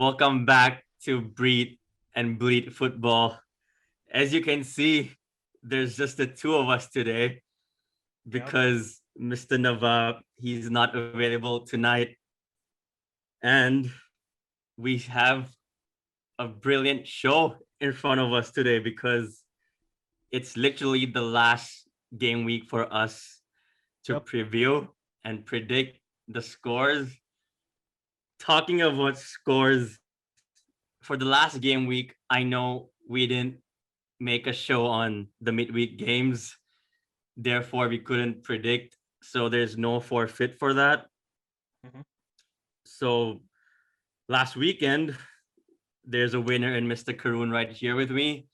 Welcome back to Breed and Bleed Football. As you can see, there's just the two of us today Yep. because Mr. Nava, he's not available tonight. And we have a brilliant show in front of us today because it's literally the last game week for us to Yep. preview and predict the scores. Talking about scores, for the last game week, I know we didn't make a show on the midweek games. Therefore, we couldn't predict. So there's no forfeit for that. hmm So last weekend, there's a winner in Mr. Karoon right here with me.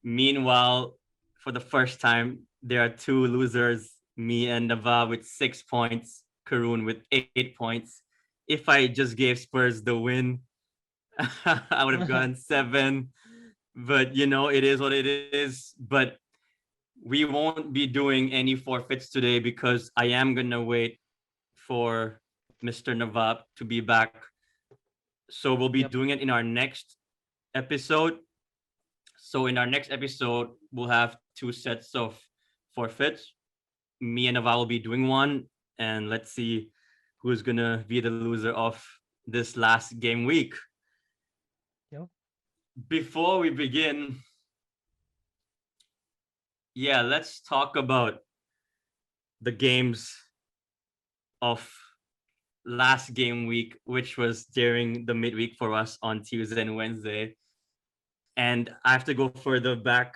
Meanwhile, for the first time, there are two losers, me and Nava with 6 points, Karoon with 8 points. If I just gave Spurs the win, I would have gotten seven. But it is what it is. But we won't be doing any forfeits today because I am gonna wait for Mr. Navab to be back. So we'll be Yep. doing it in our next episode. So in our next episode, we'll have two sets of forfeits. Me and Navab will be doing one, and let's see who's gonna be the loser of this last game week. Yep. Before we begin, yeah, let's talk about the games of last game week, which was during the midweek for us on Tuesday and Wednesday. And I have to go further back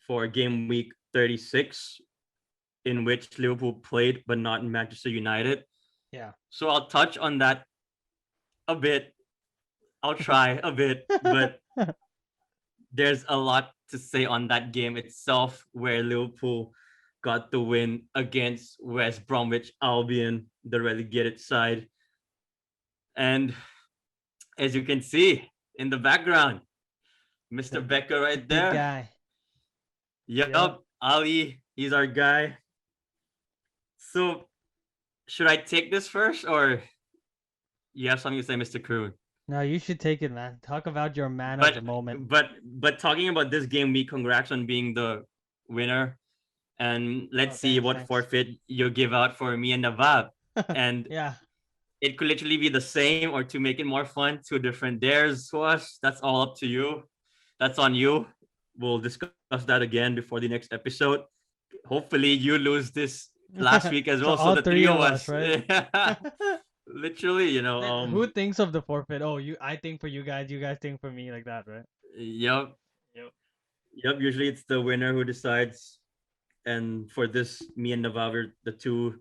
for game week 36, in which Liverpool played, but not Manchester United. Yeah. So I'll touch on that a bit. I'll try a bit, but there's a lot to say on that game itself, where Liverpool got the win against West Bromwich Albion, the relegated side. And as you can see in the background, Mr. the Becker the right big there. guy. Yup, Yep. Ali, he's our guy. So, should I take this first, or you have something to say, Mr. Kroon? No, you should take it, man. Talk about your man of But the moment. but talking about this game week, congrats on being the winner. And Oh, let's see thanks, what thanks. forfeit you give out for me and Navab. And Yeah. it could literally be the same, or to make it more fun, two different dares to us. That's all up to you. That's on you. We'll discuss that again before the next episode. Hopefully, you lose this last week as So well. So all the three three of of us, us, right? literally, Then who thinks of the forfeit? Oh, I think for you guys think for me, like that, right? yep, Yep. yep. Usually, it's the winner who decides. And for this, me and Navav are the two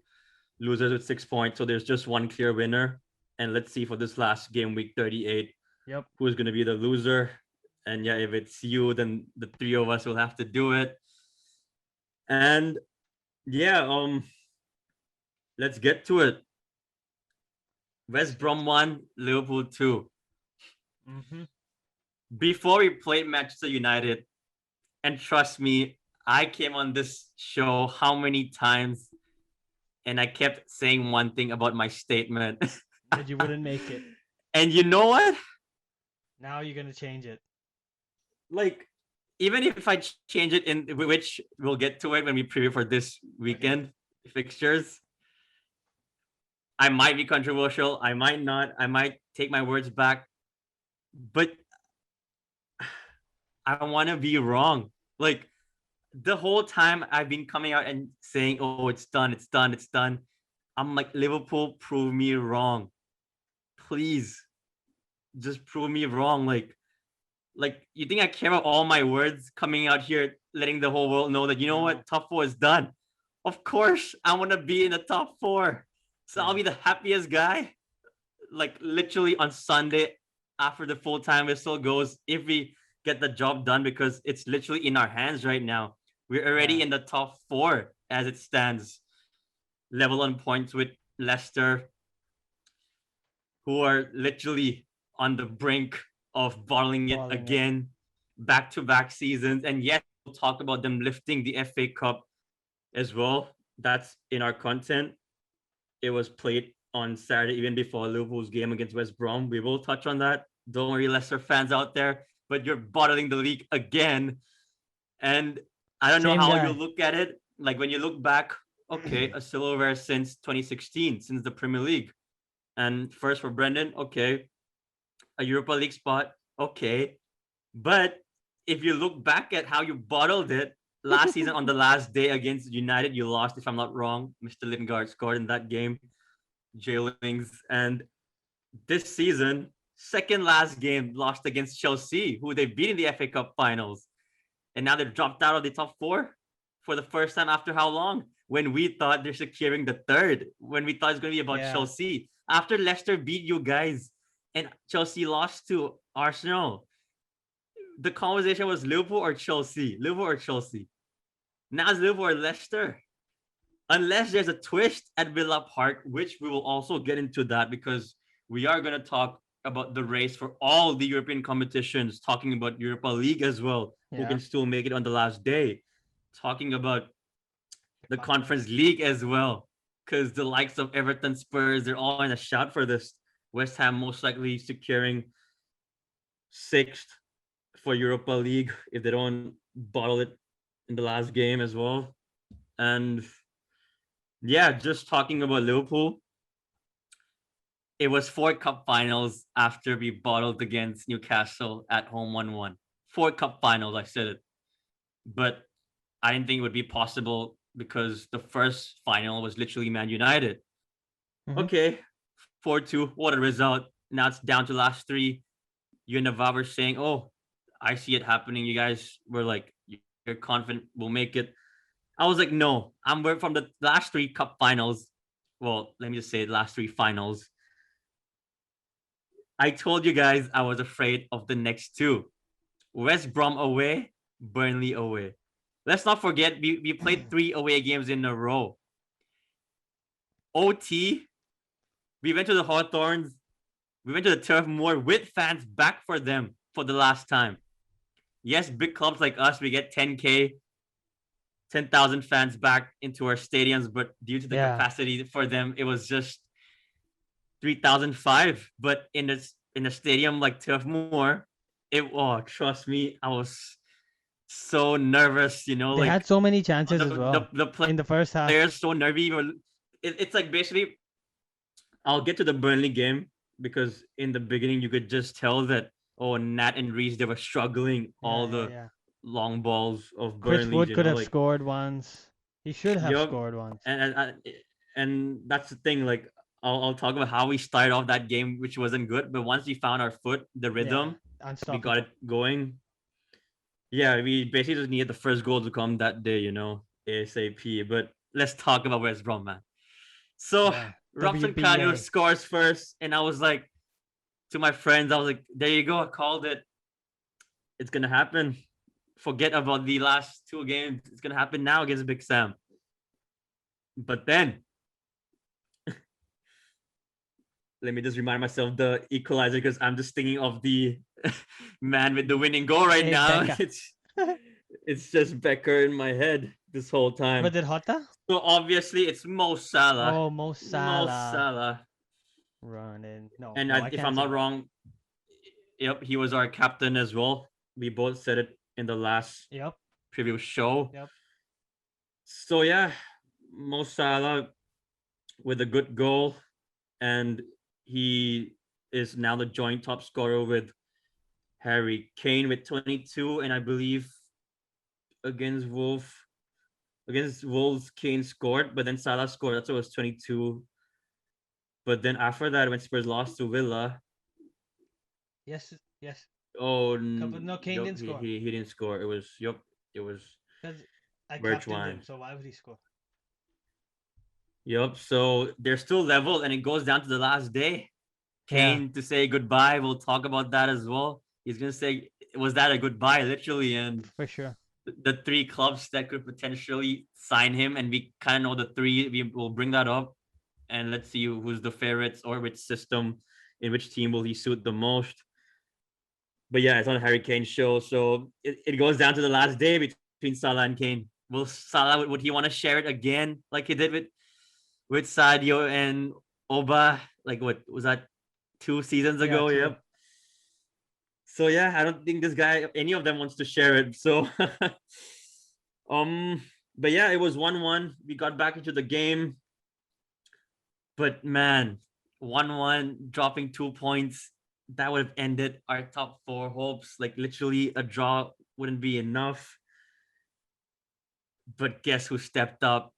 losers with 6 points. So there's just one clear winner. And let's see for this last game, week 38, Yep. who's going to be the loser. And yeah, if it's you, then the three of us will have to do it. And yeah, let's get to it. Let's West get Brom to it. 1, Liverpool 2. Mm-hmm. Before we played Manchester United, and trust me, I came on this show how many times, and I kept saying one thing about my statement. That you wouldn't make it. And you know what? Now you're gonna change it. Like, even if I change it, in which we'll get to it when we preview for this Okay. weekend fixtures, I might be controversial. I might not. I might take my words back. But I want to be wrong. Like, the whole time I've been coming out and saying, "Oh, it's done, it's done, it's done." I'm like, Liverpool, prove me wrong, please. Just prove me wrong. Like you think I care about all my words coming out here, letting the whole world know that you know No. what, top four is done. Of course, I want to be in the top four, so I'll Yeah. be the happiest guy. Like literally on Sunday, after the full time whistle goes, if we get the job done, because it's literally in our hands right now. We're already Yeah. in the top four as it stands, level on points with Leicester, who are literally on the brink of bottling it Balling it. again, back to back seasons. And yes, we'll talk about them lifting the FA Cup as well. That's in our content. It was played on Saturday, even before Liverpool's game against West Brom. We will touch on that. Don't worry, Leicester fans out there, but you're bottling the league again. And I don't know Same how you guy. look at it. Like when you look back, okay, a silverware since 2016, since the Premier League. And first for Brendan, okay, a Europa League spot, okay. But if you look back at how you bottled it last season on the last day against United, you lost, if I'm not wrong. Mr. Lingard scored in that game, Jailings. And this season, second last game, lost against Chelsea, who they beat in the FA Cup finals. And now they've dropped out of the top four for the first time after how long? When we thought they're securing the third, when we thought it's going to be about Yeah. Chelsea. After Leicester beat you guys and Chelsea lost to Arsenal, the conversation was Liverpool or Chelsea. Liverpool or Chelsea. Now it's Liverpool or Leicester. Unless there's a twist at Villa Park, which we will also get into that because we are going to talk about the race for all the European competitions, talking about Europa League as well, who Yeah. can still make it on the last day, talking about the Conference League as well, because the likes of Everton, Spurs, they're all in a shout for this. West Ham most likely securing sixth for Europa League if they don't bottle it in the last game as well. And yeah, just talking about Liverpool, it was 4 cup finals after we bottled against Newcastle at home 1-1. 4 cup finals, I said it. But I didn't think it would be possible because the first final was literally Man United. Mhm. Okay, 4-2, what a result. Now it's down to last three. You and Navav were saying, oh, I see it happening. You guys were like, you're confident we'll make it. I was like, no, I'm from the last 3 cup finals. Well, let me just say last 3 finals. I told you guys I was afraid of the next two. West Brom away, Burnley away. Let's not forget we played 3 away games in a row. OT, we went to the Hawthorns, we went to the Turf Moor with fans back for them for the last time. Yes, big clubs like us, we get 10K, 10,000 fans back into our stadiums, but due to the Yeah. capacity for them, it was just 3,005. But in a stadium like Turf Moor, trust me, I was so nervous, They had like so many chances as well the in the first half. players so nervy. It's like basically, I'll get to the Burnley game because in the beginning you could just tell that Nat and Reese they were struggling Yeah, all yeah, the yeah. long balls of Chris Burnley's, Wood could have like scored once. He should have yup, scored once. and that's the thing. Like I'll talk about how we started off that game, which wasn't good, but once we found our foot, the Yeah, rhythm, we got unstoppable. it going. Yeah, we basically just needed the first goal to come that day, ASAP. But let's talk about West Brom, man. So Yeah, Robson Kanu WBA. scores first, and I was like to my friends, I was like, "There you go, I called it. It's gonna happen. Forget about the last 2 games. It's gonna happen now against Big Sam." But then, let me just remind myself the equalizer because I'm just thinking of the man with the winning goal right Hey, now. Becca. It's just Becker in my head this whole time. Was it Hota? So obviously it's Mo Salah. Oh, Mo Mo Salah. Salah. Running. No, And no, I if can't I'm say not that. wrong, yep, he was our captain as well. We both said it in the last Yep, preview show. yep. So yeah, Mo Salah with a good goal, and he is now the joint top scorer with Harry Kane with 22, and I believe against Wolves, Kane scored, but then Salah scored. That's why it was 22. But then after that, when Spurs lost to Villa, Yes, yes. No, Kane yup, didn't he, score he he didn't score. It was because I captained him. Birchwine. So why would he score? Yup. So they're still level, and it goes down to the last day. Yeah, Kane to say goodbye. We'll talk about that as well. He's gonna say, "Was that a goodbye?" Literally, and for sure. the 3 clubs that could potentially sign him, and we kind of know the three. We will bring that up, and let's see who's the favorites or which system, in which team will he suit the most. But yeah, it's on Harry Kane's show, so it goes down to the last day between Salah and Kane. Will Salah would he want to share it again like he did with Sadio and Oba, like what was that 2 seasons Yeah, ago? 2. Yep. So yeah, I don't think this guy, any of them, wants to share it. So, um, but yeah, it was 1-1. We got back into the game, but man, 1-1, dropping 2 points, that would have ended our top four hopes. Like literally, a draw wouldn't be enough. But guess who stepped up?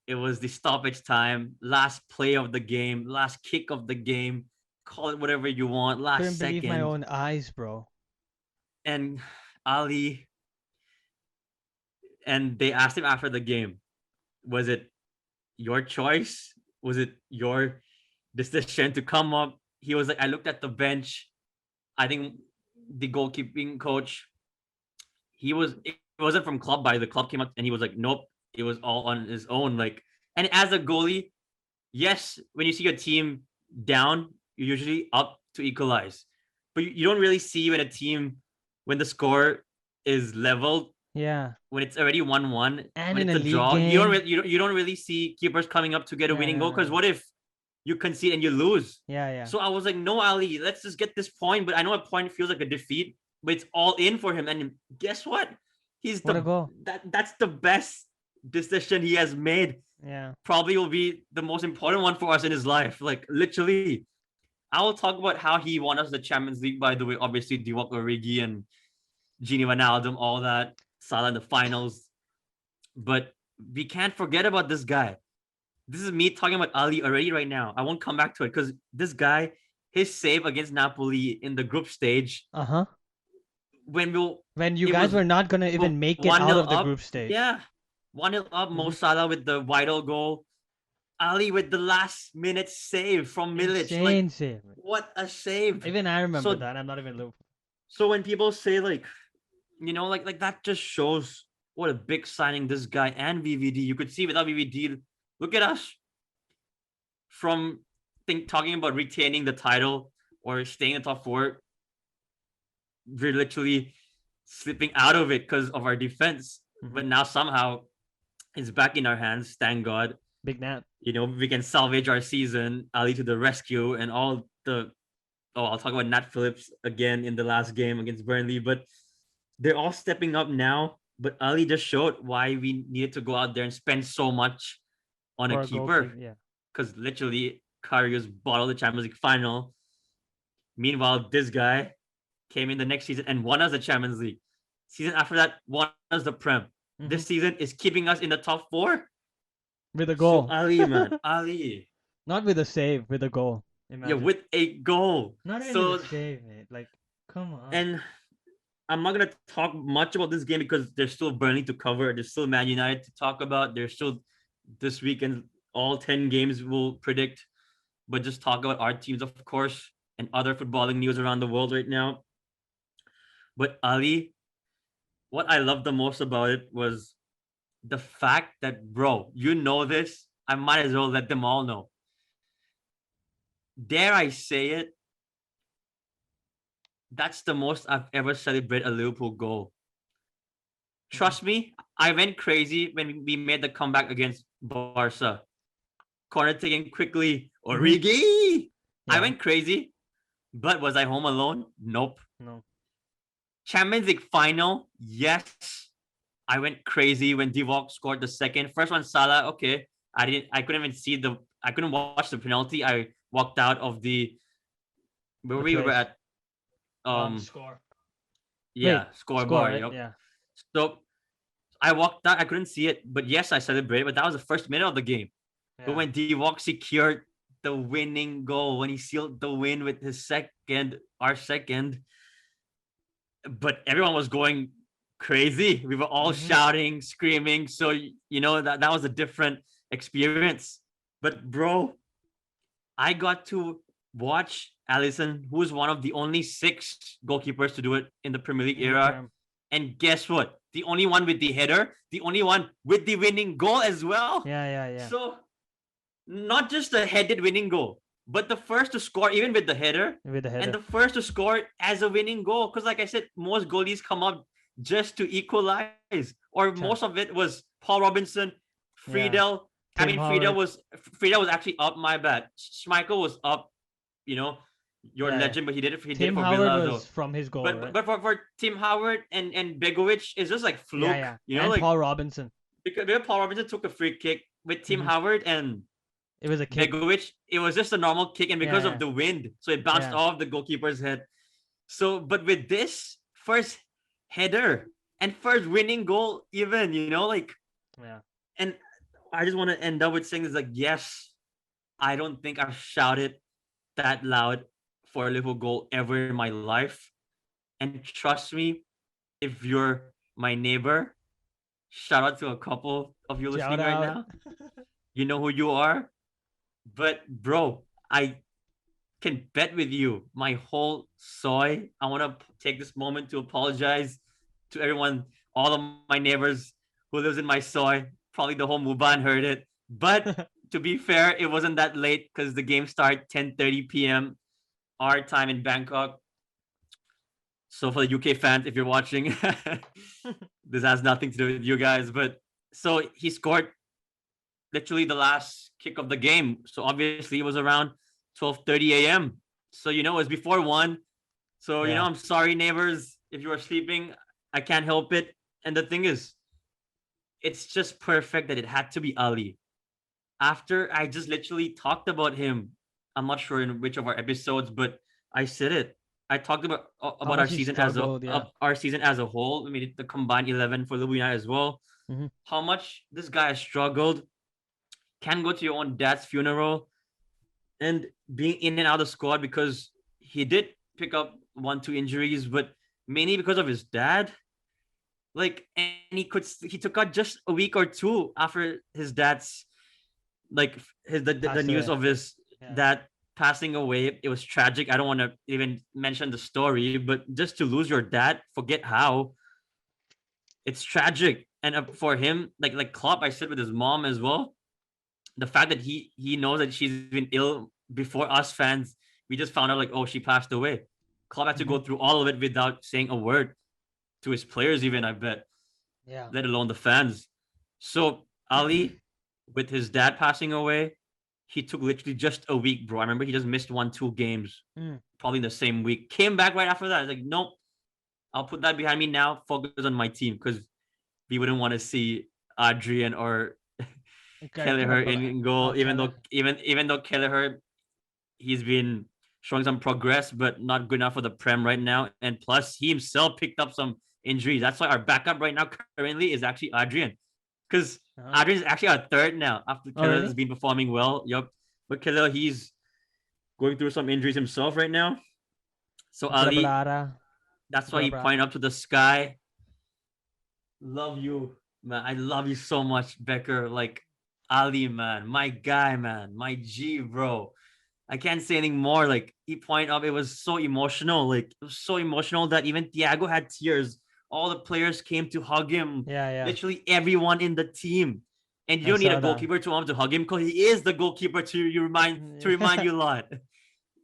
It was the stoppage time, last play of the game, last kick of the game. Call it whatever you want. Couldn't Last believe my second, own eyes, bro. and Ali, and they asked him after the game, was it your choice? Was it your decision to come up? He was like, I looked at the bench. I think the goalkeeping coach, it wasn't from club by the club came up and he was like, nope, it was all on his own. Like, and as a goalie, yes, when you see your team down, you're usually up to equalize. But you don't really see when the score is leveled, Yeah. when it's already 1-1, And when in it's a a league draw, you don't game. really, you don't really see keepers coming up to get a Yeah, winning goal. Because no. what if you concede and you lose? Yeah, yeah. So I was like, no, Ali, let's just get this point. But I know a point feels like a defeat, but it's all in for him. And guess what? What a goal. That's the best decision he has made. Yeah. Probably will be the most important one for us in his life. Like literally, I will talk about how he won us the Champions League. By the way, obviously Divock Origi and Gini Wijnaldum, all that, Salah in the finals. But we can't forget about this guy. This is me talking about Ali already right now. I won't come back to it because this guy, his save against Napoli in the group stage, Uh-huh. when we'll When you it guys was were not gonna even make it one out nil of the up. group stage. Yeah. 1-0 up, Mo Mhm. Salah with the vital goal. Ali with the last minute save from Milic. Like, Insane save. what a save. Even I remember So that. I'm not even Liverpool. so when people say like, like that just shows what a big signing this guy and VVD. You could see without VVD, look at us from talking about retaining the title or staying in the top four. We're literally slipping out of it because of our defense. Mhm. But now somehow it's back in our hands. Thank God. Big Nat. We can salvage our season. Ali to the rescue, and all the. Oh, I'll talk about Nat Phillips again in the last game against Burnley, but they're all stepping up now. But Ali just showed why we needed to go out there and spend so much on a For a keeper, goalkeeper. Yeah. because literally Karius bottled the Champions League final. Meanwhile, this guy came in the next season and won us the Champions League. Season after that, won us the Prem. Mhm. This season is keeping us in the top four. With a So goal. Ali, man, Ali, Not with a save, with a goal. yeah, Imagine. with a goal. Not even So, with a save, mate. Like, come on. and I'm not gonna talk much about this game because there's still Burnley to cover. There's still Man United to talk about. There's still this weekend all 10 games we'll predict. But just talk about our teams, of course, and other footballing news around the world right now. But Ali, what I love the most about it was the fact that, bro, you know this. I might as well let them all know. Dare I say it? That's the most I've ever celebrated a Liverpool goal. Trust me, I went crazy when we made the comeback against Barca. Corner taken quickly. Origi! I Yeah. went crazy. But was I home alone? Nope. No. Champions League final? Yes. I went crazy when Divock scored the second. First one, Salah. Okay. I couldn't even I couldn't watch the penalty. I walked out of where The we were place. at. Score. Yeah, Wait, score score, bar. right? Yep. Yeah. So I walked out. I couldn't see it, but yes, I celebrated. But that was the first minute of the game. Yeah. But when Divock secured the winning goal, when he sealed the win with our second, but everyone was going crazy. We were all shouting, screaming. So that was a different experience. But bro, I got to watch Alisson, who is one of the only 6 goalkeepers to do it in the Premier League era. And guess what? The only one with the header, the only one with the winning goal as well. Yeah. So not just the headed winning goal, but the first to score even with the header. With the header. And the first to score as a winning goal. Because like I said, most goalies come up just to equalize. Or most of it was Paul Robinson, Friedel, I Tim mean, Howard. Frida was actually up. My bad. Schmeichel was up. You know, your Yeah, yeah. legend, but he did it Tim for Howard Villa was though. from his goal, But right? for Tim Howard and Begovic, it's just like Yeah, fluke. yeah. You know, And like Paul Robinson. because Paul Robinson took a free kick with Tim Hmm. Howard and It was a kick. Begovic. It was just a normal kick, and Yeah, because of yeah, the wind, so it bounced yeah, off the goalkeeper's head. So, but with this first header and first winning goal, even like, yeah. and I just want to end up with saying is like, yes, I don't think I've shouted that loud for a Liverpool goal ever in my life. And trust me, if you're my neighbor, shout out to a couple of you Shout listening right out. now. You know who you are. But bro, I can bet with you my whole soy. I want to take this moment to apologize to everyone, all of my neighbors who lives in my soy. Probably the whole Muban heard it. But to be fair, it wasn't that late because the game started 10:30 p.m. our time in Bangkok. So for the UK fans, if you're watching, this has nothing to do with you guys. But so he scored literally the last kick of the game. So obviously it was around 12:30 a.m. So it was before 1. So Yeah. I'm sorry, neighbors, if you are sleeping. I can't help it. And the thing is, it's just perfect that it had to be Ali. After I just literally talked about him, I'm not sure in which of our episodes, but I said it. I talked How about much he struggled. Yeah. our season as a whole. I mean, the combined 11 for Liverpool United as well. Hmm. How much this guy has struggled. Can go to your own dad's funeral and being in and out of the squad because he did pick up 1-2 injuries, but mainly because of his dad. Like, and he took out just a week or two after his dad's like the Passed news away. of his Yeah. dad passing away. It was tragic. I don't want to even mention the story, but just to lose your dad, forget how, it's tragic. And for him, like Klopp, I said with his mom as well, the fact that he knows that she's been ill before us fans, we just found out like, oh, she passed away. Klopp had to Hmm. go through all of it without saying a word to his players, even, I bet, Yeah. let alone the fans. So Ali, with his dad passing away, he took literally just a week, bro. I remember he just missed 1-2 games, Mm. probably in the same week. Came back right after that. I was like, nope, I'll put that behind me now. Focus on my team because we wouldn't want to see Adrian or Okay. Kelleher in goal, even Keller. though Kelleher, he's been showing some progress, but not good enough for the Prem right now. And plus, he himself picked up some injuries. That's why our backup right now currently is actually Adrian, because Uh-huh. Adrian is actually our third now after Oh, Kelleher has really? been performing well. Yup, but Kelleher, he's going through some injuries himself right now. So Ali, Grablara. that's why he Grabra. pointed up to the sky. Love you, man. I love you so much, Becker. Like Ali, man, my guy, man, my G, bro. I can't say anything more. Like he pointed up, it was so emotional. Like it was so emotional that even Thiago had tears. All the players came to hug him. Yeah, yeah. Literally everyone in the team. And you I don't need a saw that. goalkeeper to want to hug him because he is the goalkeeper to remind you a lot.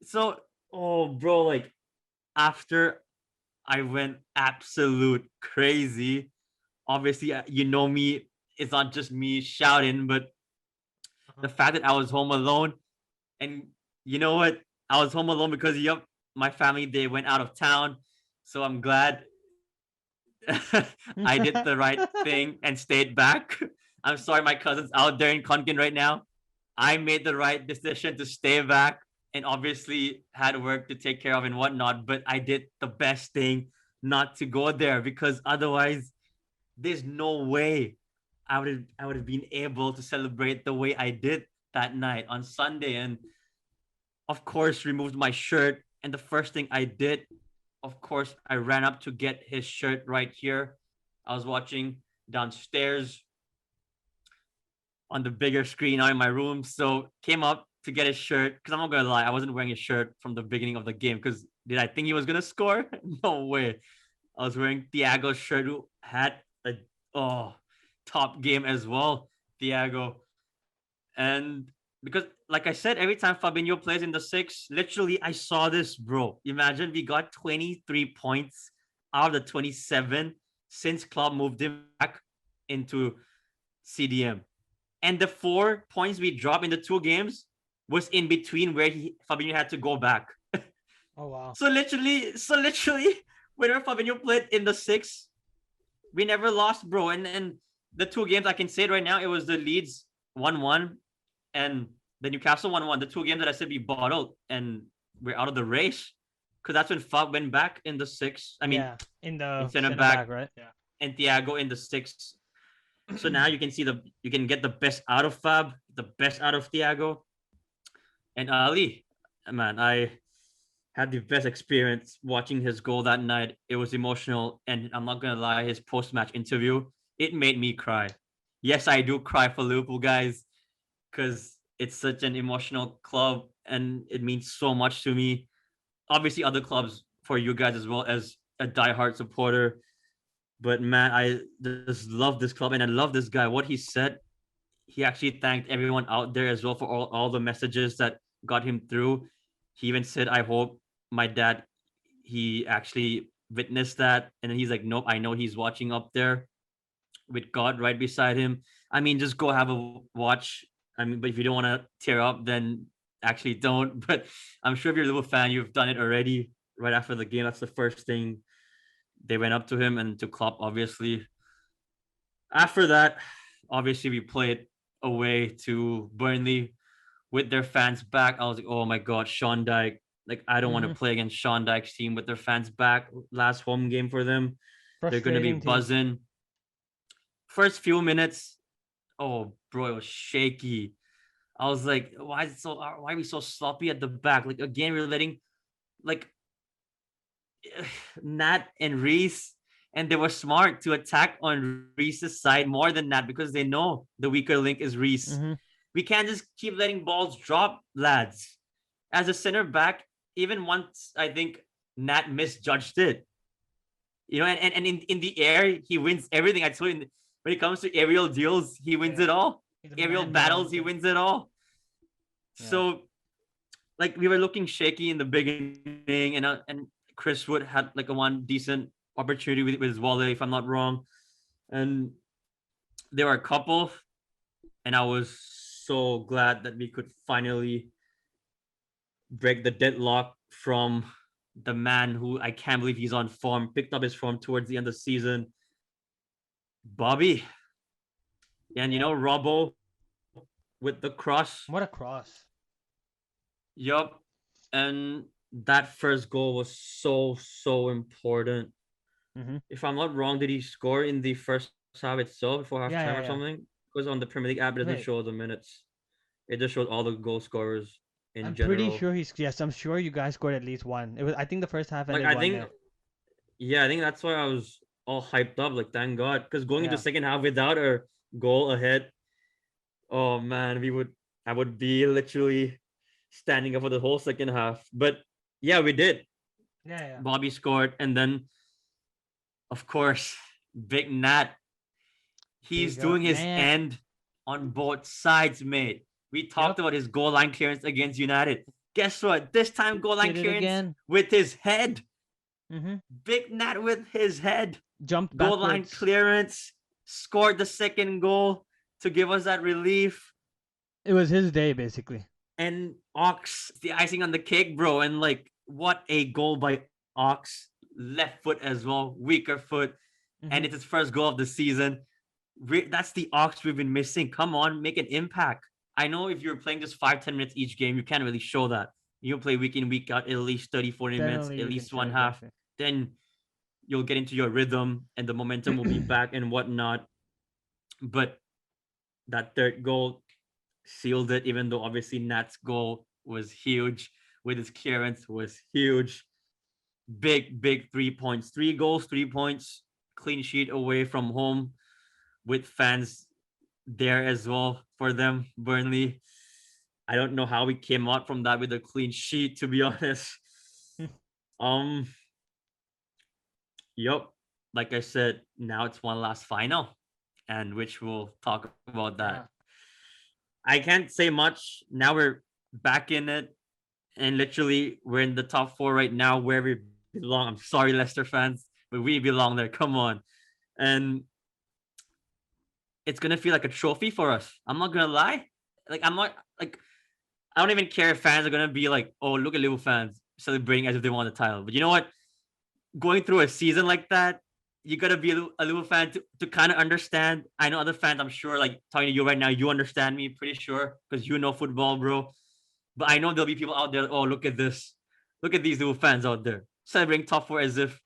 So, oh, bro, like after I went absolute crazy. Obviously, me. It's not just me shouting, but the fact that I was home alone, and you know what? I was home alone because my family, they went out of town. So I'm glad I did the right thing and stayed back. I'm sorry my cousin's out there in Konkan right now. I made the right decision to stay back and obviously had work to take care of and whatnot, but I did the best thing not to go there because otherwise there's no way I would have been able to celebrate the way I did that night on Sunday. And of course removed my shirt. And the first thing I did, of course, I ran up to get his shirt right here. I was watching downstairs on the bigger screen out in my room. So came up to get his shirt because I'm not gonna lie, I wasn't wearing his shirt from the beginning of the game because did I think he was gonna score? No way. I was wearing Thiago's shirt who had a oh top game as well, Thiago. And because like I said, every time Fabinho plays in the six, literally I saw this, bro. Imagine we got 23 points out of the 27 since Klopp moved him back into CDM. And the 4 points we dropped in the 2 games was in between where Fabinho had to go back. Oh wow. So literally, whenever Fabinho played in the 6, we never lost, bro. And the 2 games, I can say it right now, it was the Leeds 1-1 and the Newcastle 1-1. The 2 games that I said we bottled and we're out of the race. Because that's when Fab went back in the 6. I mean, Yeah, in in the center center back, back right? Yeah. and Thiago in the 6. So now you can see you can get the best out of Fab, the best out of Thiago. And Ali, man, I had the best experience watching his goal that night. It was emotional, and I'm not gonna lie, his post-match interview, it made me cry. Yes, I do cry for Liverpool, guys, because it's such an emotional club and it means so much to me. Obviously, other clubs for you guys as well as a diehard supporter. But man, I just love this club and I love this guy. What he said, he actually thanked everyone out there as well for all the messages that got him through. He even said, I hope my dad, he actually witnessed that. And then he's like, nope, I know he's watching up there with God right beside him. I mean, just go have a watch. I mean, but if you don't want to tear up, then actually don't. But I'm sure if you're a little fan, you've done it already right after the game. That's the first thing they went up to him and to Klopp, obviously. After that, obviously, we played away to Burnley with their fans back. I was like, oh my God, Sean Dyke. Like, I don't want to Mm-hmm. play against Sean Dyke's team with their fans back. Last home game for them. They're going to be Frustrating team. buzzing. First few minutes, oh, bro, it was shaky. I was like, why are we so sloppy at the back? Like, again, we're letting, like, Nat and Reese, and they were smart to attack on Reese's side more than Nat because they know the weaker link is Reese. Mm-hmm. We can't just keep letting balls drop, lads. As a center back, even once I think Nat misjudged it. And in the air, he wins everything. I told you, when it comes to aerial deals, he wins Yeah. it all. He's a Aerial man behind battles, the he thing. wins it all. Yeah. So, like, we were looking shaky in the beginning, and Chris Wood had like a one decent opportunity with his volley, if I'm not wrong. And there were a couple, and I was so glad that we could finally break the deadlock from the man who I can't believe he's on form, picked up his form towards the end of the season, Bobby. And Yeah. Robbo with the cross. What a cross. Yup. And that first goal was so important. Mm-hmm. If I'm not wrong, did he score in the first half itself before Yeah, halftime yeah, or yeah. something? Because on the Premier League app, it doesn't Wait, show the minutes. It just shows all the goal scorers in I'm pretty general. sure yes, I'm sure you guys scored at least one. It was, I think the first half Like ended I one think, nil. yeah, I think that's why I was all hyped up. Like thank God, because going into Yeah. second half without a goal ahead, oh man, I would be literally standing up for the whole second half. But yeah, we did. Yeah, yeah. Bobby scored, and then of course, Big Nat, he's Big up doing his Nat. end on both sides, mate. We talked Yep. about his goal line clearance against United. Guess what? This time, goal line Did it clearance again. with his head. Mm-hmm. Big Nat with his head. Jumped Goal line backwards. clearance. Scored the second goal to give us that relief. It was his day, basically. And Ox, the icing on the cake, bro. And like, what a goal by Ox. Left foot as well, weaker foot. And Mm-hmm. it's his first goal of the season. That's the Ox we've been missing. Come on, make an impact. I know if you're playing just 5-10 minutes each game, you can't really show that. You play week in, week out, at least 30, 40 Then minutes, only at you can least show one half. exactly. Then you'll get into your rhythm and the momentum will be back and whatnot. But that third goal sealed it, even though obviously Nat's goal was huge with his clearance was huge. Big 3 points. 3 goals, 3 points, clean sheet away from home with fans there as well for them, Burnley. I don't know how we came out from that with a clean sheet, to be honest. um, yep. Like I said, now it's one last final, and which we'll talk about that. Yeah. I can't say much. Now we're back in it, and literally we're in the top four right now where we belong. I'm sorry, Leicester fans, but we belong there. Come on. And it's gonna feel like a trophy for us. I'm not gonna lie. Like I'm not like I don't even care if fans are gonna be like, oh, look at Liverpool fans celebrating as if they won the title. But you know what? Going through a season like that, you gotta be a Liverpool fan to kind of understand. I know other fans, I'm sure, like talking to you right now, you understand me, pretty sure, because you know football, bro. But I know there'll be people out there, oh, look at this. Look at these Liverpool fans out there celebrating top four as if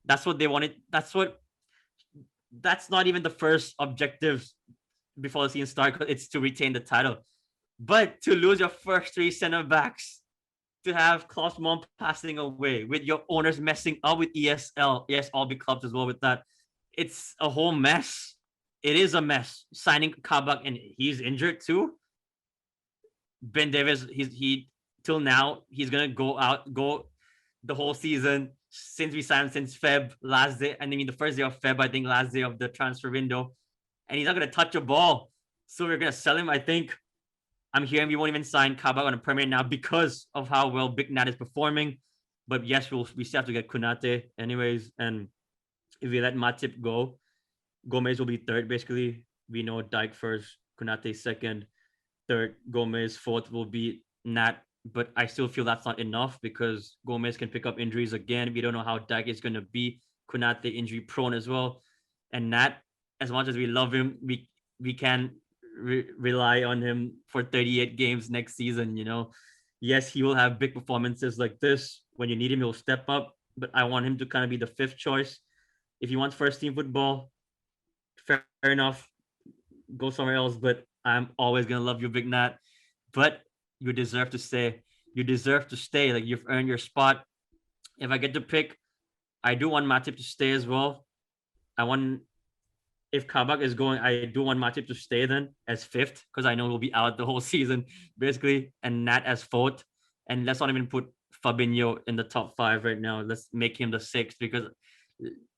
that's what they wanted. That's not even the first objective before the season starts. It's to retain the title. But to lose your first three center backs, to have Klaus Mom passing away, with your owners messing up with ESL, yes, all big clubs as well with that. It's a whole mess. It is a mess. Signing Kabak and he's injured too. Ben Davis, he till now he's gonna go the whole season since we signed him since Feb last day. I mean the first day of Feb, I think last day of the transfer window, and he's not gonna touch a ball. So we're gonna sell him. I think I'm hearing we won't even sign Kabak on a permanent now because of how well Big Nat is performing. But yes, we still have to get Kunate anyways. And if we let Matip go, Gomez will be third basically. We know Dyke first, Kunate second, third Gomez, fourth will be Nat. But I still feel that's not enough because Gomez can pick up injuries again. We don't know how Dyke is going to be. Kunate injury prone as well. And Nat, as much as we love him, we can rely on him for 38 games next season. You know, yes, he will have big performances like this. When you need him, he'll step up. But I want him to kind of be the fifth choice. If he wants first team football, fair enough. Go somewhere else. But I'm always gonna love you, Big Nat. But you deserve to stay. You deserve to stay. Like you've earned your spot. If I get to pick, I do want Matip to stay as well. I want if Kabak is going, I do want Matip to stay then as fifth because I know he'll be out the whole season basically, and Nat as fourth. And let's not even put Fabinho in the top five right now. Let's make him the sixth because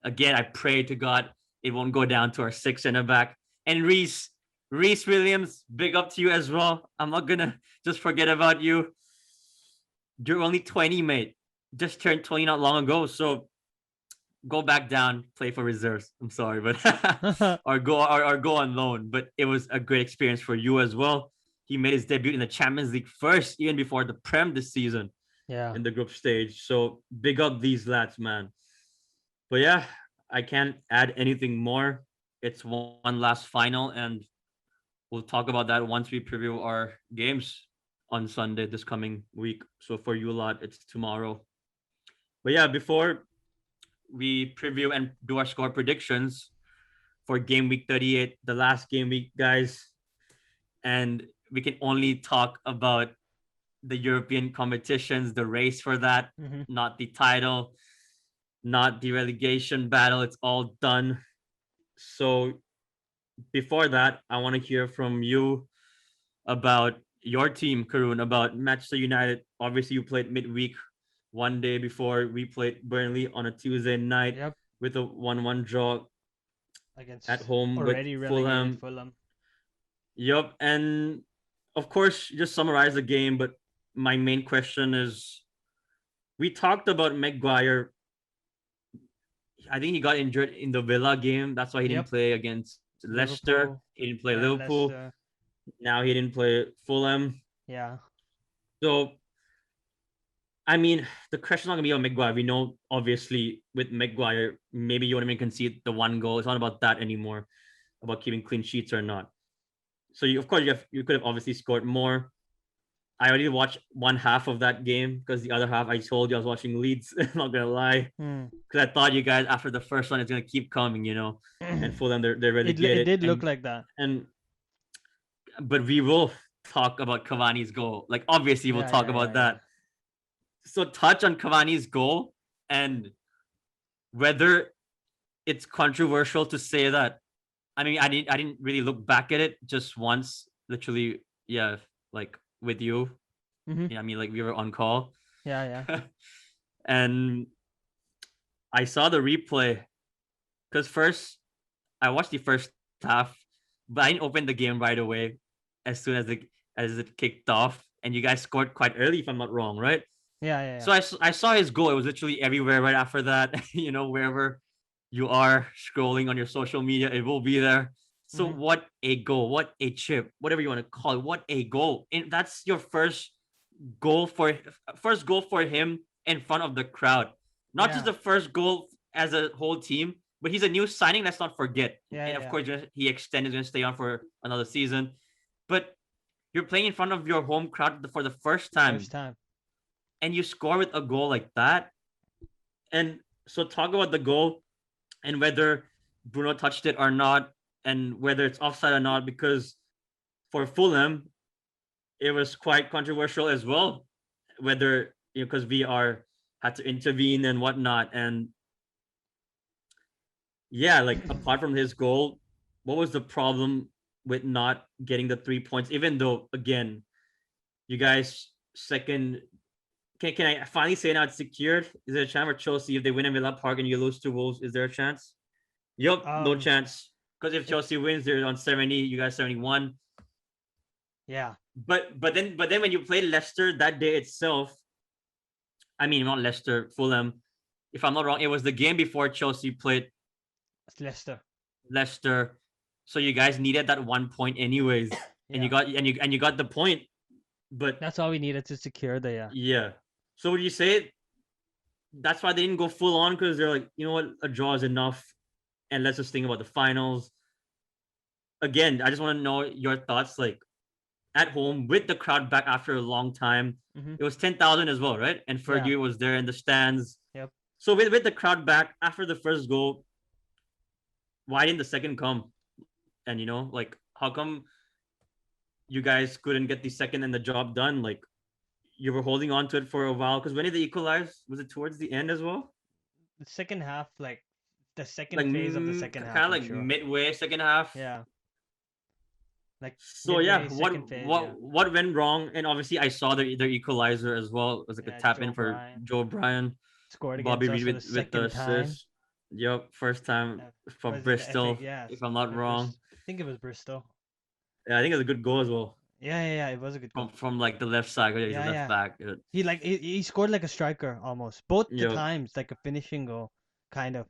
again, I pray to God it won't go down to our sixth center back. And Reese Williams, big up to you as well. I'm not gonna just forget about you. You're only 20, mate. Just turned 20 not long ago. So go back down, play for reserves. I'm sorry, but or go on loan. But it was a great experience for you as well. He made his debut in the Champions League first, even before the Prem this season Yeah. in the group stage. So big up these lads, man. But yeah, I can't add anything more. It's one last final, and we'll talk about that once we preview our games on Sunday this coming week. So for you lot, it's tomorrow. But yeah, before we preview and do our score predictions for game week 38, the last game week, guys, and we can only talk about the European competitions, the race for that, not the title, not the relegation battle. It's all done. So before that, I want to hear from you about your team, Karun, about Manchester United. Obviously, you played midweek one day before we played Burnley on a Tuesday night Yep. with a 1-1 draw Against at home with already relegated Fulham. Fulham. Yep. And of course, just summarize the game. But my main question is we talked about Maguire. I think he got injured in the Villa game. That's why he didn't Yep. play against Leicester. Liverpool. He didn't play Yeah, Liverpool. Leicester. Now he didn't play Fulham. Yeah. So, I mean, the question's not going to be on Maguire. We know, obviously, with Maguire, maybe you want to concede the one goal. It's not about that anymore, about keeping clean sheets or not. So, of course, you could have obviously scored more. I already watched one half of that game because the other half, I told you I was watching Leeds. I'm not going to lie. Because I thought you guys, after the first one, it's going to keep coming, you know. And for them, they're relegated. It did look like that. But we will talk about Cavani's goal. Like, obviously, we'll talk about that. So touch on Cavani's goal and whether it's controversial to say that. I mean, I didn't really look back at it just once, literally, yeah, like with you. I mean, like we were on call. Yeah. And I saw the replay because first I watched the first half, but I didn't open the game right away as soon as it kicked off. And you guys scored quite early, if I'm not wrong, right? Yeah. So I saw his goal. It was literally everywhere right after that. You know, wherever you are scrolling on your social media, it will be there. So Mm-hmm. what a goal, what a chip, whatever you want to call it, what a goal. And that's your goal for first goal for him in front of the crowd. Not just Yeah. the first goal as a whole team, but he's a new signing. Let's not forget. Yeah. And Yeah. of Yeah. course, he extended, going to stay on for another season. But you're playing in front of your home crowd for the first time, First time. and you score with a goal like that. And so, talk about the goal and whether Bruno touched it or not, and whether it's offside or not. Because for Fulham, it was quite controversial as well, whether because VR had to intervene and whatnot. And yeah, like apart from his goal, what was the problem with not getting the 3 points? Even though again, you guys second. Can I finally say now it's secured? Is there a chance for Chelsea if they win in Villa Park and you lose to Wolves? Is there a chance? Yup, no Um. chance. Because if It. Chelsea wins, they're on 70. You guys 71. Yeah. But then when you play Leicester that day itself, I mean not Leicester, Fulham. If I'm not wrong, it was the game before Chelsea played It's Leicester. Leicester. So you guys needed that 1 point anyways, and you Yeah. got and you got the point. But That's all we needed to secure the. Yeah. yeah, so would you say that's why they didn't go full on because they're like, you know what, a draw is enough, and let's just think about the finals. Again, I just want to know your thoughts. Like at home with the crowd back after a long time, Mm-hmm. it was 10,000 as well, right? And Yeah. Fergie was there in the stands. Yep. So with the crowd back after the first goal, why didn't the second come? And like how come you guys couldn't get the second and the job done? Like you were holding on to it for a while because when did they equalize? Was it towards the end as well? The second half, like the Like second phase of the second kind half, of I'm like sure. midway second half. Yeah. Like So yeah, midway, what second phase. what Yeah. what went wrong? And obviously, I saw their equalizer as well. It was like a Yeah. tap Joe in for Bryan Joe Bryan, scored Bobby against Reed us for the with the second time. assist. Yep, first time for Was it the FA? Bristol, Yeah. if I'm not For wrong. I think it was Bristol. Yeah, I think it's a good goal as well Yeah. Yeah. Yeah. It was a good from goal. from like the left side. Yeah, he's a Yeah. left Yeah. back. He scored like a striker almost. Both the Yep. times, like a finishing goal, kind of.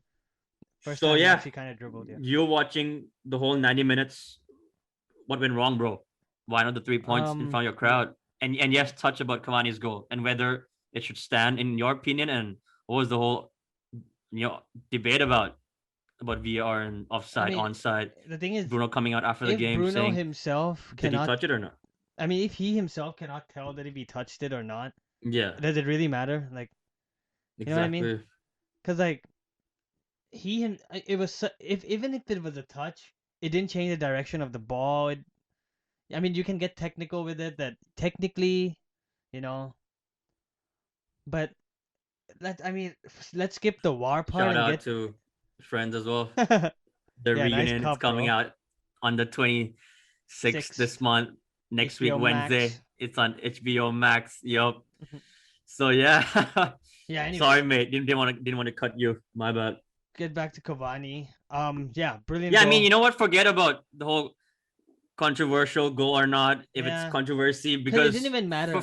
First So time he yeah, actually kind of dribbled. Yeah. you're watching the whole 90 minutes. What went wrong, bro? Why not the 3 points in front of your crowd? And yes, touch about Cavani's goal and whether it should stand in your opinion. And what was the whole debate about VAR and I offside, mean, onside? the thing is, Bruno coming out after the if game Bruno saying, himself "Did he cannot, touch it or not?" I mean, if he himself cannot tell that if he touched it or not, Yeah, does it really matter? Like, you know what I mean? exactly. Because like it was if even if it was a touch, it didn't change the direction of the ball. I mean, you can get technical with it that technically, you know, but let's skip the war part Shout and out get. to friends as well. Yeah, The nice reunion, it's cup, coming bro. out on the 26th this 6th, month. Next week HBO Max. Wednesday, it's on HBO Max. Yup. So yeah. Yeah. Sorry, Anyways, mate. Didn't want to cut you. My bad. get back to Cavani. Yeah, brilliant Yeah, I mean, goal. you know what? Forget about the whole controversial goal or not, if it's Yeah, controversy, because it didn't because even matter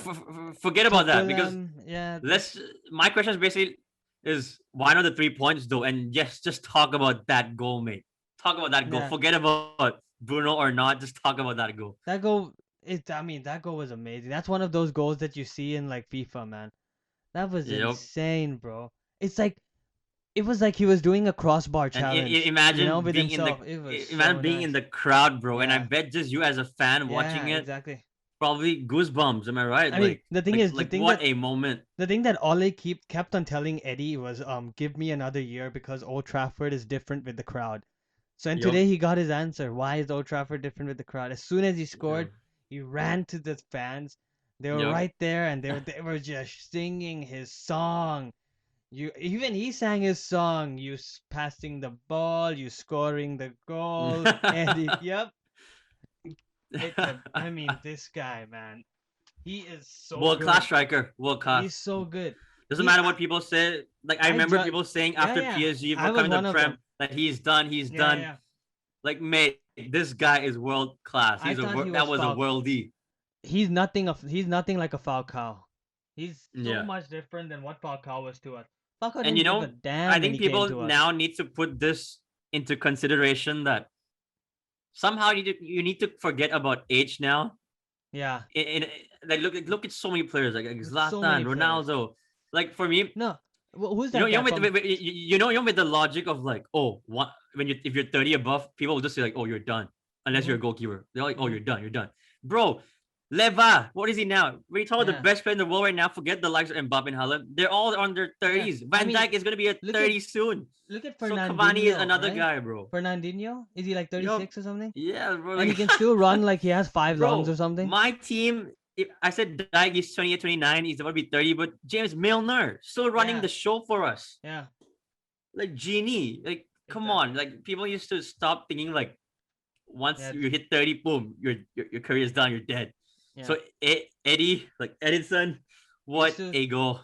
forget to about that. Because Fulham. Yeah, let's. My question is basically is why not the 3 points though? And yes, just talk about that goal, mate. Talk about that goal. yeah. Forget about Bruno or not. Just talk about that goal. That goal, I mean, that goal was amazing. That's one of those goals that you see in like FIFA, man. That was Yep. insane, bro. It's like it was like he was doing a crossbar And challenge, imagine with being in the himself. It was so imagine being in nice. the crowd, bro. And I Yeah, bet just you as a fan yeah, watching it, exactly. probably goosebumps. Am I right? I mean, Like the thing like is, like what a moment. the thing that Ole kept on telling Eddie was, give me another year because Old Trafford is different with the crowd. So and Yep. today he got his answer. Why is Old Trafford different with the crowd? As soon as he Yeah. scored, he ran to the fans. They were Yep. right there, and they were just singing his song. You even he sang his song. You passing the ball, you scoring the goal, and yep, I mean, this guy, man, he is so World class good. striker. World He's class. so good. Doesn't He, matter what people say. Like I I remember judge. people saying Yeah, after yeah. PSG I for was coming to one the of Prem them. that he's done. He's Yeah, done. yeah. Like mate, this guy is world class. I thought he That was was a Falcao. worldie. He's nothing like a Falcao. He's so Yeah. much different than what Falcao was to us. Falcao And didn't give a I damn when think he came people to us. now need to put this into consideration that somehow you need to forget about age now. Yeah. Like look at so many players like There's so many Zlatan, players. Ronaldo. Like for me, No. Who's that you guy know with, from? with the logic of like, oh, what when you if you're 30 above, people will just say like, oh, you're done. Unless Hmm. you're a goalkeeper. They're like, oh, Hmm. you're done. Bro, Leva, what is he now? When you talk about the Yeah. best player in the world right now, forget the likes of Mbappe and Haaland. They're all on their Yeah. 30s. I Van mean, Dijk is gonna be at look at 30 soon. look at So Cavani is Fernandinho, another right? guy, bro. Fernandinho, is he like Yup. 36 or something? Yeah, bro. And he Like, can still run like he has 5 lungs or bro, something. my team, if I said Dyke is 28, 29, he's about to be 30, but James Milner still running Yeah. the show for us. Yeah. Like genie. Like, come on. Exactly. Like people used to stop thinking like once Yeah. you hit 30, boom, your career is done, you're dead. Yeah. So Eddie, like Edison, He's what still a goal.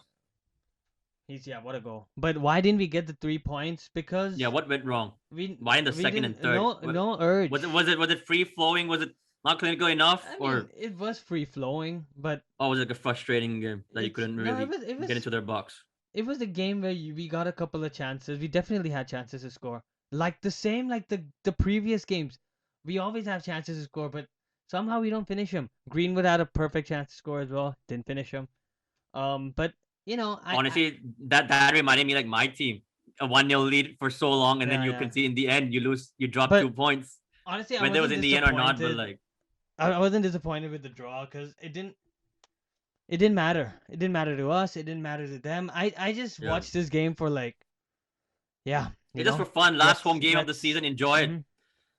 he's yeah, what a goal. But why didn't we get the 3 points? Yeah, Because what went wrong? we Why in the we second and didn't third? no urge. Was it free flowing? Was it not clinical enough? I mean, Or it was free flowing, but was it like a frustrating game that you it's couldn't no, really get into their box? it was a game where we got a couple of chances. We definitely had chances to score. Like the same like the previous games. We always have chances to score, but somehow we don't finish them. Greenwood had a perfect chance to score as well. Didn't finish him. But I Honestly, that reminded me like my team. A 1-0 lead for so long, and then yeah, you yeah. can see in the end you lose, you drop But 2 points. honestly, I Whether it was wasn't in the end or not, but disappointed. like, I wasn't disappointed with the draw because it didn't matter. It didn't matter to us. It didn't matter to them. I just yeah, watched this game for like yeah, it's just for fun. Last home game of the let's season, enjoy it. mhm.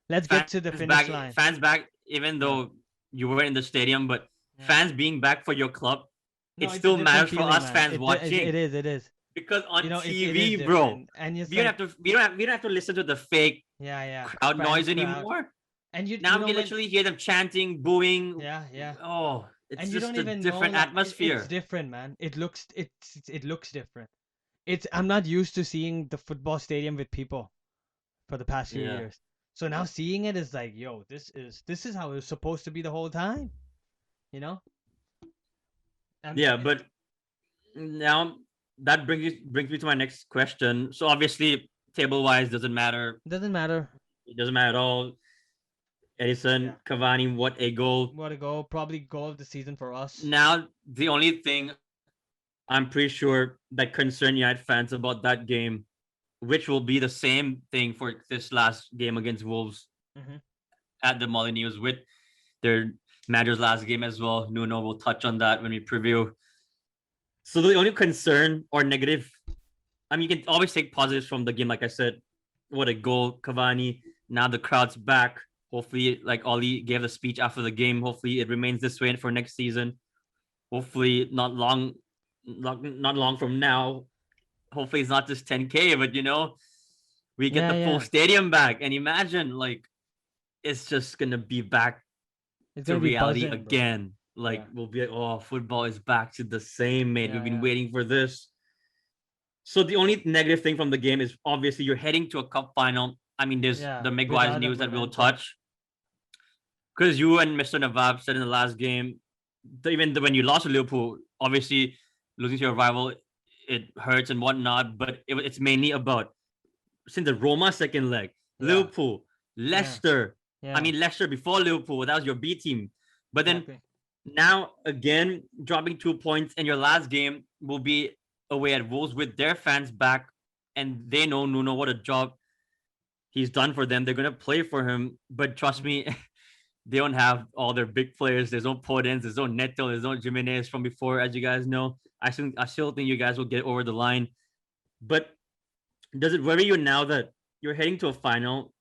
Let's get to the Fans finish back, line. fans back. Even Yeah, though you were in the stadium, but yeah. fans being back for your club, No, it it's a still different matters for feeling, us man. fans watching. It is. Because You on know, it is TV, bro, different, and it's we don't like have to we don't have to listen to the fake yeah, yeah, crowd noise crowd, anymore. and you Now we know can when literally hear them chanting, booing. yeah, yeah, Oh, it's and you don't just a even know different like it's atmosphere. different, man. It looks different. It's I'm not used to seeing the football stadium with people for the past few Yeah. years. So now seeing it is like, yo, this is how it was supposed to be the whole time, you know? And Yeah, it but now that brings me to my next question. So obviously, table wise doesn't matter. doesn't matter. It doesn't matter at all. Yeah. Edison, Cavani, what a goal! What a goal. Probably goal of the season for us. Now the only thing I'm pretty sure that concern United fans about that game, which will be the same thing for this last game against Wolves Hmm. at the Molineux with their manager's last game as well. Nuno will touch on that when we preview. So the only concern or negative, I mean, you can always take positives from the game. Like I said, what a goal, Cavani. Now the crowd's back. Hopefully, like Ollie gave the speech after the game. Hopefully, it remains this way for next season. Hopefully, not long from now. Hopefully, it's not just 10K, but we get Yeah, the full yeah. stadium back. And imagine, like, it's just gonna be back It's to gonna be reality buzzing, bro. again. Like, Yeah. we'll be like, oh, football is back to the same, mate. We've Yeah, been yeah. waiting for this. So the only negative thing from the game is obviously you're heading to a cup final. I mean, there's Yeah. the Maguire's Without a news that we'll momentum. touch. Because you and Mr. Nawab said in the last game, when you lost to Liverpool, obviously losing to your rival, it hurts and whatnot. But it's mainly about since the Roma second leg, Yeah. Liverpool, Yeah. Leicester. I Yeah. mean, Leicester before Liverpool, that was your B team. But then Exactly. now again, dropping 2 points, and your last game will be away at Wolves with their fans back, and they know Nuno what a job he's done for them. They're gonna play for him, but trust Mhm. me, they don't have all their big players. There's no Podence, there's no Neto, there's no Jimenez from before, as you guys know. I still think you guys will get over the line. But does it worry you now that you're heading to a final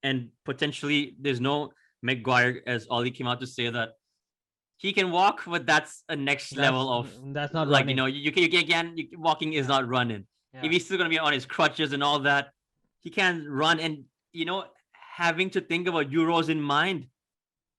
and potentially there's no Maguire, as Ollie came out to say that he can walk, but that's a next That's level of that's not like running. walking is Yeah. not running. If Yeah. he's still gonna be on his crutches and all that, he can't run. And having to think about Euros in mind.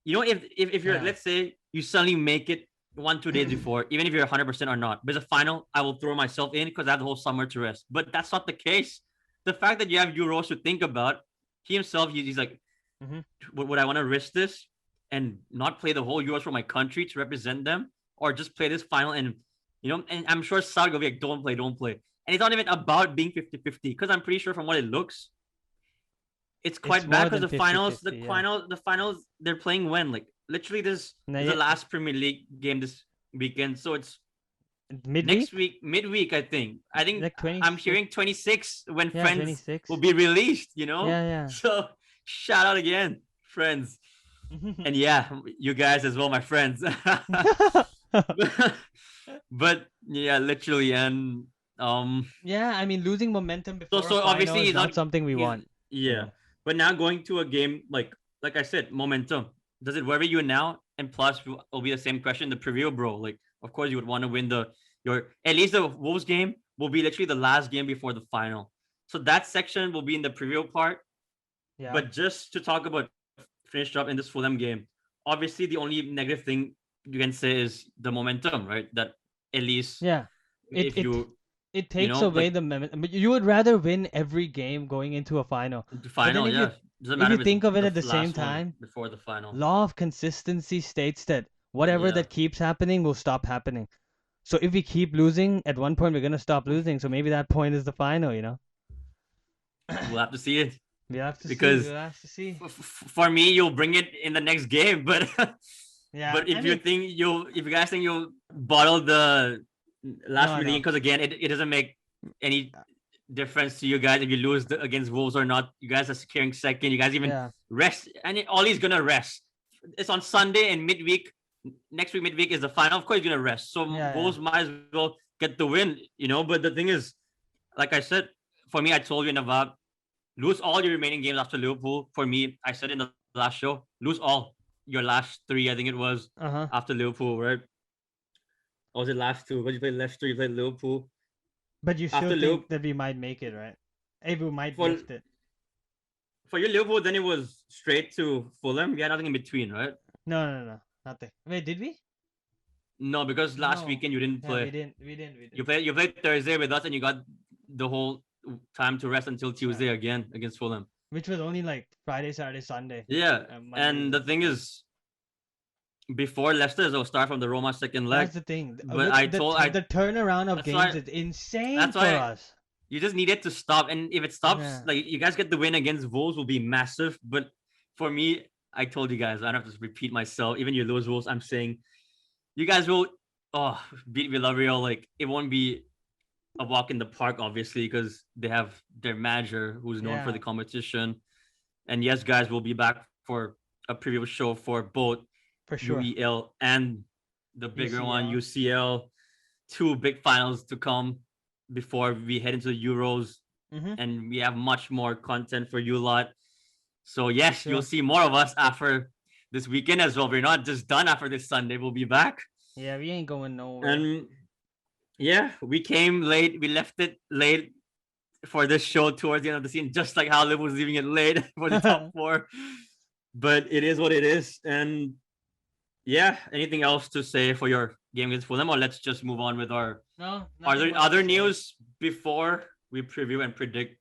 If you're, Yeah. let's say you suddenly make it 1 2 days before, even if you're 100% or not, but it's a final, I will throw myself in because I have the whole summer to rest. But that's not the case. The fact that you have Euros to think about, he himself, he's like, Hmm. would I want to risk this and not play the whole Euros for my country to represent them, or just play this final and and I'm sure Saud will be like, don't play. And it's not even about being 50-50 because I'm pretty sure from what it looks, it's It's quite bad more because than the finals, 50-50, yeah. the finals, they're playing when? Like literally, this No, is the yeah, last Premier League game this weekend, so it's next midweek, week, midweek. I think like I'm 26. hearing 26 when Yeah, Friends will 26. be released. You know, Yeah, so shout out again, Friends, and yeah, you guys as well, my friends. yeah. But yeah, literally, and Yeah, I mean, losing momentum so before a so final obviously is not something we he's want. You yeah, know. but now going to a game like I said, momentum. Does it worry you now? And plus, will be the same question the preview, bro. Like, of course, you would want to win your at least the Wolves game will be literally the last game before the final. So that section will be in the preview part. Yeah. But just to talk about finish up in this Fulham game, obviously the only negative thing you can say is the momentum, right? That at least Yeah. It if it you it takes away like the momentum. But you would rather win every game going into a final. the But then final, yeah, doesn't if matter you if it's think of it the at the same last one time, before the final. law of consistency states that whatever Yeah, that keeps happening will stop happening. So if we keep losing, at one point we're gonna stop losing. So maybe that point is the final. You know. we'll have to see it We have to see. because We'll have to see. for me, you'll bring it in the next game. But Yeah. but I mean, if you guys think you'll bottle the last no, million, no. because again, it doesn't make any difference to you guys if you lose against Wolves or not. You guys are securing second. You guys even Yeah. rest, and Ollie's gonna rest. It's on Sunday and midweek. Next week midweek is the final. Of course, he's gonna rest. So Yeah. Yeah. Wolves might as well get the win, you know. But the thing is, like I said, for me, I told you in about lose all your remaining games after Liverpool. For me, I said in the last show, lose all your last three. I think it was Uh huh. after Liverpool, right? Or was it last two? Because you played Leicester, you played Liverpool. But you still After think Liverpool, that we might make it, right? If we might for lift it. for your Liverpool, then it was straight to Fulham. You had nothing in between, right? No. Nothing. Wait, did we? No, because last No. weekend you didn't Yeah, we play. didn't. We didn't. We You didn't. played Thursday with us, and you got the whole time to rest until Yeah. Tuesday again against Fulham. Which was only like Friday, Saturday, Sunday. Yeah, Monday and the was thing yeah. is, before Leicester, they'll start from the Roma second leg. That's the thing. But I told I The turnaround of that's games why is insane that's for why us. you just need it to stop. And if it stops, Yeah. like you guys get the win against Wolves will be massive. But for me, I told you guys, I don't have to repeat myself. Even you lose Wolves, I'm saying you guys will beat Villarreal. Like it won't be a walk in the park, obviously, because they have their manager who's known for Yeah. the competition. And yes, guys, we'll be back for a preview show for both For sure. UEL and the bigger one, UCL. UCL. Two big finals to come before we head into the Euros, Mm-hmm. and we have much more content for you lot. So For yes, you'll sure. see more of us after this weekend as well. We're not just done after this Sunday. We'll be back. Yeah, we ain't going nowhere. And yeah, we came late. We left it late for this show towards the end of the season, just like how Liverpool was leaving it late for the top four. But it is what it is. And yeah, anything else to say for your game against Fulham, or let's just move on with our No, are nothing there much to other say. news before we preview and predict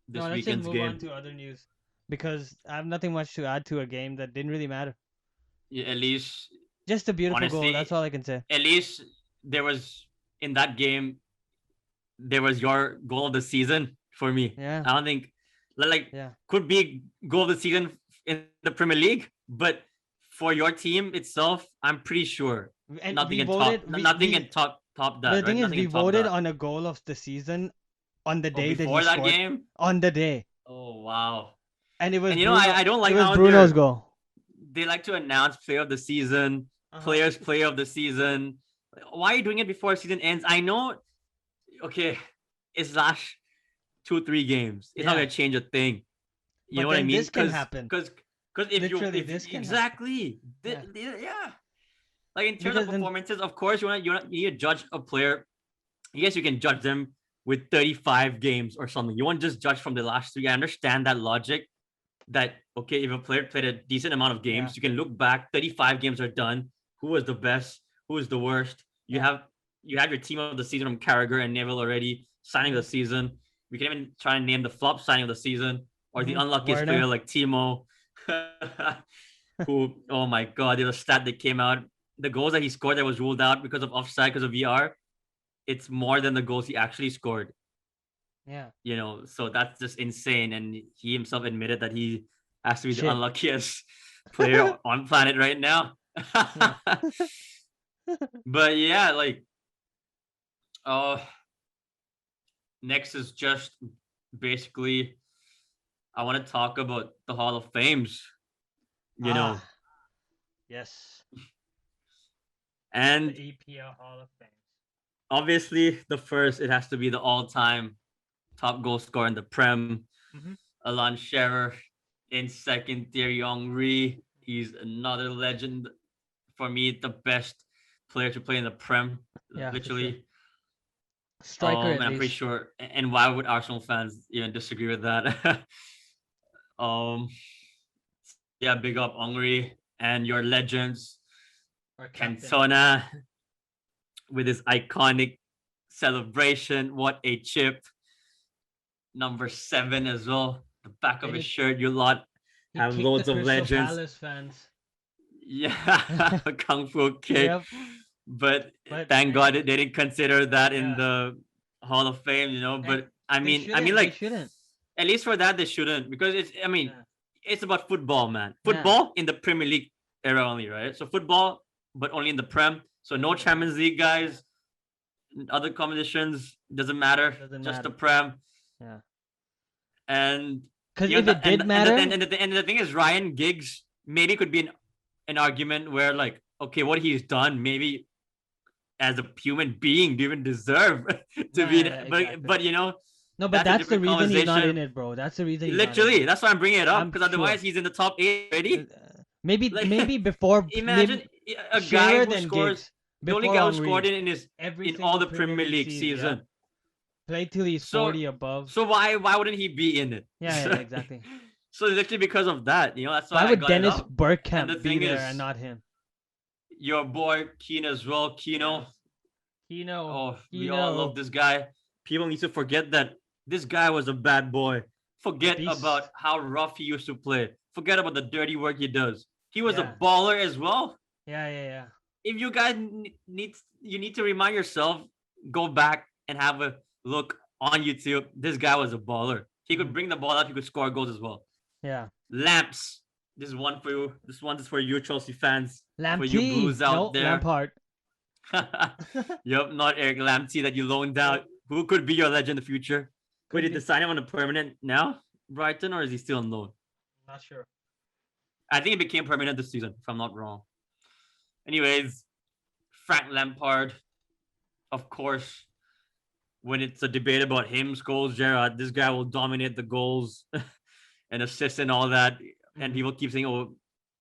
this No, let's just weekend's move on game? to other news because I have nothing much to add to a game that didn't really matter. Yeah, at least, Just a beautiful goal. honestly, That's all I can say. at least there was in that game, there was your goal of the season for me. Yeah. I don't think like Yeah. could be goal of the season in the Premier League, but for your team itself, I'm pretty sure And nothing we can voted. top nothing can top But the that, right? thing is, Nothing we can top voted that. on a goal of the season on the Oh, day that he before that scored. game? On the day, Oh wow. and it was And you know, Bruno. I don't It like was how Bruno's goal. they like to announce player of the season, Uh-huh. players player of the season. Why are you doing it before season ends? I know, okay, it's last 2-3 games. It's not Yeah. gonna change a thing. You But know what I then mean? this can happen. Because if Literally, if this can happen. exactly Yeah. yeah. Like in terms of Because then, performances, of course you need to judge a player. Yes, you can judge them with 35 games or something. You won't just judge from the last three. I understand that logic. That okay, if a player played a decent amount of games, yeah, you can look back. 35 games are done. Who was the best? Who was the worst? yeah. You have your team of the season from Carragher and Neville already signing of the season. We can even try and name the flop signing of the season or the unluckiest player Werner. like Timo, who oh my god, there's a stat that came out. The goals that he scored that was ruled out because of offside because of VR, it's more than the goals he actually scored. Yeah. So that's just insane. And he himself admitted that he has to be the Shit. unluckiest player on planet right now. Yeah. But yeah, like, uh, next is just basically I want to talk about the Hall of Fames, you know, Ah, yes. The and EPL Hall of Fame. obviously the first it has to be the all-time top goal scorer in the Prem, Mm-hmm. Alan Shearer. In second, Thierry Henry. He's another legend for me, the best player to play in the Prem, Yeah, for sure. literally. Striker at And I'm pretty least. sure. And why would Arsenal fans even disagree with that? um, yeah, big up Henry and your legends, Or captain. Cantona with his iconic celebration. What a chip! Number 7 as well. The back of And his he shirt. You lot he have kicked the loads of Crystal legends. Palace fans. Yeah, kung fu kick. Yep. But But thank God they didn't consider that in yeah. the Hall of Fame, And But I they mean, I mean, shouldn't. They like shouldn't. at least for that they shouldn't because it's. I mean, Yeah. it's about football, man. Yeah. Football in the Premier League era only, right? So football, but only in the Prem. So no Only the Prem. Champions League guys. Other competitions doesn't matter. Doesn't Just the matter. Prem. Yeah. And Because you if know, it did matter, and the thing is, Ryan Giggs maybe could be an argument where like, okay, what he's done maybe as a human being do you even deserve to be yeah, in, yeah, but exactly. but No, but that's a that's the different reason he's not in conversation. it, bro. That's the reason he's not in Literally, it. that's why I'm bringing it up I'm because otherwise sure. he's in the top 8 Uh, already. Maybe Like, maybe before imagine maybe a guy Shearer who than scores Giggs the only before guy who scored Henri. Every in all single the Premier Premier League League season. Yep. season. Played till he's So 40 above. why wouldn't he be in it? Yeah, yeah, exactly. So literally because of that, that's Why why I would got it Dennis up. And the Bergkamp be thing there and is, not him? your boy Keen as well, Kino. Yes. Kino. Oh, we all love Kino. this guy. People need to forget that this guy was a bad boy. A Forget about beast. how rough he used to play. Forget about the dirty work he does. He was a Yeah. baller as well. Yeah, yeah, yeah. If you guys need to remind yourself, go back and have a look on YouTube. This guy was a baller. He could Mhm. bring the ball up. He could score goals as well. Yeah. Lamps. This is one for you. This one is for you, Chelsea fans. For you Lamptey. Blues out No, there. Lampard. Yep, not Eric Lamptey that you loaned out. Nope. Who could be your legend in the future? Wait, Could did they be. sign him on a permanent now, Brighton, or is he still on loan? Not sure. I think it became permanent this season, if I'm not wrong. Anyways, Frank Lampard, of course, when it's a debate about him, Scholes, Gerrard, this guy will dominate the goals and assists and all that. And Mhm. people keep saying, oh,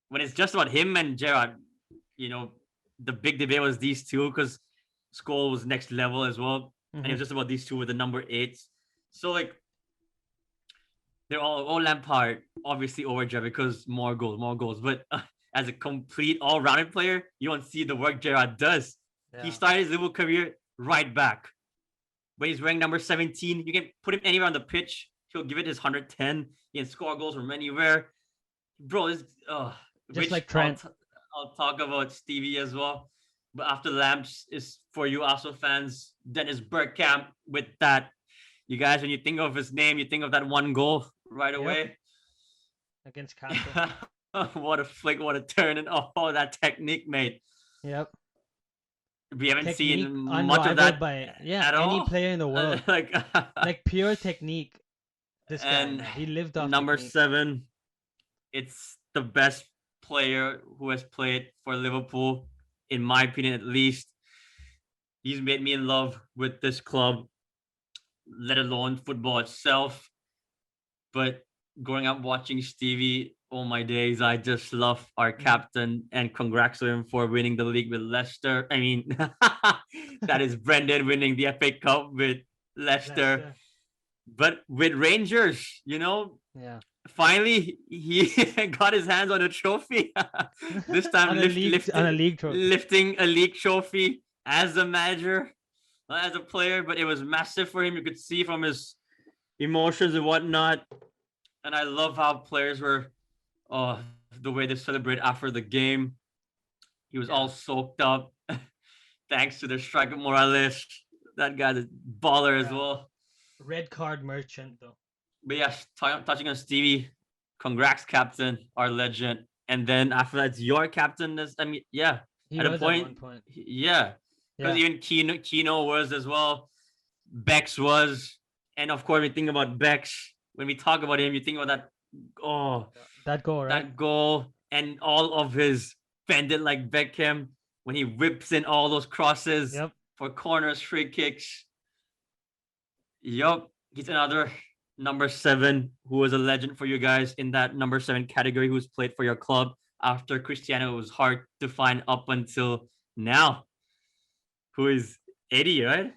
when it's just about him and Gerrard, you know, the big debate was these two because Scholes was next level as well. And it was Mhm. just about these two with the number 8s. So, like, they're all Lampard, obviously over Gerrard because more goals, more goals. But as a complete all-rounded player, you don't see the work Gerrard does. He Yeah. started his Liverpool career right back. When he's wearing number 17, you can put him anywhere on the pitch. He'll give it his 110. He can score goals from anywhere. Bro, this Just which like Trent. I'll talk about Stevie as well. But after Lamps is for you Arsenal fans, Dennis Bergkamp with that. You guys, when you think of his name, you think of that one goal right Yep. away. Against Castle. What a flick, what a turn, and oh, that technique, mate. Yep. We haven't Technique seen much of unrivaled that by at any all. player in the world. Like, Like pure technique. This guy, and man. He lived off number technique. 7, it's the best player who has played for Liverpool, in my opinion, at least. He's made me in love with this club, let alone football itself. But growing up watching Stevie all my days, I just love our Mhm. captain and congrats to him for winning the league with Leicester. I mean, that is Brendan winning the FA Cup with Leicester. Leicester. But with Rangers, Yeah. finally he got his hands on a trophy. This time On a league trophy. lifting a league trophy as a manager, not as a player, but it was massive for him. You could see from his emotions and whatnot. And I love how players were, the way they celebrate after the game. He was all Yeah. soaked up thanks to their striker Morales. That guy's a baller as Yeah. well. Red card merchant though. But yeah, touching on Stevie, congrats, captain, our legend. And then after that, it's your captain. I mean, yeah, He at a was at point, one point. yeah, because Yeah. even Kino was as well. Bex was, and of course, we think about Bex. When we talk about him, you think about that. Oh, That goal, right? that goal and all of his bended like Beckham when he whips in all those crosses Yep. for corners, free kicks. Yup, he's another number 7 who was a legend for you guys in that number 7 category who's played for your club after Cristiano. It was hard to find up until now. Who is 80, right?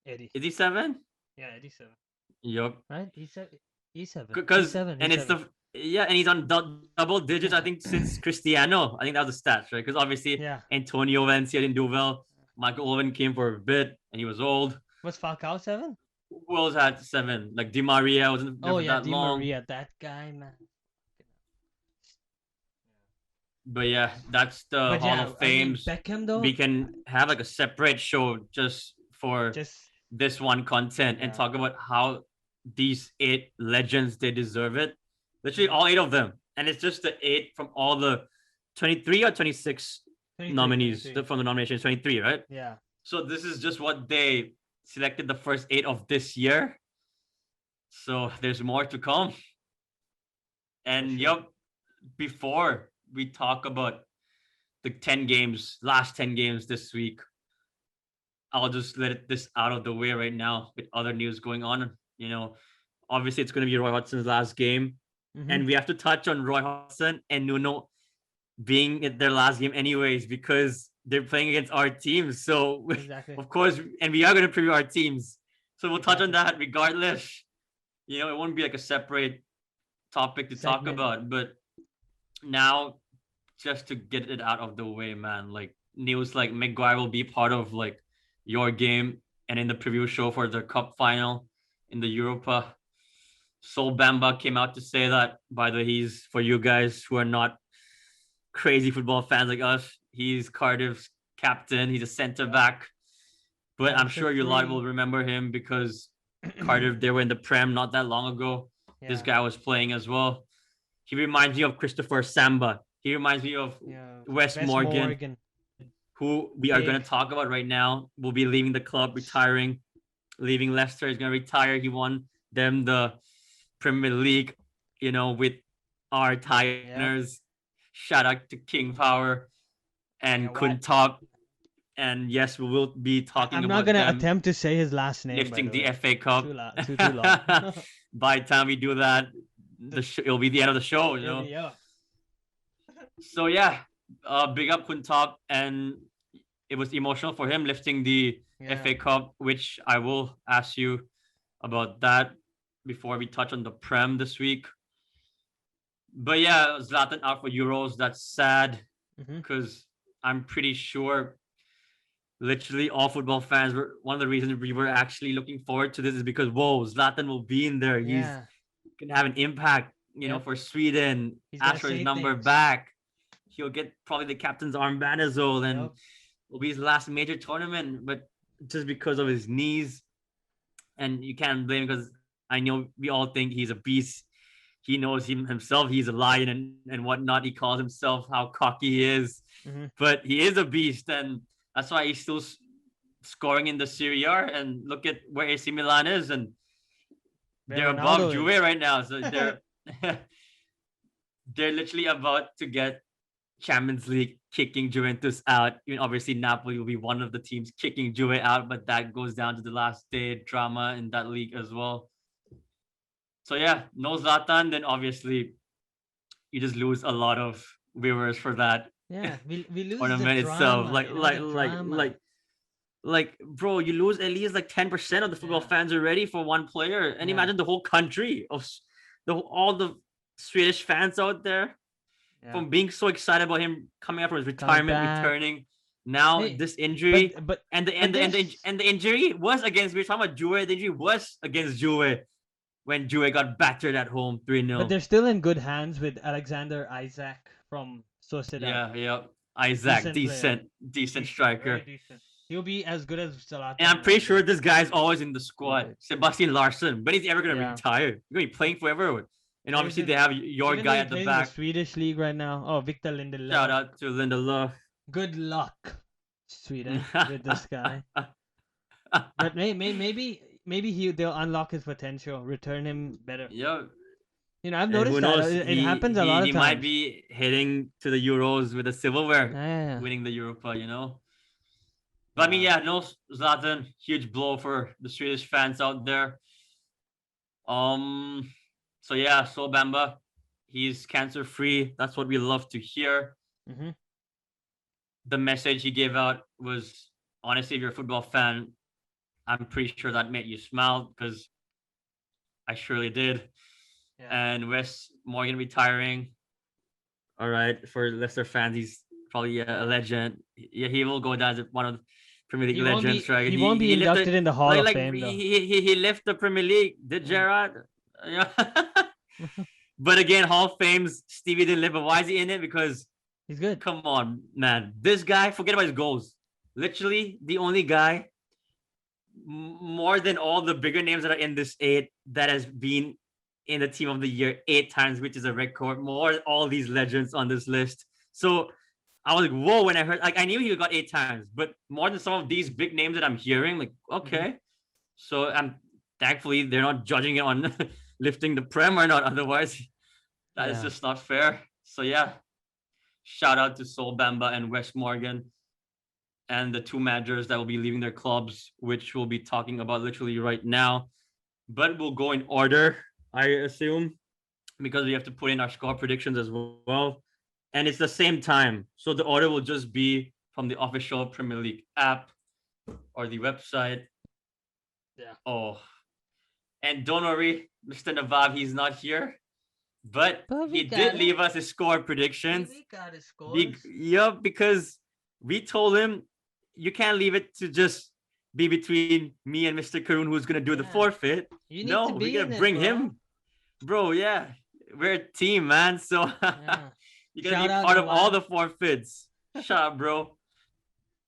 Eddie. Is he 7? Yeah, 87. Yup. Right? E7. Because E7. and it's the yeah, and he's on double digits. I think since Cristiano. I think that was the stats, right? Because obviously Yeah. Antonio Valencia didn't do well. Michael Owen came for a bit, and he was old. Was Falcao 7? Who else had 7? Like Di Maria wasn't there Oh for yeah, that Di long. Maria, that guy, man. But yeah, that's the But Hall yeah, of I mean Fames. Beckham though, We can have like a separate show just for just this one content and yeah. talk about how these 8 legends they deserve it. Literally all 8 of them, and it's just the 8 from all the 23 or 26 nominees 23. from the nominations. 23, right? Yeah. So this is just what they selected the first 8 of this year. So there's more to come. And sure. yup, before we talk about the 10 games, last 10 games this week, I'll just let this out of the way right now with other news going on. You know, obviously it's going to be Roy Hodgson's last game, and we have to touch on Roy Hodgson and Nuno being at their last game anyways because they're playing against our teams. So Exactly. of course, and we are going to preview our teams. So we'll touch on Exactly. that regardless. You know, it won't be like a separate topic to talk Segment. about, but now just to get it out of the way, man. Like news like Maguire will be part of like your game and in the preview show for the cup final in the Europa. Sol Bamba came out to say that. By the way, he's for you guys who are not crazy football fans like us. He's Cardiff's captain. He's a centre back. But I'm sure you lot will remember him because Cardiff, they were in the Prem not that long ago. Yeah. This guy was playing as well. He reminds me of Christopher Samba. He reminds me of Wes Morgan, who we are going to talk about right now. Will be leaving the club, retiring, leaving Leicester. He's going to retire. He won them the Premier League, you know, with our Tigers. Yep. Shout out to King Power and Kuntop. And yes, we will be talking about. I'm not gonna attempt to say his last name. Lifting the FA Cup. Too long. By the time we do that, it'll be the end of the show, you know. Yeah. So yeah, big up Kuntop, and it was emotional for him lifting the FA Cup, which I will ask you about that before we touch on the Prem this week. But yeah, Zlatan out for Euros. That's sad because I'm pretty sure literally all football fans were one of the reasons we were actually looking forward to this is because Zlatan will be in there. He's gonna have an impact, you know, for Sweden. Ask for his number back. He'll get probably the captain's armband as well, and will be his last major tournament. But just because of his knees, and you can't blame him because I know we all think he's a beast. He knows himself. He's a lion and whatnot. He calls himself how cocky he is, but he is a beast, and that's why he's still scoring in the Serie A. And look at where AC Milan is, and they're above Juve right now. So they're they're literally about to get Champions League kicking Juventus out. I mean, obviously Napoli will be one of the teams kicking Juve out, but that goes down to the last day drama in that league as well. So yeah, no Zlatan, then obviously you just lose a lot of viewers for that. Yeah, we lose tournament the drama, itself. Like, bro, you lose at least like 10% of the football fans already for one player. And imagine the whole country of all the Swedish fans out there from being so excited about him coming up from his retirement, returning. Now this injury, and the injury was against. We're talking about Juve. The injury was against Juve when Juve got battered at home 3-0. But they're still in good hands with Alexander Isak from Sociedad. Yeah. Isaac, decent striker. Decent. He'll be as good as Zlatan. And I'm pretty sure this guy's always in the squad. Sebastian Larson. When is he ever gonna Yeah. retire? You're gonna be playing forever. And obviously Even- they have your Even though guy he at the plays in the back. Swedish league right now. Oh, Victor Lindelöf. Shout out to Lindelof. Good luck, Sweden, with this guy. But maybe they'll unlock his potential, return him better. Yeah. You know, I've And noticed who that knows? it happens a lot of He times. might be heading to the Euros with the silverware, Yeah. winning the Europa, you know. But I mean, yeah, no Zlatan, huge blow for the Swedish fans out there. So yeah, Sol Bamba, he's cancer free. That's what we love to hear. Mm-hmm. The message he gave out was, honestly, if you're a football fan, I'm pretty sure that made you smile because I surely did. Yeah. And Wes Morgan retiring. All right, for Leicester fans, he's probably a legend. Yeah, he will go down as one of the Premier League legends. Right? He won't be inducted in the Hall of Fame though. He left the Premier League. Did Gerrard? Yeah. But again, Hall of Fame's Stevie didn't live. But why is he in it? Because He's good. come on, man. This guy, forget about his goals. Literally, the only guy, more than all the bigger names that are in this 8, that has been in the team of the year 8 times, which is a record. More all these legends on this list. So I was like, whoa, when I heard, like, I knew he got 8 times, but more than some of these big names that I'm hearing, like, okay. Mm-hmm. So I'm thankfully they're not judging it on lifting the Prem or not. Otherwise, that is just not fair. So yeah, shout out to Sol Bamba and Wes Morgan and the 2 managers that will be leaving their clubs, which we'll be talking about literally right now. But we'll go in order, I assume, because we have to put in our score predictions as well. And it's the same time. So the order will just be from the official Premier League app or the website. Yeah. Oh. And don't worry, Mr. Nawab, he's not here. But he did leave us his score predictions. We got his scores. Because we told him you can't leave it to just be between me and Mr. Karun, who's gonna do the forfeit. We're gonna bring him. Bro, yeah. We're a team, man. So you're gonna be part of all the forfeits. Shut up, bro.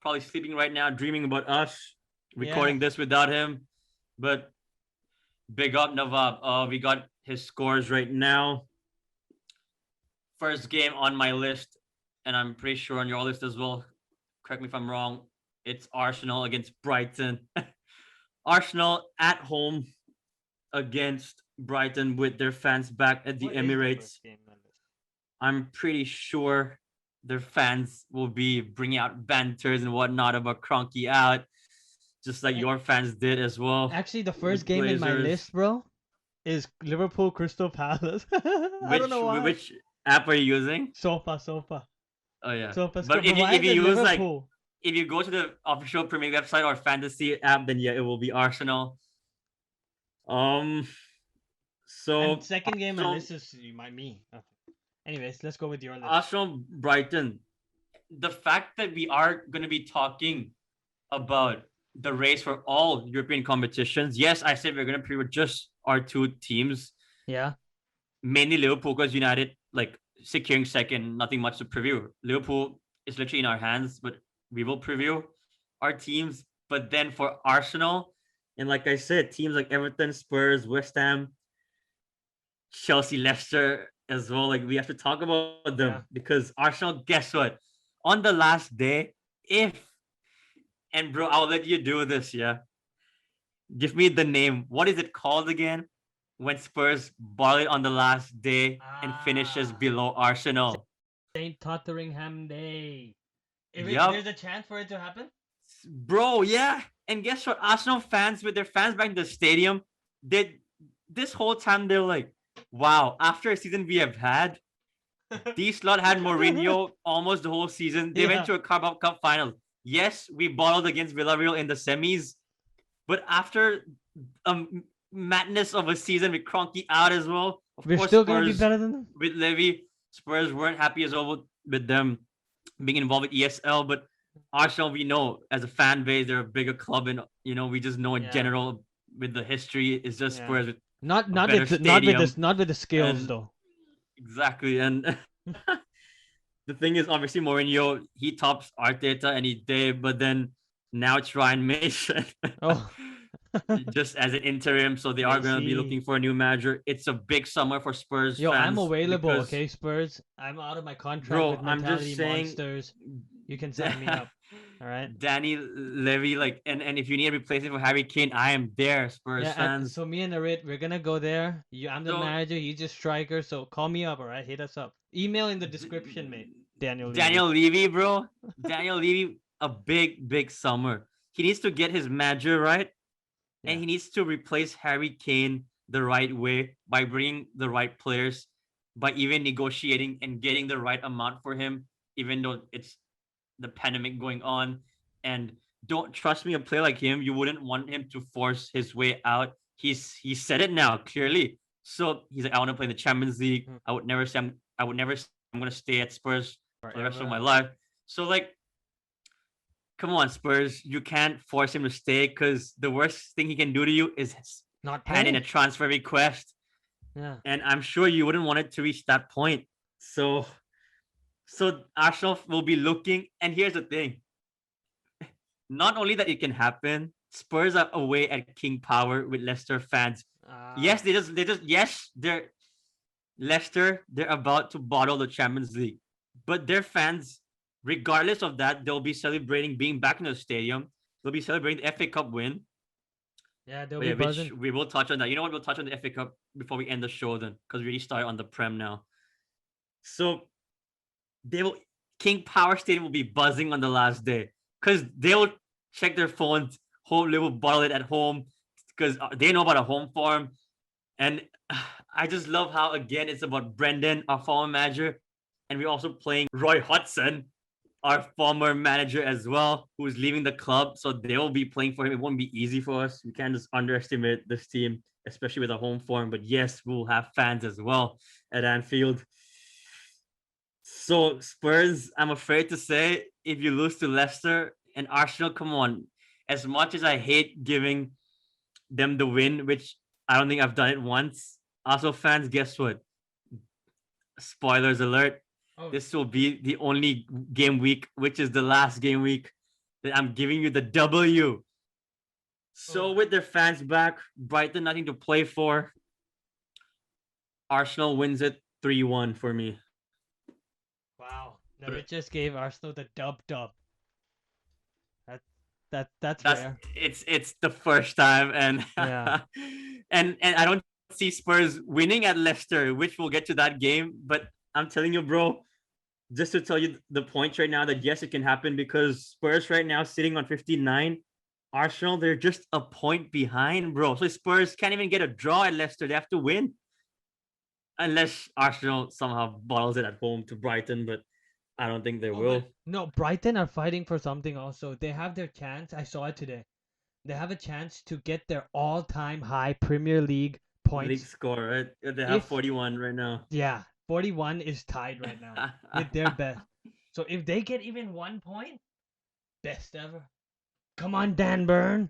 Probably sleeping right now, dreaming about us recording this without him. But big up Nawab. We got his scores right now. First game on my list, and I'm pretty sure on your list as well. Correct me if I'm wrong. It's Arsenal against Brighton. Arsenal at home against Brighton with their fans back at the Emirates. I'm pretty sure their fans will be bringing out banters and whatnot about Kroenke out, just like your fans did as well. Actually, the first game in my list, bro, is Liverpool Crystal Palace. I don't know why. Which app are you using? Sofa. Oh yeah. Sofa. But if you use Liverpool? If you go to the official Premier League website or fantasy app, then yeah, it will be Arsenal. So and second game on this is me. Okay. Anyways, let's go with your list. Arsenal Brighton. The fact that we are going to be talking about the race for all European competitions. Yes, I said we're going to preview just our 2 teams. Yeah. Mainly Liverpool, because United, like, securing second, nothing much to preview. Liverpool is literally in our hands, but we will preview our teams. But then for Arsenal, and like I said, teams like Everton, Spurs, West Ham, Chelsea, Leicester as well. Like, we have to talk about them because Arsenal, guess what? On the last day, and bro, I'll let you do this, yeah? Give me the name. What is it called again? When Spurs ball it on the last day and finishes below Arsenal. St. Tottenham Day. There's a chance for it to happen? Bro, yeah. And guess what? Arsenal fans, with their fans back in the stadium, this whole time they're like, wow, after a season we have had, these slot had Mourinho almost the whole season. They went to a Carabao Cup final. Yes, we bottled against Villarreal in the semis, but after madness of a season with Kroenke out as well, we're still going to be better than them. With Levy, Spurs weren't happy as well with them being involved with ESL, but Arsenal, we know as a fan base, they're a bigger club, and we just know in general with the history, it's just Spurs with not with the skills though. Exactly, and the thing is, obviously Mourinho, he tops Arteta any day, but then Now it's Ryan Mason. Oh, Just as an interim, so they are going to be looking Macy. for a new manager. It's a big summer for Spurs Yo, I'm fans available, because, okay, Spurs? I'm out of my contract bro, with I'm just Mentality saying, Monsters. You can sign me up. All right. Danny Levy, like, and if you need a replacement for Harry Kane, I am there, Spurs Yeah, and fans. so me and Arit, we're gonna go there. I'm the So manager, he's just striker, so call me up, all right? Hit us up. Email in the description, mate. Daniel Levy. Daniel Levy, bro, Daniel Levy, a big summer. He needs to get his manager right, and Yeah. he needs to replace Harry Kane the right way by bringing the right players, by even negotiating and getting the right amount for him, even though it's the pandemic going on. And don't trust me, a player like him, you wouldn't want him to force his way out. He said it now clearly. So he's like, I want to play in the Champions League. Mm, I would never say I'm gonna stay at Spurs for the rest of my forever. life. So like, come on, Spurs, you can't force him to stay because the worst thing he can do to you is Not hand in a play. transfer request. Yeah. And I'm sure you wouldn't want it to reach that point. So Arsenal will be looking, and here's the thing: not only that it can happen, Spurs are away at King Power with Leicester fans. Yes, Ah. yes, they're Leicester. They're about to bottle the Champions League, but their fans, regardless of that, they'll be celebrating being back in the stadium. They'll be celebrating the FA Cup win, Yeah, they'll be which buzzing. we will touch on that. You know what? We'll touch on the FA Cup before we end the show then, because we already started on the Prem now. So they will King Power Stadium will be buzzing on the last day because they will check their phones. Home they will bottle it at home because they know about a home form. And I just love how again it's about Brendan, our former manager, and we're also playing Roy Hodgson, our former manager as well, who's leaving the club. So they will be playing for him. It won't be easy for us. We can't just underestimate this team, especially with a home form. But yes, we'll have fans as well at Anfield. So Spurs, I'm afraid to say, if you lose to Leicester and Arsenal, come on. As much as I hate giving them the win, which I don't think I've done it once, Arsenal fans, guess what? Spoilers alert. Oh, This will be the only game week, which is the last game week that I'm giving you the W. So oh, with their fans back, Brighton nothing to play for. Arsenal wins it 3-1 for me. wow. Narit just gave Arsenal the dub. That that's That's rare. it's the first time, and Yeah. and I don't see Spurs winning at Leicester, which we'll get to that game. But I'm telling you, bro, just to tell you the point right now that yes, it can happen because Spurs right now sitting on 59. Arsenal, they're just a point behind, bro. So Spurs can't even get a draw at Leicester. They have to win unless Arsenal somehow bottles it at home to Brighton, but I don't think they Oh, but will. no, Brighton are fighting for something also. They have their chance. I saw it today. They have a chance to get their all-time high Premier League League points. score, right? They have If 41 right now. yeah, 41 is tied right now with their best. So if they get even 1 point, best ever. Come on, Dan Burn.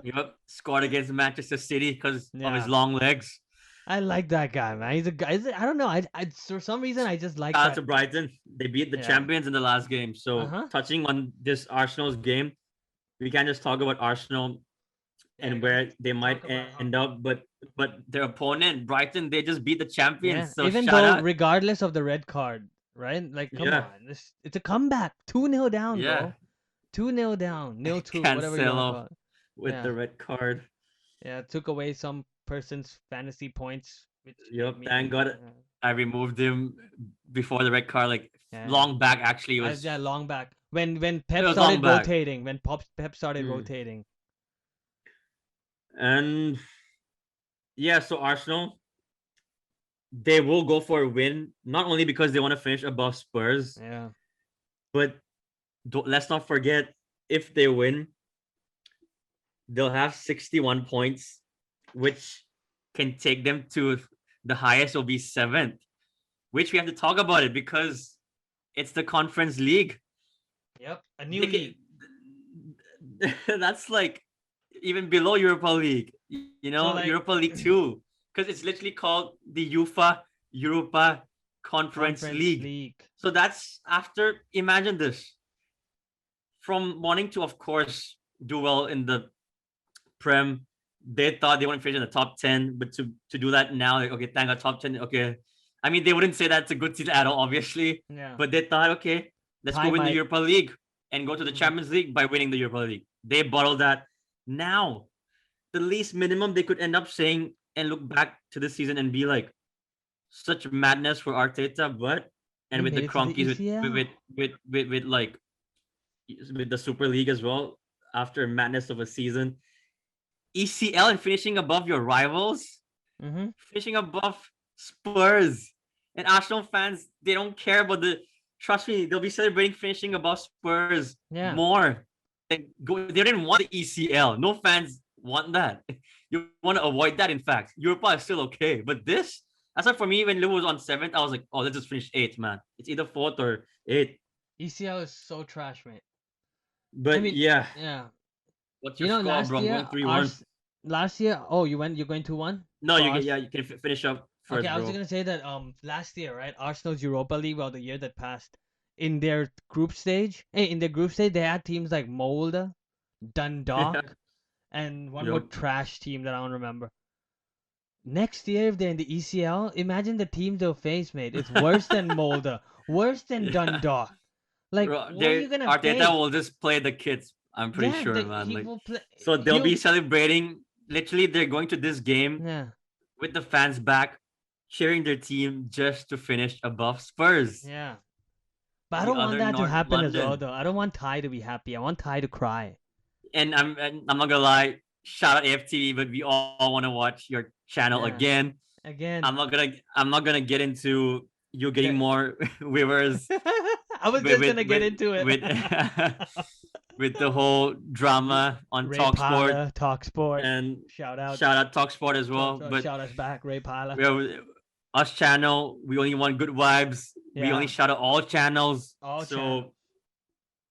Yep, scored against Manchester City because of his Yeah, long legs. I like that guy, man. He's a guy. I don't know. I for some reason I just like Shout out that. to Brighton. They beat the Yeah. champions in the last game. Uh So huh. touching on this Arsenal's game, we can't just talk about Arsenal Yeah, I and gotta where they talk might about how. end up, but their opponent, Brighton, they just beat the Yeah, champions. So even shout though out. regardless of the red card, right? Like, come Yeah, on, it's a comeback. 2-0 down, yeah. bro. 2-0 down. 0-2, whatever you wanna Cancelo call it. with Yeah, the red card. yeah. Took away some person's fantasy points, which gave Yep, thank me. God I removed him before the red card, like Yeah, long back actually. yeah. Long back when It Pep was long started back. rotating, when Pep started Hmm. rotating. And yeah, so Arsenal, they will go for a win, not only because they want to finish above Spurs, Yeah. but let's not forget if they win, they'll have 61 points, which can take them to the highest will be seventh, which we have to talk about it because it's the conference league. Yep. A new league. That's like even below Europa League, So like Europa League 2, because it's literally called the UEFA Europa Conference conference League. league. So that's after, imagine this. from wanting to, of course, do well in the Prem, they thought they wouldn't finish in the top 10, but to do that now, like, okay, thank God, top 10, okay. I mean, they wouldn't say that's a good season at all, obviously, Yeah. but they thought, okay, let's go Thai win the might. Europa League and go to the Mhm. Champions League by winning the Europa League. They bottled that. Now, the least minimum they could end up saying and look back to this season and be like, such madness for Arteta, but and We with the made it to the Cronkies ECL. with like with the Super League as well after madness of a season. ECL and finishing above your rivals, Mm-hmm. finishing above Spurs and Arsenal fans, they don't care about the. Trust me, they'll be celebrating finishing above Spurs Yeah. more. They didn't want the ECL. No fans want that. You want to avoid that. In fact, Europa is still okay, but this. That's why for me, when Liverpool was on seventh, I was like, "Oh, let's just finish eighth, man. It's either fourth or eighth." ECL is so trash, mate. I But mean, yeah, yeah. what's You your know, score, last bro? I'm year, going 3-1. last year. Oh, you're going 2-1 No, for you get us. yeah. You can finish up Okay, first, I was bro. gonna say that last year, right? Arsenal's Europa League, well, the year that passed, in their group stage, in their group stage, they had teams like Molde, Dundalk, and one more Yup. trash team that I don't remember. Next year, if they're in the ECL, imagine the team they'll face, mate. It's worse than Molde, worse than Yeah. Dundalk. Like, Bro, what are you gonna Arteta face? will just play the kids. I'm pretty Yeah, sure, man. he Like, will play. so they'll be He'll. celebrating. Literally, they're going to this game Yeah, with the fans back, cheering their team just to finish above Spurs, yeah. But I the don't want other that to North happen as well, London. though. I don't want Ty to be happy. I want Ty to cry. And I'm not gonna lie, shout out AFTV, but we all want to watch your channel Yeah. again. Again, I'm not gonna get into you getting the more viewers I was with just with gonna get with into it. with, with the whole drama on Ray Talksport. Parler, Talk Sport. And Shout out. shout out Talksport as well. But Shout us back, Ray Parler. we are us channel. We only want good vibes. We only Yeah. shout out all channels. All channel. So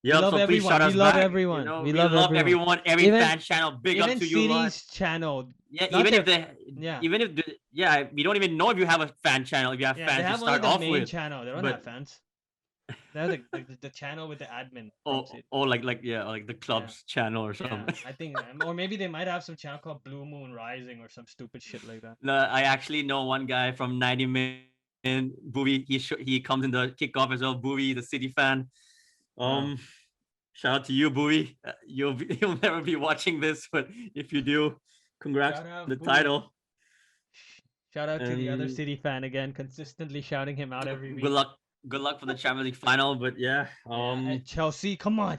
We yep. love So please everyone. shout We us love back. You everyone. know We we love love everyone. everyone. Every Even fan channel. Big up even to you lot. City's channel. Yeah. Not Even if their they. yeah. Even if yeah, we don't even know if you have a fan channel. If you have Yeah, they fans to have only start the off main with, channel. They don't have but fans. They have the channel with the admin from City. like yeah, like the Yeah. club's channel or Yeah, something. I think, or maybe they might have some channel called Blue Moon Rising or some stupid shit like that. No, I actually know one guy from 90 Min, Bowie. He comes in the kickoff as well. Bowie, the City fan. Wow. Um, shout out to you, Bowie. You'll never be watching this, but if you do, congrats Shout on the out Bowie. title. Shout out to the other And City fan again, consistently shouting him out every good week. luck. Good luck for the Champions League final. But yeah, Yeah, at Chelsea, come on.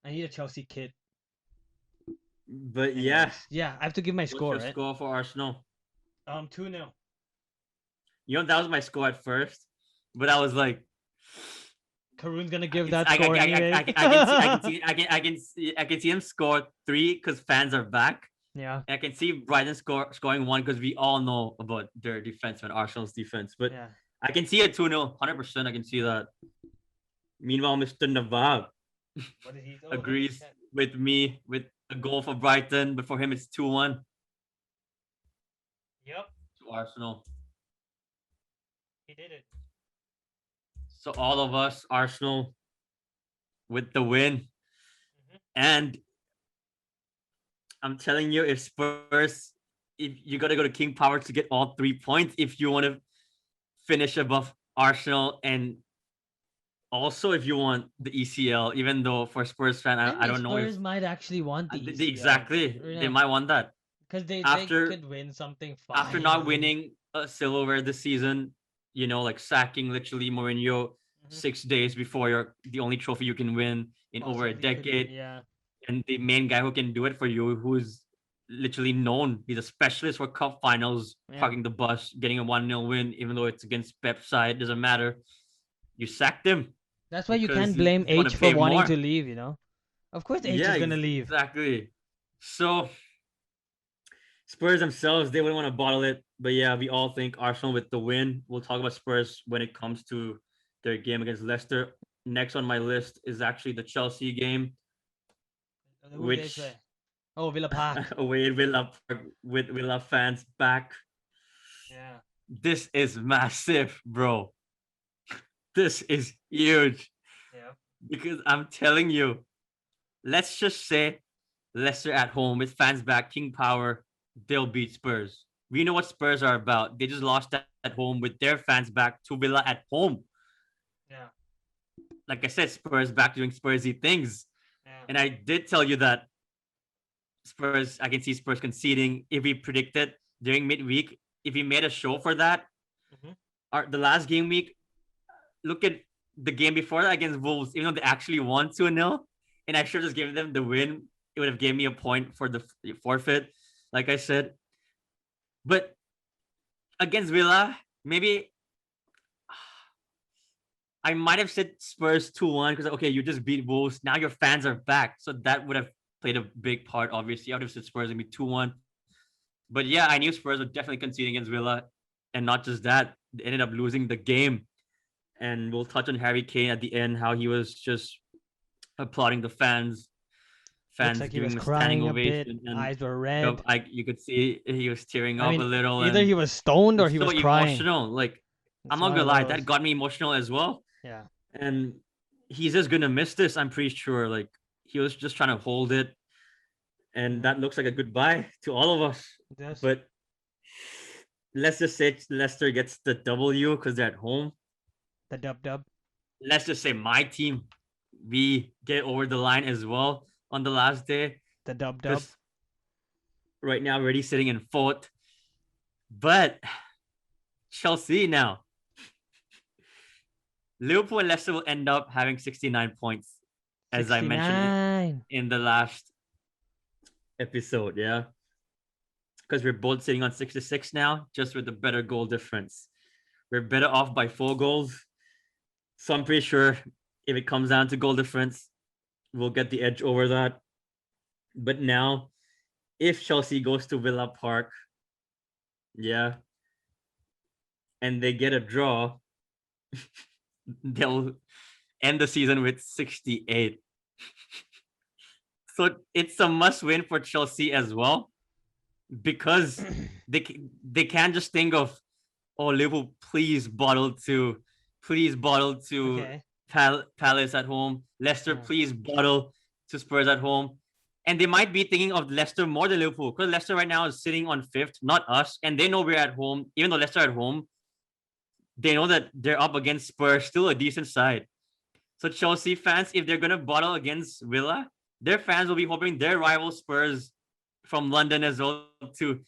I need a Chelsea kid. but yeah, Anyways, yeah, I have to give my what's score, your right? score for Arsenal? 2-0. You know that was my score at first, but I was like, Karoon's gonna I give can, that I, score I, I, anyways. I, I can see him score 3 because fans are back. Yeah, And I can see Brighton scoring 1 because we all know about their defense and Arsenal's defense. But yeah. I can see a 2-0, 100%. I can see that. Meanwhile, Mr. Nawab What did he? Oh, holy agrees shit. with me with a goal for Brighton, but for him it's 2-1 Yep, to Arsenal. he did it. So all of us, Arsenal, with the win. Mhm. And I'm telling you, if Spurs, if you gotta go to King Power to get all 3 points, if you want to finish above Arsenal, and also if you want the ECL, even though for Spurs fan, I I think don't know if Spurs might actually want the ECL. exactly they Yeah, might want that because they after could win something after not finally. winning a silverware this season. Like sacking literally Mourinho Mhm. 6 days before the only trophy you can win in over a Possibly could win. decade, Yeah, and the main guy who can do it for you, who's literally known, he's a specialist for cup finals, yeah. parking the bus, getting a 1-0 win, even though it's against Pep's side, doesn't matter. You sacked him That's why you because can't you blame just want H to for pay wanting more. to leave. Of course H Yeah, is gonna leave. exactly. So Spurs themselves, they wouldn't want to bottle it. But yeah, we all think Arsenal with the win. We'll talk about Spurs when it comes to their game against Leicester. Next on my list is actually the Chelsea game, Who they which play? Oh, Villa Park. away at Villa Park with Villa fans back. Yeah. This is massive, bro. This is huge. Yeah. Because I'm telling you, let's just say Leicester at home with fans back, King Power, they'll beat Spurs. We know what Spurs are about. They just lost at home with their fans back to Villa at home. Yeah. Like I said, Spurs back doing Spursy things. Yeah. And I did tell you that Spurs, I can see Spurs conceding if we predicted during midweek. If we made a show for that, Mhm. the last game week, look at the game before that against Wolves, even though they actually won 2-0, and I should have just given them the win, it would have given me a point for the forfeit, like I said. But against Villa, maybe I might have said Spurs 2-1 because, okay, you just beat Wolves. Now your fans are back. So that would have played a big part, obviously. I would have said Spurs would be 2-1. But yeah, I knew Spurs would definitely concede against Villa. And not just that, they ended up losing the game. And we'll touch on Harry Kane at the end, how he was just applauding the Looks fans like he was giving him a standing crying a bit. ovation. And Eyes were red. you could see he was tearing I up a mean, little. either And he was stoned or it's he so was crying. emotional. Like, I'm It's not one gonna of lie, those. that got me emotional as well. Yeah. And he's just gonna miss this, I'm pretty sure. Like, he was just trying to hold it. And Mhm. that looks like a goodbye to all of us. Yes. But let's just say Leicester gets the W because they're at home. The dub. Let's just say my team, we get over the line as well on the last day. The dub. Because right now we're already sitting in fourth. But Chelsea now. Liverpool and Leicester will end up having 69 points, as I mentioned 69. in the last episode. Yeah. Because we're both sitting on 66 now, just with a better goal difference. We're better off by 4 goals. So I'm pretty sure if it comes down to goal difference, we'll get the edge over that. But now, if Chelsea goes to Villa Park, yeah, and they get a draw, they'll end the season with 68. So it's a must win for Chelsea as well, because they can't just think of, oh, Liverpool, please bottle to Okay. Palace at home. Leicester, Yeah. please bottle to Spurs at home. And they might be thinking of Leicester more than Liverpool, because Leicester right now is sitting on fifth, not us. And they know we're at home. Even though Leicester at home, they know that they're up against Spurs, still a decent side. So Chelsea fans, if they're gonna bottle against Villa, their fans will be hoping their rival Spurs from London as well to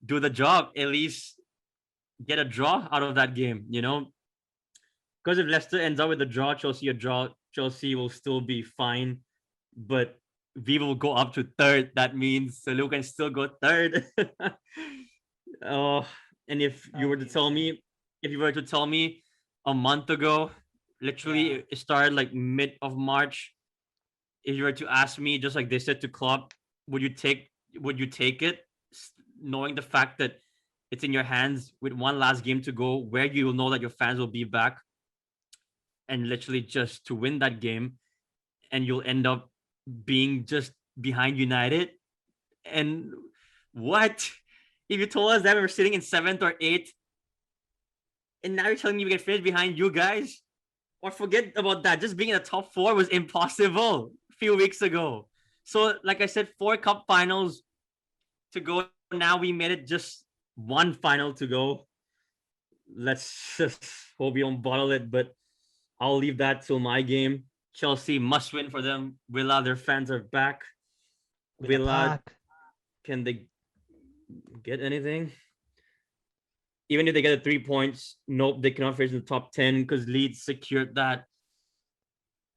do the job, at least get a draw out of that game, you know? Because if Leicester ends up with a draw, Chelsea will still be fine. But Viva will go up to third. That means Salou can still go third. Oh, and if That you were would to be tell insane. me, if you were to tell me a month ago, literally Yeah. it started like mid of March. If you were to ask me, just like they said to Klopp, would you take it, knowing the fact that it's in your hands with one last game to go, where you will know that your fans will be back, and literally just to win that game, and you'll end up being just behind United. And what if you told us that we were sitting in seventh or eighth, and now you're telling me we can finish behind you guys? Or forget about that. Just being in the top four was impossible a few weeks ago. So, like I said, 4 cup finals to go. Now we made it just one final to go. Let's just hope we don't bottle it, but I'll leave that till my game. Chelsea must win for them. Villa, their fans are back. With a Villa, pack. can they get anything? Even if they get the 3 points, nope, they cannot finish in the top 10 because Leeds secured that.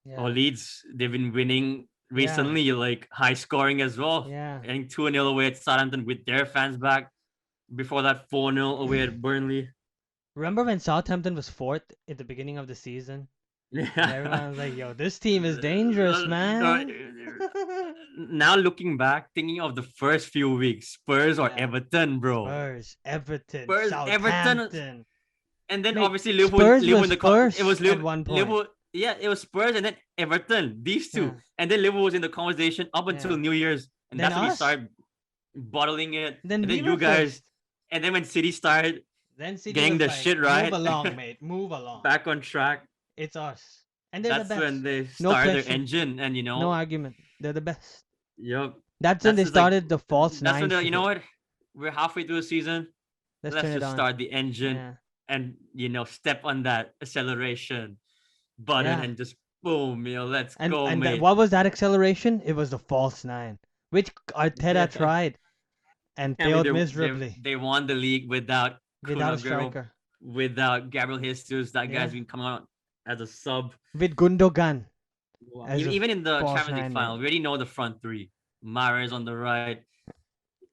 Yeah. Or Leeds, they've been winning Yeah. recently, like high scoring as well. Yeah. Getting 2-0 away at Southampton with their fans back. Before that, 4-0 away at Burnley. Remember when Southampton was fourth at the beginning of the season? And everyone was like, yo, this team is dangerous, man. Now looking back, thinking of the first few weeks, Spurs or Yeah. Everton, bro. Spurs, Everton, Spurs, Everton, Southampton. and then Mate, obviously Liverpool. Spurs Liverpool was in the first it was at one point. Liverpool. Yeah, it was Spurs and then Everton. These two, Yeah. and then Liverpool was in the conversation up until Yeah. New Year's, and Then that's when we us. started bottling it. Then and we then were you guys, first. and then when City started Then City getting was the like, shit right, move along, mate. Move along. back on track. It's us. And they're the That's when best. they No start their question. engine, and No argument. They're the best. yep. That's when That's they just like started the false that's when nines they to you know hit. what? We're halfway through the season. Let's Let's turn it just on. start the engine Yeah. and step on that acceleration button Yeah. and just boom, let's And go, and that, mate. what was that acceleration? It was the false nine, which Arteta Yeah. tried and I mean, failed miserably they won the league without Kun without a Aguero, striker. without Gabriel Jesus. That Yeah. guy's been coming out as a sub. With Gundogan Wow. as a Even in the false Champions League nine, final, mate. we already know the front three. Mahrez on the right,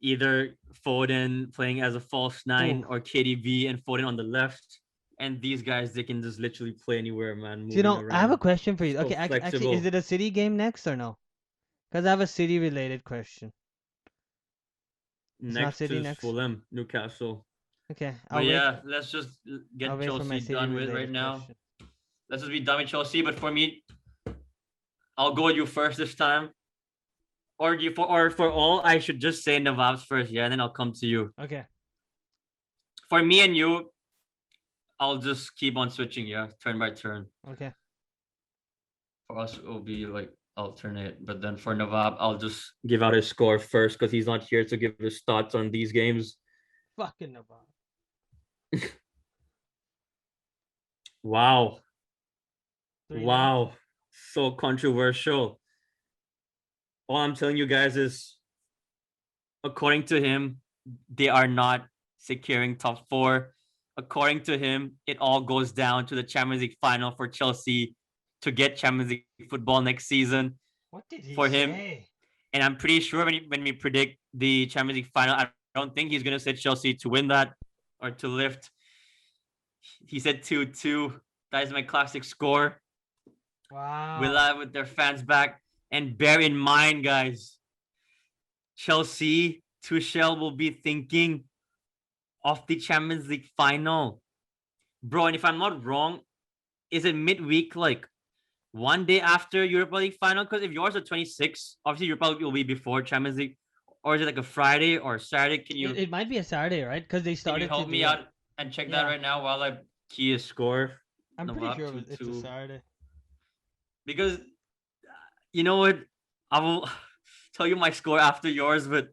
either Foden playing as a false nine Ooh. or KDB and Foden on the left. And these guys, they can just literally play anywhere, man, So, moving I have a around. question for you. So Okay, actually, is flexible. it a City game next or no? Because I have a City related question. It's not Next City is next. Fulham, Newcastle. Okay, But I'll wait. yeah, let's just I'll get wait for my Chelsea City done with right related now. question. Let's just be done with Chelsea. But for me, I'll go with you first this time. Or for all, I should just say Navab's first, yeah, and then I'll come to you. Okay. For me and you, I'll just keep on switching, yeah, turn by turn. Okay. For us, it will be like alternate, but then for Navab, I'll just give out his score first because he's not here to give his thoughts on these games. Fucking Navarre. Wow. 3-0. Wow. So controversial. All I'm telling you guys is, according to him, they are not securing top four. According to him, it all goes down to the Champions League final for Chelsea to get Champions League football next season What did he for him. say? And I'm pretty sure when we predict the Champions League final, I don't think he's going to say Chelsea to win that or to lift. He said 2-2. That is my classic score. Wow. Villa with their fans back. And bear in mind, guys, Chelsea, Tuchel will be thinking of the Champions League final. Bro, and if I'm not wrong, is it midweek, like one day after Europa League final? Because if yours are 26, obviously Europa League will be before Champions League. Or is it like a Friday or Saturday? It might be a Saturday, right? Because they can you started to help do me that. out and check that Yeah. right now while I key a score? I'm pretty sure it's a 2-2. Saturday. Because you know what? I will tell you my score after yours, but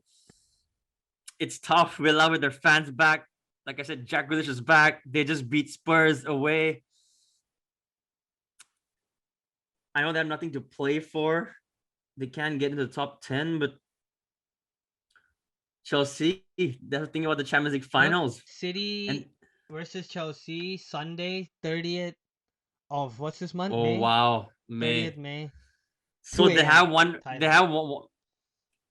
it's tough. Villa with their fans back. Like I said, Jack Grealish is back. They just beat Spurs away. I know they have nothing to play for. They can't get into the top 10, but Chelsea, they're thinking about the Champions League finals. City And versus Chelsea, Sunday, 30th of what's this month? oh May? wow, 30th May. So 2 they a.m. have one. Thai They time. have one.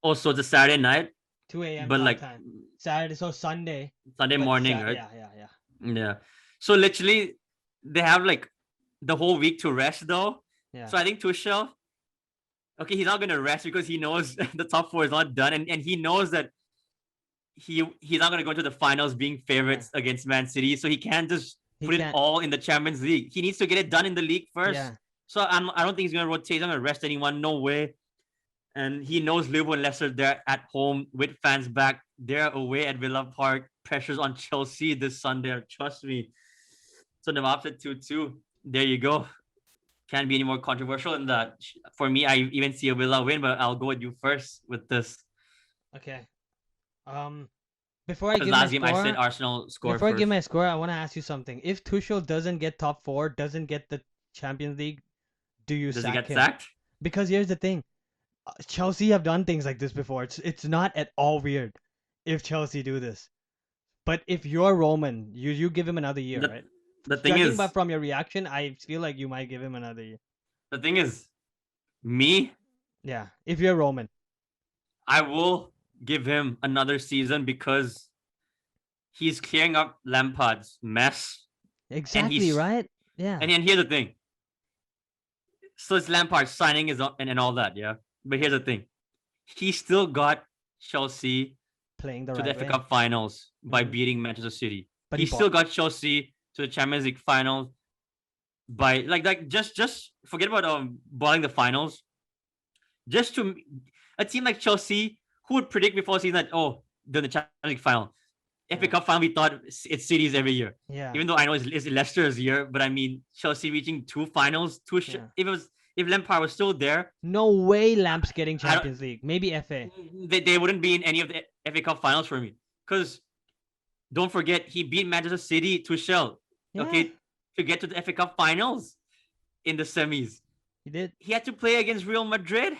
Oh, so it's a Saturday night, 2 a.m. but Thai like time. Saturday, so Sunday. Sunday but morning, right? Yeah. Yeah. So literally, they have like the whole week to rest, though. Yeah. So I think Tuchel, okay, he's not gonna rest because he knows the top four is not done, and he knows that he's not gonna go to the finals being favorites against Man City, so he can't just put it all in the Champions League. He needs to get it done in the league first. Yeah. So I don't think he's gonna rotate. He's not gonna rest anyone. No way. And he knows Liverpool and Leicester, they're at home with fans back. They're away at Villa Park. Pressures on Chelsea this Sunday. Trust me. So Nawab at 2-2. There you go. Can't be any more controversial than that. For me, I even see a Villa win, but I'll go with you first with this. Okay. Before I give last my game score, I said Arsenal score before first. I give my score, I want to ask you something. If Tuchel doesn't get top four, doesn't get the Champions League, do you Does he sack get him? sacked? Because here's the thing. Chelsea have done things like this before. It's not at all weird if Chelsea do this. But if you're Roman, you give him another year, right? The thing Judging is, from your reaction, I feel like you might give him another year. the thing is, me, Yeah, if you're Roman, I will give him another season because he's clearing up Lampard's mess. exactly right. Yeah. And here's the thing. So it's Lampard signing his and all that, yeah. But here's the thing. He still got Chelsea playing the to right the FA way. Cup finals by beating Manchester City. But he still got Chelsea to the Champions League finals by like just forget about balling the finals. Just to a team like Chelsea, who would predict before season that they're in the Champions League final? FA Cup final, we thought it's City's every year. Yeah. Even though I know it's Leicester's year, but I mean Chelsea reaching 2 finals, Yeah. if Lampard was still there, No way Lamp's getting I don't- Champions League. Maybe FA. they wouldn't be in any of the FA Cup finals for me. Because don't forget, he beat Manchester City, Tuchel, Yeah. okay, to get to the FA Cup finals in the semis. He did. He had to play against Real Madrid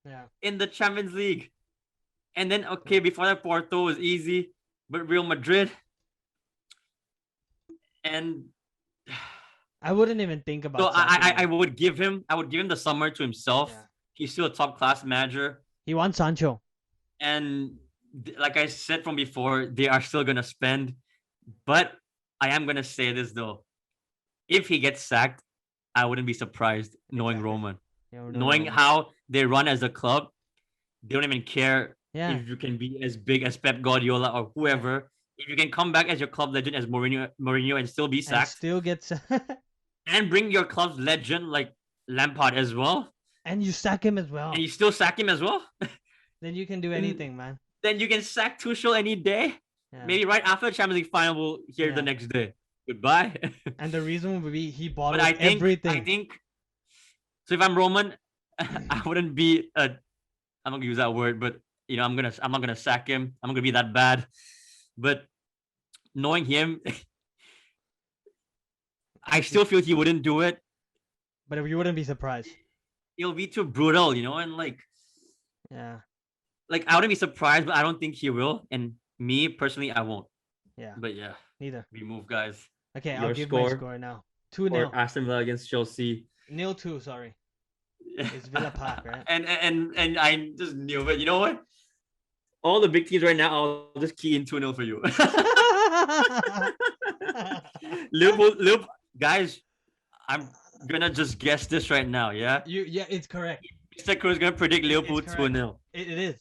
Yeah. in the Champions League. And then, okay, before that, Porto was easy, but Real Madrid. And I wouldn't even think about. so sacking I him. would give him the summer to himself. Yeah. He's still a top class manager. He wants Sancho. And like I said from before, they are still gonna spend. But I am gonna say this though. If he gets sacked, I wouldn't be surprised knowing Exactly. Roman. Yeah, we're Knowing doing how they run as a club, they don't even care Yeah. if you can be as big as Pep Guardiola or whoever. If you can come back as your club legend as Mourinho and still be And sacked still gets. and bring your club's legend like Lampard as well, And you sack him as well. and you still sack him as well, Then you can do anything, man. then you can sack Tuchel any day. Yeah. Maybe right after the Champions League final, we'll hear the Yeah. next day. Goodbye. And the reason would be he bought But I think everything. so. If I'm Roman, I wouldn't be a. I'm not gonna use that word, but you know, I'm not gonna sack him. I'm not gonna be that bad. But knowing him, I still feel he wouldn't do it. But you wouldn't be surprised. It'll be too brutal, you know, and like Yeah. I wouldn't be surprised, but I don't think he will. And me personally, I won't. Yeah. But yeah, Neither. we move, guys. Okay, Your I'll give my score score now. 2-0. For Aston Villa against Chelsea. 0-2, sorry. It's Villa Park, right? and I just knew it. You know what? All the big teams right now, I'll just key in 2-0 for you. Liverpool, guys, I'm gonna just guess this right now, yeah? Yeah, it's correct. Mr. Cruz is gonna predict Liverpool It's 2-0. It is.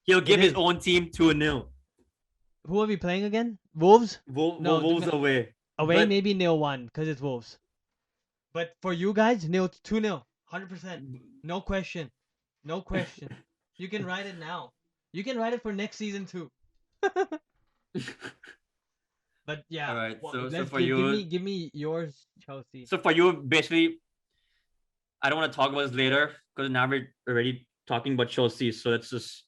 He'll give his is. own team 2-0. Who are we playing again? Wolves? No, Wolves away. Away, But- maybe 0-1 because it's Wolves. But for you guys, 2-0. 100%. No question. No question. You can write it now. You can write it for next season too. But yeah. All right, so let's for give me yours, Chelsea. So for you, basically, I don't want to talk about this later because now we're already talking about Chelsea. So let's just,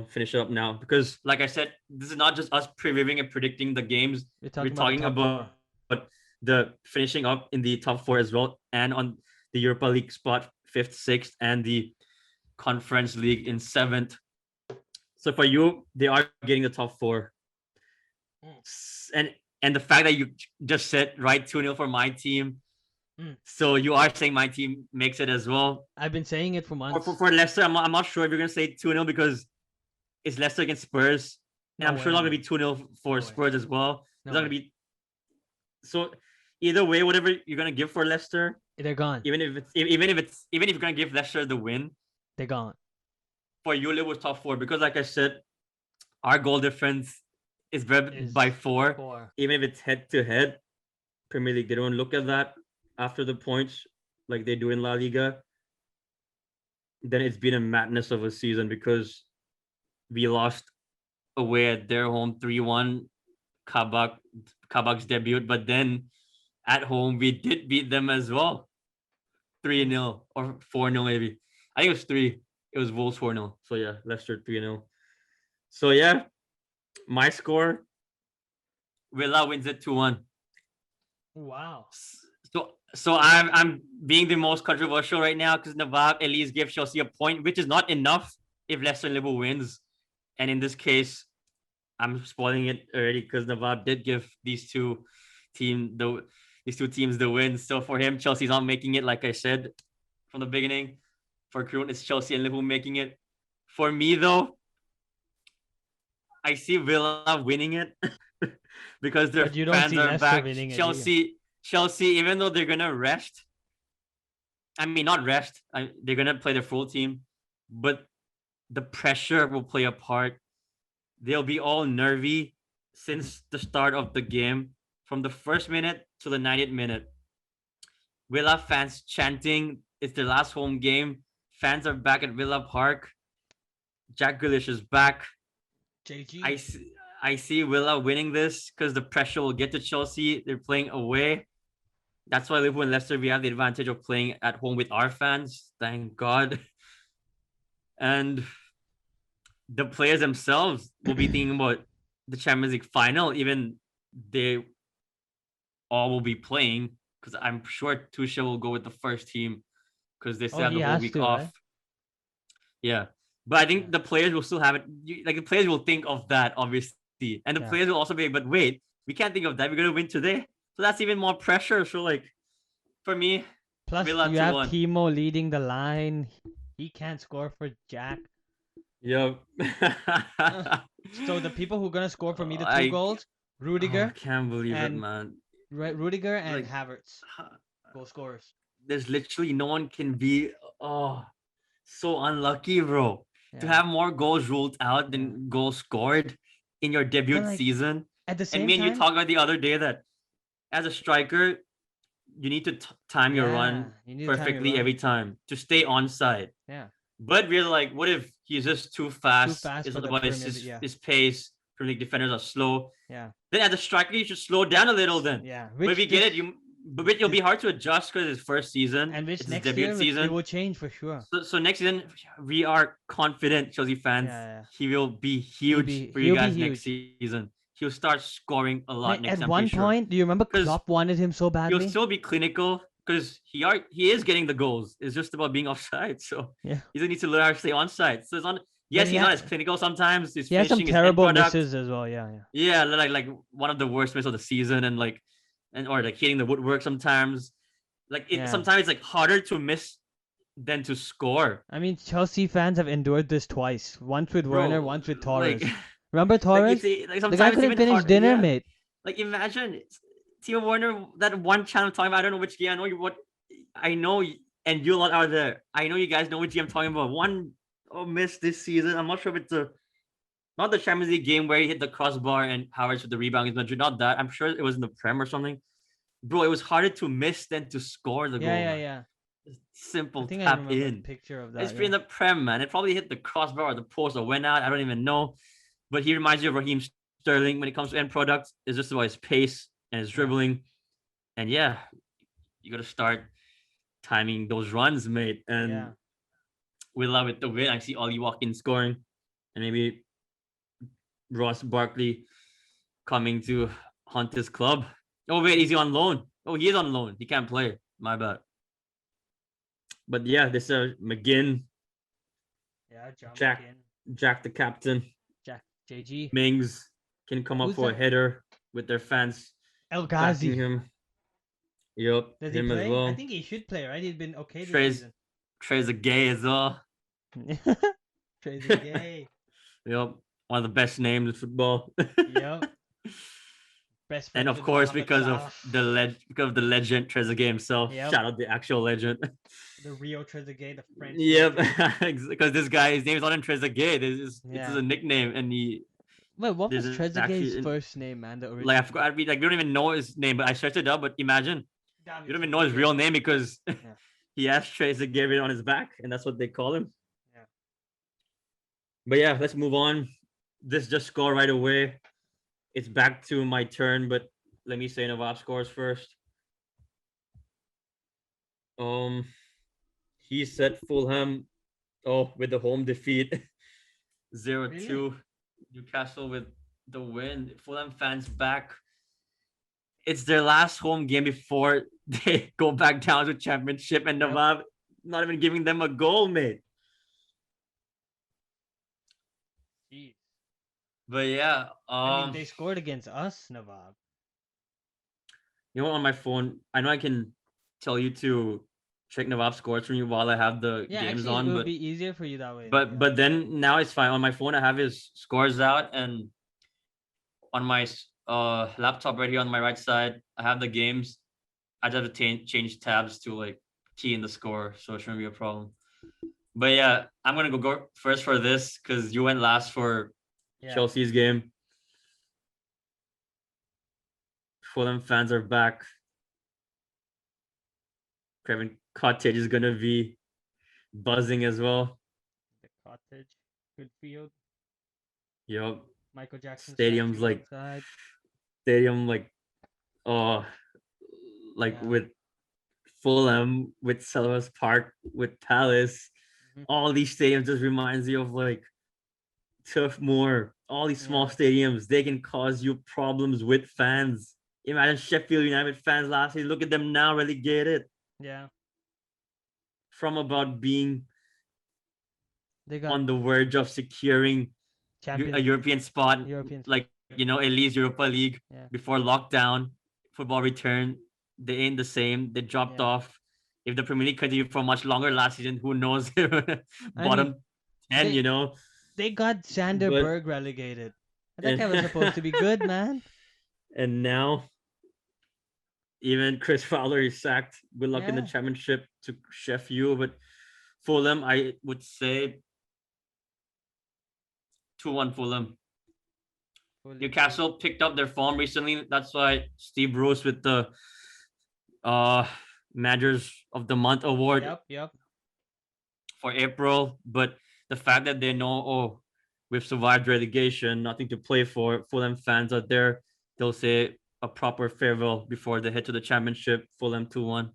finish it up now. Because like I said, this is not just us previewing and predicting the games. We're We're talking talking about, the top about four. the finishing up in the top 4 as well, and on the Europa League spot 5th, 6th, and the Conference League in 7th. So for you, they are getting the top 4. And the fact that you just said right 2-0 for my team. So you are saying my team makes it as well. I've been saying it for months. For Leicester, I'm not sure if you're gonna say 2-0 because it's Leicester against Spurs. And No I'm sure it's not way. gonna be 2-0 for No way. Spurs as well. No It's not gonna be. So either way, whatever you're gonna give for Leicester, They're gone. even if you're gonna give Leicester the win, They're gone. for you, Liverpool top 4, because like I said, our goal difference is by 4. 4. Even if it's head to head. Premier League, they don't look at that after the points like they do in La Liga. Then it's been a madness of a season because we lost away at their home 3-1, Kabak's debut, but then at home we did beat them as well, 3-0 or 4-0 maybe. I think it was 3. It was Wolves 4-0. So yeah, Leicester 3-0. So yeah, my score, Villa wins it 2-1. Wow. So I'm being the most controversial right now because Nawab at least gave Chelsea a point, which is not enough if Leicester Liverpool wins. And in this case, I'm spoiling it already because Nawab did give these two teams the win. So for him, Chelsea's not making it, like I said from the beginning. For Kroon, it's Chelsea and Liverpool making it. For me, though, I see Villa winning it because their But you don't fans see are Leicester back. winning it, do you? Chelsea, even though they're gonna rest, I mean not rest, they're gonna play their full team, but the pressure will play a part. They'll be all nervy since the start of the game, from the first minute to the 90th minute. Villa fans chanting, it's their last home game. Fans are back at Villa Park. Jack Grealish is back. JG. I see Villa winning this because the pressure will get to Chelsea. They're playing away. That's why Liverpool and Leicester, we have the advantage of playing at home with our fans. Thank God. And the players themselves will be thinking about the Champions League final, even they all will be playing because I'm sure Tuchel will go with the first team because they Oh, still have he the whole has week to, right? off. Yeah. But I think Yeah. the players will still have it. Like the players will think of that, obviously. And the Yeah. players will also be like, but wait, we can't think of that. We're going to win today. So that's even more pressure. So, like, for me, Plus, Villa you have 2-1. Timo leading the line. He can't score for Jack. Yep. Uh, so the people who are gonna score for me the two I goals, I Rudiger can't believe it, and man. Rudiger and Like, Havertz, goal scorers. there's literally no one can be oh so unlucky, bro. To Yeah, have more goals ruled out yeah. than goals scored in your But debut like season. at the And same me and you time, talked about the other day that as a striker, you need to time your yeah, run you need to time your perfectly run. every time to stay Yeah, onside. yeah. But we're like, what if he's just too Too fast? fast Is for the otherwise Premier League. Yeah, his pace. Premier League defenders are slow. yeah, Then as a striker, you should slow down a little. Then, yeah. but if Which you get it, this, but it'll this be hard to adjust because it's first season. and which It's his next debut year it season. will change for sure. So next season, we are confident, Chelsea fans. Yeah, yeah. He will be huge for you He'll be guys next huge. season. He'll start scoring a Man, lot next at season, I'm pretty one sure. point, do you remember Because Klopp wanted him so he'll badly? still be clinical because he is getting the goals. It's just about being offside. So Yeah, he just needs to learn how to stay onside. So it's on. but Yes, he's not as clinical sometimes. His he has some finishing, his end terrible product. misses as well. Yeah, yeah. Yeah, like one of the worst misses of the season, and like or like hitting the woodwork sometimes. Like it Yeah. sometimes it's like harder to miss than to score, I mean, Chelsea fans have endured this twice. Once with Werner, bro. once with Like Torres. Remember like it's Torres? like The guy sometimes it's couldn't even finish hard. dinner, Yeah, mate. like imagine Timo Werner, that one channel I'm talking about. I don't know which game. I know you what I know, and you lot are there. I know you guys know which game I'm talking about. One miss this season. I'm not sure if it's a not the Champions League game where he hit the crossbar and Howard's with the rebound. Not that. I'm sure it was in the Prem or something. Bro, it was harder to miss than to score the Yeah, goal, yeah, man. yeah. I Simple think I tap remember a in. picture of It's that. been Yeah. the Prem, man. It probably hit the crossbar or the post or went out. I don't even know. But he reminds you of Raheem Sterling when it comes to end product. It's just about his pace and his Yeah. dribbling. And yeah, you got to start timing those runs, mate. And Yeah. we love it. The win. I see Ollie Watkins scoring, and maybe Ross Barkley coming to hunt his club. Oh wait, is he on loan? Oh, he is on loan. He can't play. My bad. But yeah, this McGinn, Yeah, John Jack, McGinn. Jack the captain, Jack JG. Mings can come up Who's for a that? header with their fans El backing Ghazi. him. Yup, Does he him as play? I well. think he should play, right? He's been okay this Trey's season. Trey's a gay as well. Crazy gay. Yup, one of the best names in football. Yep. Best And friends of with course, Mohamed Salah. because of the legend Trezeguet himself. Yep. Shout out the actual legend. The Rio Trezeguet, the French Yep, legend. because this guy, his name is not in Trezeguet. It's Yeah. a nickname, and Wait, what was there's Trezeguet's actually first name, man? The like I original. forgot. I mean, like we don't even know his name, but I searched it up. But imagine you don't even know his real name because Yeah. he has Trezeguet on his back, and that's what they call him. Yeah. But yeah, let's move on. This just score right away. It's back to my turn, but let me say Nawab scores first. He set Fulham with the home defeat 0-2. Really? Newcastle with the win. Fulham fans back. It's their last home game before they go back down to championship, and Yep. Nawab not even giving them a goal, mate. Jeez. But yeah, I mean, they scored against us, Nawab. you know, on my phone, I know I can tell you to check Nawab scores from you while I have the Yeah, games actually, it on, would be easier for you that way. but then now it's fine on my phone. I have his scores out, and on my laptop right here on my right side, I have the games. I just have to change tabs to like key in the score, so it shouldn't be a problem. But yeah, I'm gonna go first for this because you went last for Chelsea's game. Fulham fans are back. Kevin Cottage is gonna be buzzing as well. The Cottage, good field. Yup. Michael Jackson stadiums statue like outside. stadium like uh like Yeah. with Fulham, with Selhurst Park, with Palace. Hmm. All these stadiums just reminds you of like Turf Moor. All these small Yeah. stadiums, they can cause you problems with fans. Imagine Sheffield United fans last year. Look at them now, relegated Yeah. from about being They got on the verge of securing a Champions League, European spot, European like spot. at least Europa League Yeah. before lockdown, football return. They ain't the same. They dropped Yeah. off. If the Premier League continued for much longer last season, who knows? I mean, Bottom 10, they they got But Sanderberg relegated. That and guy was supposed to be good, man. and now even Chris Fowler is sacked. Good luck in the Yeah. championship to Sheffield, but Fulham, I would say 2-1 Fulham. Fulham. Newcastle picked up their form recently. That's why Steve Bruce with the uh Managers of the Month award Yep. Yep. for April. But the fact that they know, oh, we've survived relegation, nothing to play for, Fulham fans out there, they'll say a proper farewell before they head to the championship. Fulham 2-1.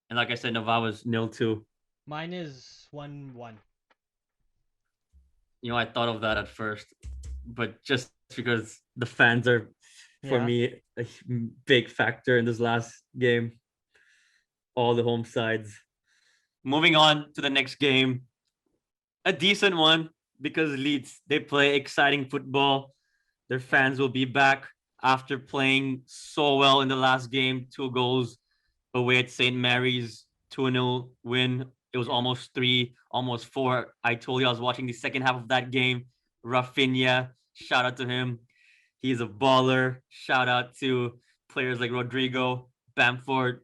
And like I said, Navarre was 0-2. Mine is 1-1. I thought of that at first, but just because the fans are, for Yeah. me, a big factor in this last game. All the home sides. Moving on to the next game, a decent one because Leeds, they play exciting football. Their fans will be back after playing so well in the last game. 2 goals away at St. Mary's, 2-0 win. It was Yeah. almost 3, almost 4. I told you I was watching the second half of that game. Rafinha, shout out to him. He's a baller. Shout out to players like Rodrigo, Bamford,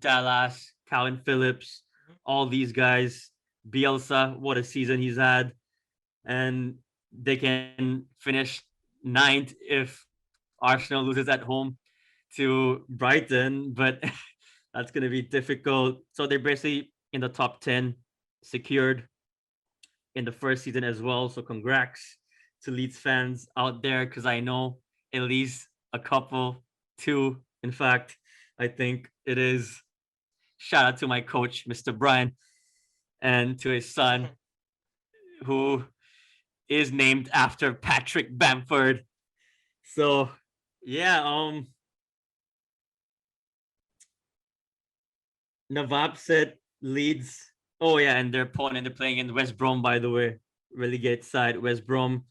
Dallas, Calvin Phillips, all these guys. Bielsa, what a season he's had. And they can finish ninth if Arsenal loses at home to Brighton, but that's going to be difficult. So they're basically in the top 10, secured in the first season as well. So congrats to Leeds fans out there, because I know at least a couple, two, in fact, I think it is. Shout out to my coach, Mr. Brian, and to his son, who is named after Patrick Bamford. So yeah, Nawab said Leeds. Oh yeah, and their opponent, they're playing in West Brom, by the way. Relegate side, West Brom.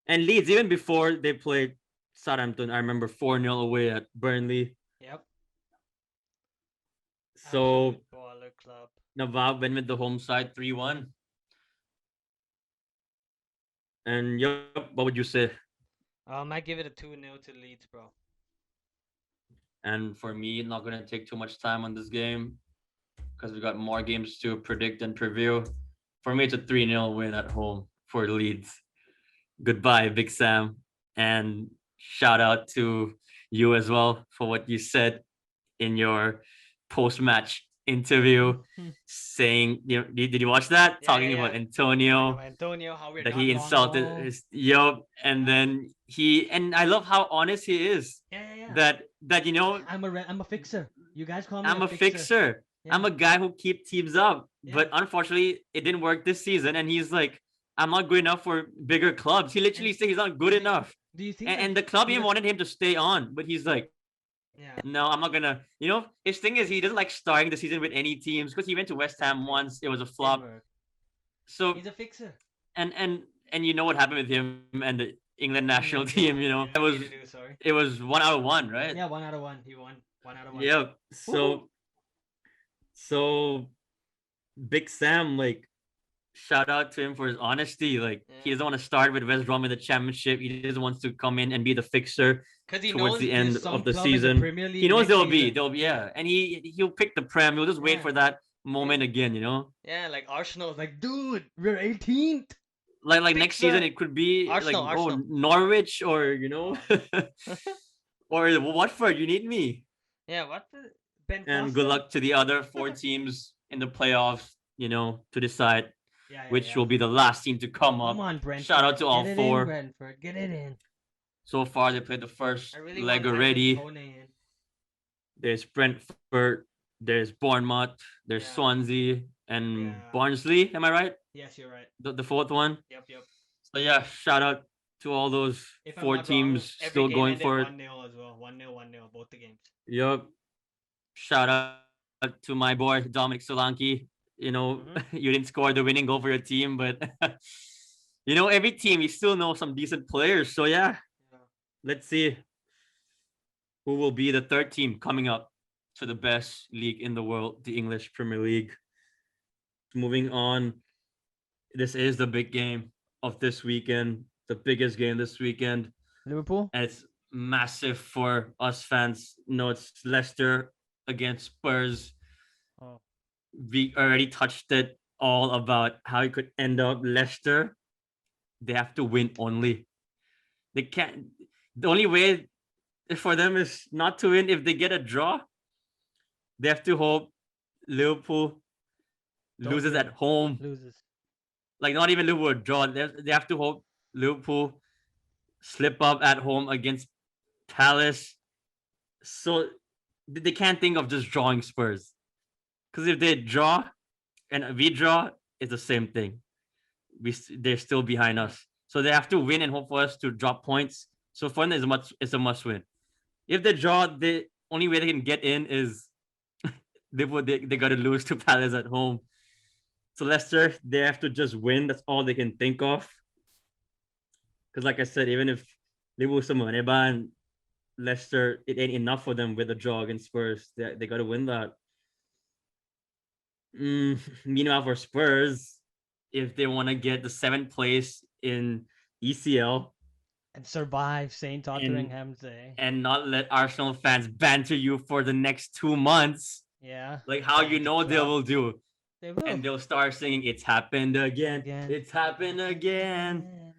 And Leeds, even before they played Southampton, I remember 4-0 away at Burnley. Yep. So Absolute baller club. Nawab went with the home side 3-1. And yep, what would you say? I might give it a 2-0 to Leeds, bro. And for me, not going to take too much time on this game because we got more games to predict and preview. For me, it's a 3-0 win at home for Leeds. Goodbye, Big Sam. And shout out to you as well for what you said in your post-match interview, saying, did you watch that? Yeah, Talking yeah, about yeah. Talking Antonio, about Antonio, how we're that not he long insulted ago. his and then and I love how honest he is. Yeah, yeah, yeah. That I'm a fixer. You guys call me I'm a a fixer. Yeah. I'm a guy who keep teams up. Yeah. But unfortunately, it didn't work this season. And he's like, I'm not good enough for bigger clubs. He literally said he's not good enough. Do you think And the club even wanted him to stay on, but he's like, Yeah. no, I'm not gonna. His thing is he doesn't like starting the season with any teams because he went to West Ham once. It was a flop. So He's a fixer. and you know what happened with him and the England national team. It was 1 out of 1, right? Yeah, 1 out of 1. He won 1 out of 1. Yeah. So Big Sam, like, shout out to him for his honesty. Like, he doesn't want to start with West Brom in the championship. He just wants to come in and be the fixer towards the end of the season. He knows there'll be, yeah, and he'll pick the Prem. He'll just wait for that moment again. Yeah, like Arsenal's like, dude, we're 18th. Like next season it could be Arsenal. Norwich or or Watford. You need me. Yeah, Ben and good luck to the other 4 teams in the playoffs. To decide Yeah, yeah, which yeah. will be the last team to come Come up. on, Shout out Brentford. to all Get it in, four. Brentford. Get it in. So far, they played the I first really leg want Ivan already. Tone in. There's Brentford, there's Bournemouth, there's Yeah, Swansea, and yeah. Barnsley. Am I right? Yes, you're right. The fourth one. Yep, yep. So yeah, shout out to all those If I'm four not wrong, teams every still game going ended for it. 1-0 as well. 1-0, 1-0, both the games. Yup. Shout out to my boy Dominic Solanke. You know, Mm-hmm. you didn't score the winning goal for your team, but every team you still know some decent players. So yeah, Yeah. let's see who will be the third team coming up to the best league in the world, the English Premier League. Moving on, this is the big game of this weekend, the biggest game this weekend, Liverpool? and it's massive for us fans. No, it's Leicester against Spurs. Oh. We already touched it all about how it could end up. Leicester, they have to win only. They can't. The only way for them is not to win. If they get a draw, they have to hope Liverpool Don't loses at win. home. Loses. Like not even Liverpool draw. They have to hope Liverpool slip up at home against Palace. So they can't think of just drawing Spurs. Because if they draw and we draw, it's the same thing. They're still behind Hmm. us. So they have to win and hope for us to drop points. So for them, it's a must win. If they draw, the only way they can get in is they got to lose to Palace at home. So Leicester, they have to just win. That's all they can think of. Because like I said, even if Liverpool someone and Leicester, it ain't enough for them with a draw against Spurs. They got to win that. Meanwhile, for Spurs, if they want to get the seventh place in ECL And survive St. and Totteringham's Day. not let Arsenal fans banter you for the next 2 months, Yeah. like how you Time to know they drop. will do, They will. and they'll start singing "It's happened again, Again. it's happened again." Again.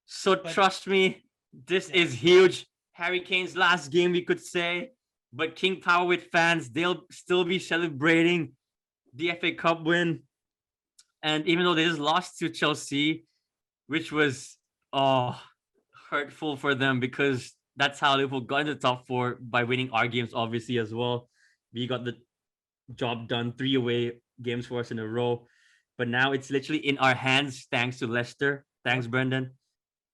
So But trust me, this yeah. is huge. Harry Kane's last game, we could say, but King Power with fans, they'll still be celebrating the FA Cup win. And even though they just lost to Chelsea, which was hurtful for them because that's how Liverpool got into the top four by winning our games, obviously, as well. We got the job done, 3 away games for us in a row. But now it's literally in our hands thanks to Leicester. Yep. Thanks, Brendan.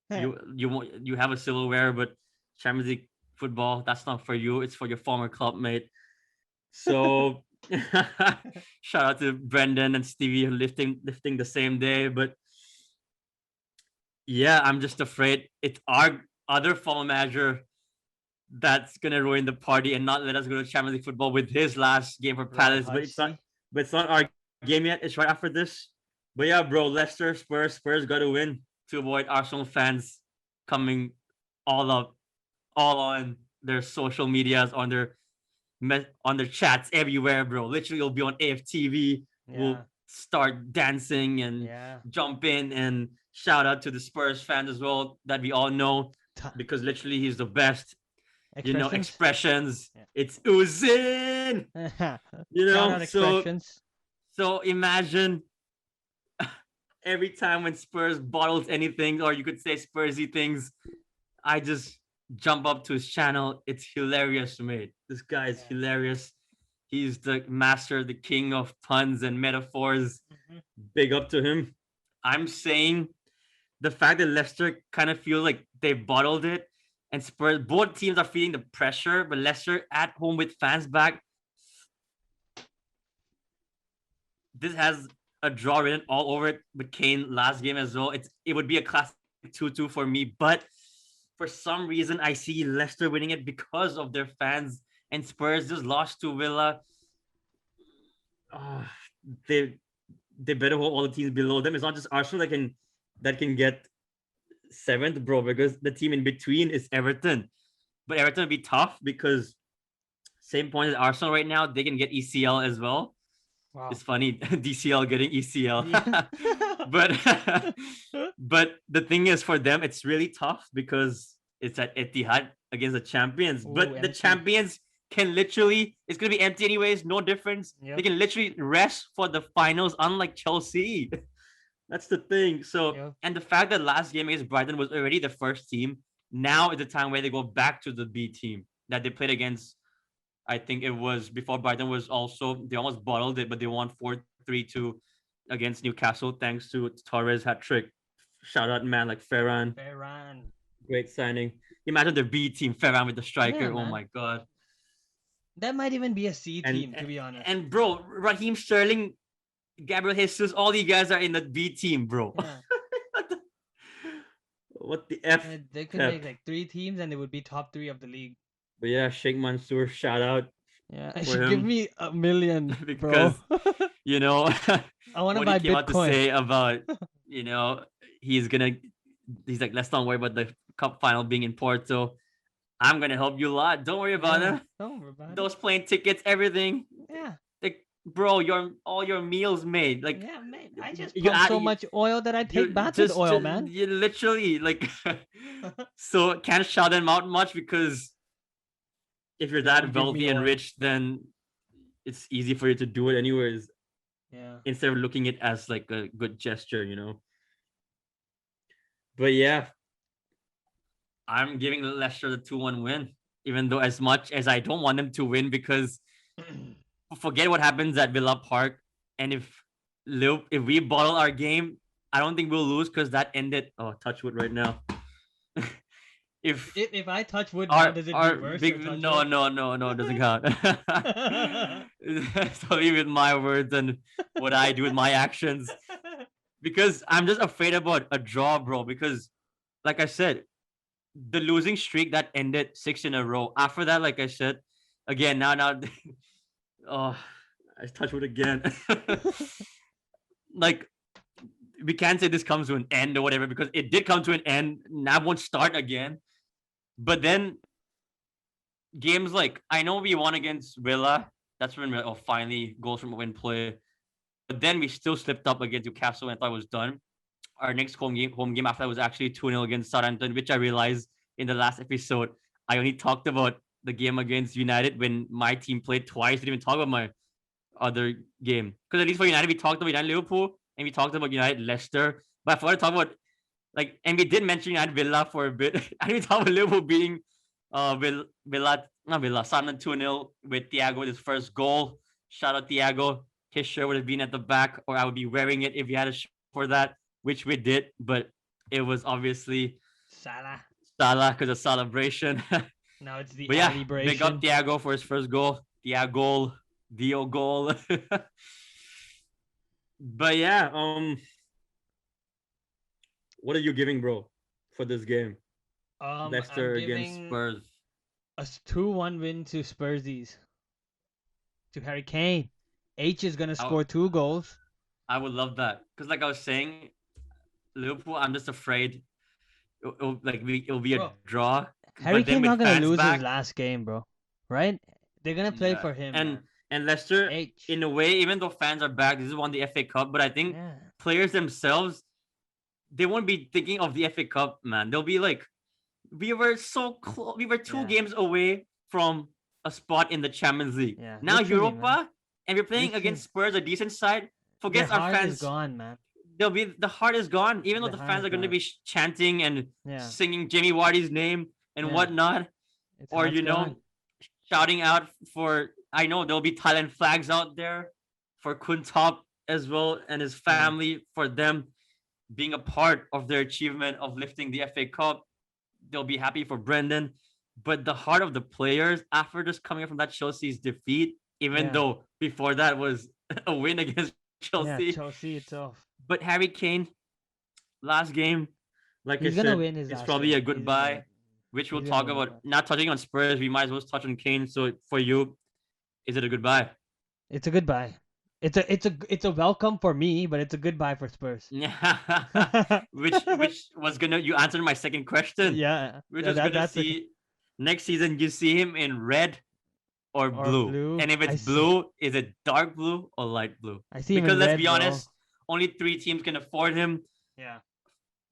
You have a silverware, but Champions League football, that's not for you. It's for your former club mate. So shout out to Brendan and Stevie lifting the same day. But yeah, I'm just afraid it's our other former manager that's gonna ruin the party and not let us go to Champions League football with his last game for Roy Palace. Hodgson. But it's not our game yet. It's right after this. But yeah, bro, Leicester, Spurs got to win to avoid Arsenal fans coming all up, all on their social medias, on their chats everywhere, bro. Literally, it'll be on AFTV. Yeah. We'll start dancing and Yeah. jump in and shout out to the Spurs fans as well that we all know because literally he's the best. Expressions. Expressions. Yeah. It's oozing. Shout out So expressions. imagine every time when Spurs bottles anything, or you could say Spursy things, I just jump up to his channel. It's hilarious, mate. This guy is hilarious. He's the master, the king of puns and metaphors. Mm-hmm. Big up to him. I'm saying the fact that Leicester kind of feels like they bottled it and Spurs, both teams are feeling the pressure, but Leicester at home with fans back, this has a draw written all over it with Kane last game as well. It would be a classic 2-2 for me, but for some reason I see Leicester winning it because of their fans, and Spurs just lost to Villa. Oh, they better hold all the teams below them. It's not just Arsenal that can get seventh, bro, because the team in between is Everton. But Everton would be tough because same point as Arsenal right now, they can get ECL as well. Wow. It's funny, DCL getting ECL. Yeah. but the thing is for them, it's really tough because it's at Etihad against the champions. Ooh, but the empty. champions can literally, it's gonna be empty anyways, no difference. Yep. They can literally rest for the finals, unlike Chelsea. That's the thing. So, Yep. and the fact that last game against Brighton was already the first team, now is the time where they go back to the B team that they played against. I think it was before Brighton was also, they almost bottled it, but they won 4-3-2 against Newcastle thanks to Torres hat trick. Shout out man like Ferran, Ferran. great signing. Imagine the B team, Ferran with the Yeah, striker. Oh man. my god. That might even be a C And team, to be honest. and bro, Raheem Sterling, Gabriel Jesus, all you guys are in the B team, bro. Yeah. What the F, They could Pep. make like 3 teams and they would be top 3 of the league. But yeah, Sheikh Mansour, shout out Yeah. for Give him me $1 million, because, bro. you know, I want to what he buy came out to Bitcoin. say about, you know, he's gonna, he's like, let's not worry about the cup final being in Porto. I'm gonna help you a lot. Don't worry about Yeah. it. Don't worry about it. Those plane tickets, everything. Yeah. Like, bro, all your meals made. Like, Yeah, man. I just you pump so you, much oil that I take you baths with oil, just man. you literally like. So can't shout them out much because if you're They that won't give me wealthy and oil. rich, then it's easy for you to do it anyways. Yeah. Instead of looking it as like a good gesture, you know. But yeah, I'm giving Leicester the 2-1 win, even though as much as I don't want them to win because forget what happens at Villa Park, and if we bottle our game, I don't think we'll lose because that ended. Oh, touch wood right now. If I touch wood now, does it our reverse your big touch no wood? no no no, it doesn't count. So leave with my words and what I do with my actions because I'm just afraid about a draw, bro. Because like I said, the losing streak that ended 6 in a row. After that, like I said, again now, oh, I touch wood again. Like we can't say this comes to an end or whatever because it did come to an end. Now won't start again. But then games like I know we won against Villa. That's when we finally goals from win play. But then we still slipped up against Newcastle and I thought it was done. Our next home game after that was actually 2-0 against Southampton, which I realized in the last episode. I only talked about the game against United when my team played twice. I didn't even talk about my other game. Because at least for United, we talked about United Liverpool and we talked about United Leicester. But I forgot to talk about like, and we did mention United Villa for a bit. And we talked about Liverpool being Villa, not Villa, Southampton 2-0 with Thiago with his first goal. Shout out Thiago. His shirt would have been at the back, or I would be wearing it if we had a shirt for that, which we did. But it was obviously Salah. Salah because of celebration. Now it's the But yeah, celebration. big up Thiago for his first goal. Thiago, Dio goal. But yeah, what are you giving, bro, for this game? I'm Leicester against giving Spurs. a 2-1 win to Spursies. To Harry Kane. H is gonna I, score 2 goals. I would love that because, like I was saying, Liverpool. I'm just afraid it'll be a Bro, draw. Harry But then Kane's with not gonna fans lose his back, last game, bro. Right? They're gonna play yeah, for him, and man. and Leicester, H. in a way, even though fans are back, this is one the FA Cup. But I think Yeah. players themselves, they won't be thinking of the FA Cup, man. They'll be like, we were so close. We were two Yeah. games away from a spot in the Champions League. Yeah, Now literally, man. Europa, and we're playing Literally. against Spurs, a decent side. Their Forget our heart fans. is gone, man. The heart is gone. Even though The the heart fans is are going to gone. be chanting and Yeah. singing Jamie Vardy's name and Yeah. whatnot, It's or heart's gone. shouting out for. I know there'll be Thailand flags out there for Kun Top as well and his family for them being a part of their achievement of lifting the FA Cup. They'll be happy for Brendan. But the heart of the players after just coming up from that Chelsea's defeat, even Yeah. though before that was a win against Chelsea. Yeah, Chelsea itself. But Harry Kane, last game, like He's I gonna said, win his it's last probably game. a goodbye, which we'll he's gonna talk win his about. last. Not touching on Spurs, we might as well touch on Kane. So for you, is it a goodbye? It's a goodbye. It's a welcome for me, but it's a goodbye for Spurs. which was gonna you answered my second question. Yeah. We're just gonna see next season you see him in red or blue. And if it's blue, is it dark blue or light blue? I see him because in let's red, be bro. honest, only 3 teams can afford him. Yeah.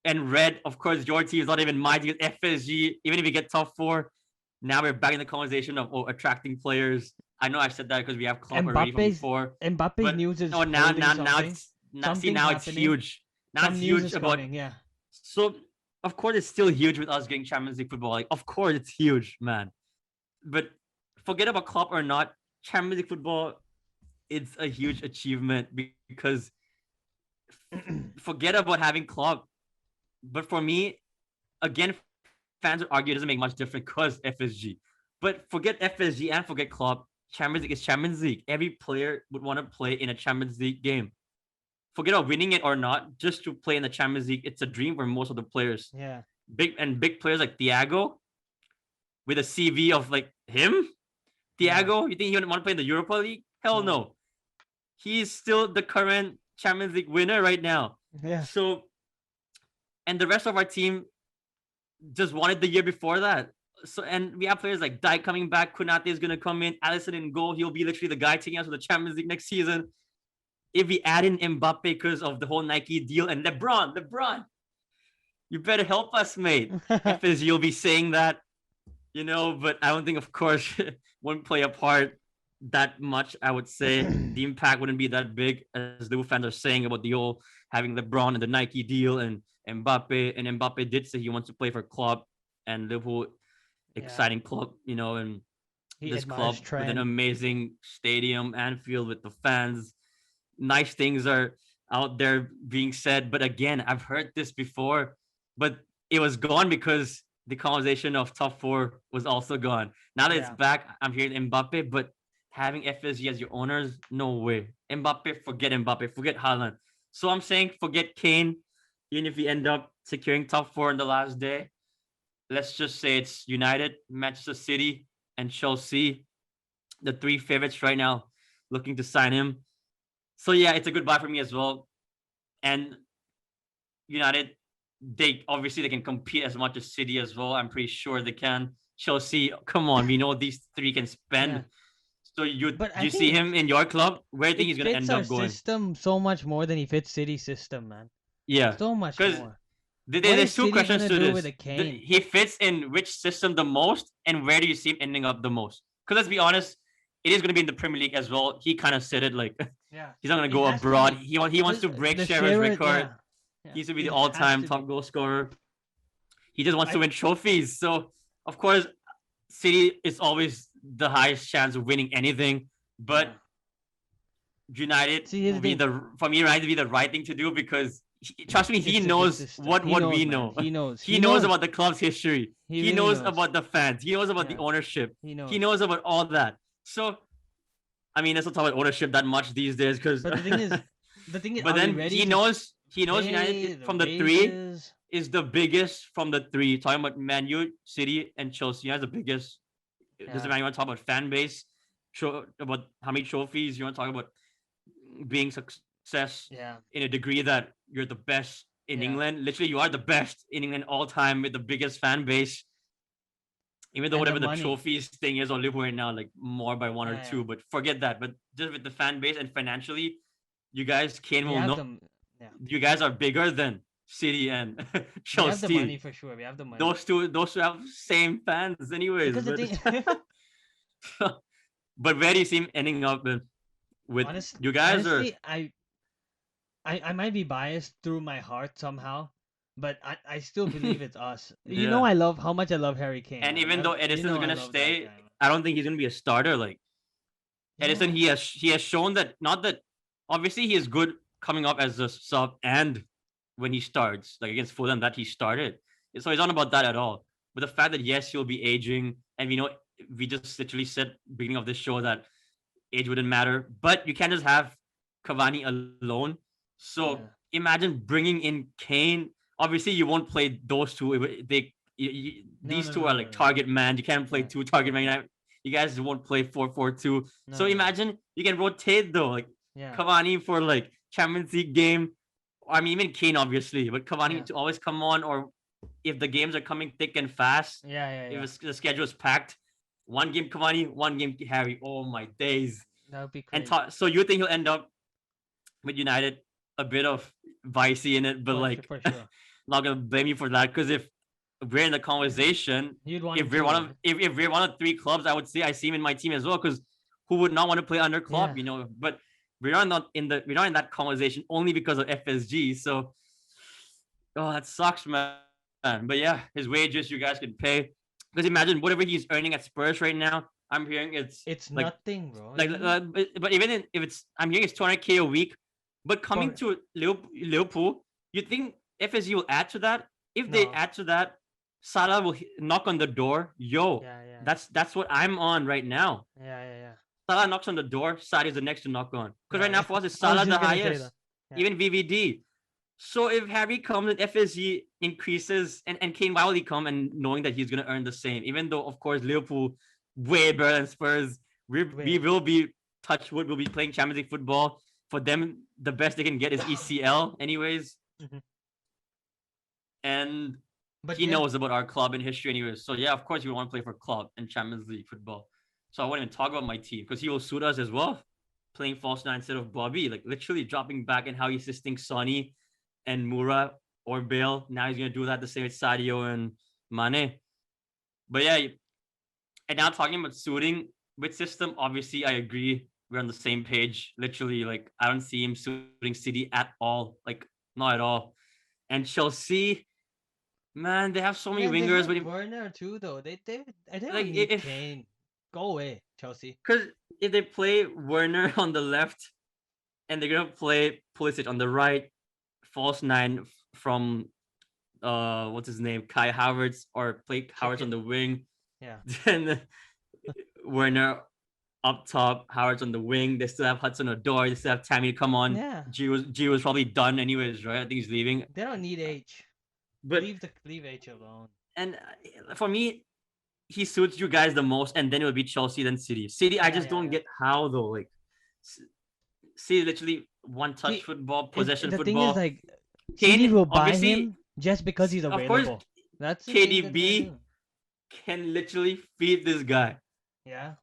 And red, of course, your team is not even my team. FSG, even if we get top 4, now we're back in the conversation of attracting players. I know I said that because we have Klopp already from before. Mbappe's news is now now it's huge. Now Some it's news huge is about. coming. Yeah. So of course it's still huge with us getting Champions League football. Like of course it's huge, man. But forget about Klopp or not, Champions League football, it's a huge achievement because forget about having Klopp. But for me, again, fans would argue it doesn't make much difference because FSG. But forget FSG and forget Klopp. Champions League is Champions League. Every player would want to play in a Champions League game. Forget about winning it or not, just to play in the Champions League, it's a dream for most of the players. Yeah. Big players like Thiago, with a CV of like him, Yeah. Thiago. You think he would want to play in the Europa League? Hell No. no. He's still the current Champions League winner right now. Yeah. So, and the rest of our team just wanted the year before that. So, and we have players like Dijk coming back. Konate is gonna come in. Alisson in goal. He'll be literally the guy taking us to the Champions League next season. If we add in Mbappe because of the whole Nike deal and LeBron, you better help us, mate. FSG will be saying that, but I don't think, of course, won't play a part that much. I would say the impact wouldn't be that big as the fans are saying about the whole having LeBron and the Nike deal and Mbappe. And Mbappe did say he wants to play for club and Liverpool, exciting club, and He this admires club with an Trent. amazing stadium, Anfield with the fans. Nice things are out there being said, but again, I've heard this before, but it was gone because the conversation of top four was also gone. Now that it's back, I'm hearing Mbappe, but having FSG as your owners, no way. Mbappe, forget Haaland. So I'm saying forget Kane, even if you end up securing top four in the last day. Let's just say it's United, Manchester City, and Chelsea, the three favorites right now, looking to sign him. So yeah, it's a good buy for me as well. And United, they can compete as much as City as well. I'm pretty sure they can. Chelsea, come on, we know these three can spend. Yeah. So do I you think see him in your club? Where do you think he's gonna fits end our up going? system so much more than he fits City's system, man. Yeah, So much because more. What there's is two City questions gonna to do this. with a Kane? He fits in which system the most, and where do you see him ending up the most? Because let's be honest, it is going to be in the Premier League as well. He kind of said it like he's not going to go abroad. He wants to break Shearer's record. He used to be the all-time top goal scorer. He just wants to win trophies. So of course, City is always the highest chance of winning anything, but United will be for me, right, to be the right thing to do because trust me, he knows what we know. He knows. He knows about the club's history. He He really knows knows. about the fans. He knows about the ownership. He knows. He knows about all that. So, I mean, let's not talk about ownership that much these days because. But the thing is, but then he knows United from the three is the biggest from the three. Talking about Man U, City, and Chelsea has the biggest. Doesn't matter. You want to talk about fan base, about how many trophies. You want to talk about being success in a degree that you're the best in England. Literally, you are the best in England all time with the biggest fan base. Even though whatever the trophies thing is on Liverpool right now, like more by one or two, but forget that. But just with the fan base and financially, you guys Kane will know. You guys are bigger than City and Chelsea. We have the money for sure. We have the money. Those two have same fans, anyways. But where do you see him ending up with you guys? Honestly, I might be biased through my heart somehow, but I still believe it's us. You know, how much I love Harry Kane. And even though Edison's gonna stay, I don't think he's gonna be a starter. Like Edison, he has shown that obviously he is good coming up as a sub and when he starts, like against Fulham, that he started. So it's not about that at all. But the fact that yes, he'll be aging, and we just literally said beginning of this show that age wouldn't matter, but you can't just have Cavani alone. So imagine bringing in Kane. Obviously, you won't play those two. These two are like target man. You can't play two target man. You guys won't play 4-4-2. So imagine you can rotate though, like Cavani for like Champions League game. I mean, even Kane obviously, but Cavani to always come on, or if the games are coming thick and fast. If the schedule is packed, one game Cavani, one game Harry. Oh my days. That would be crazy. And so you think he'll end up with United a bit of vicey in it, but for sure. Not gonna blame you for that because if we're in the conversation, if we're one of three clubs, I would say I see him in my team as well because who would not want to play under Klopp, But we're not in that conversation only because of FSG. So Oh, that sucks, man. But yeah, his wages you guys could pay. Because imagine whatever he's earning at Spurs right now. I'm hearing it's It's like nothing, bro. like but even if it's I'm hearing it's 200K a week. But coming For to Liverpool, you think FSG will add to that? If they no. add to that, Salah will knock on the door. Yo, Yeah, yeah, that's what I'm on right now. yeah, yeah, yeah, Salah knocks on the door, Salah is the next to knock on. Because right yeah, now yeah. for us, it's I was Salah the just gonna say that. highest, Yeah. even VVD. So if Harry comes and FSG increases and Kane, why will he come and knowing that he's gonna earn the same? Even though of course Liverpool way better than Spurs, we Wait. will be touch wood, we'll be playing Champions League football. For them, the best they can get is ECL, anyways. Mhm. And But he yeah, knows about our club and history, anyways. So yeah, of course we want to play for club and Champions League football. So I won't even talk about my team because he will suit us as well. Playing false nine instead of Bobby, like literally dropping back and how he's assisting Sonny and Mura or Bale. Now he's gonna do that the same with Sadio and Mane. But yeah, and now talking about suiting with system, obviously I agree. We're on the same page. Literally, like I don't see him suiting City at all. Like not at all. And Chelsea, man, they have so many man, they wingers, have but Werner too, though. They like don't need if Kane. Go away, Chelsea. because if they play Werner on the left and they're gonna play Pulisic on the right, false nine from what's his name, Kai Havertz, or play Kick Havertz on it. the wing, Yeah. then Werner up top, Havertz on the wing. They still have Hudson Odoi. They still have Tammy to come on. Yeah. G was probably done anyways, right? I think he's leaving. They don't need H. But Leave H alone. and for me, he suits you guys the most, and then it would be Chelsea, then City. City, I Yeah, just yeah, don't yeah. get how though. Like, City literally one touch See, football, possession the thing is football. like City Kane, will buy obviously, him just because he's of course, available. That's the thing that they're gonna KDB do. can literally feed this guy. Yeah.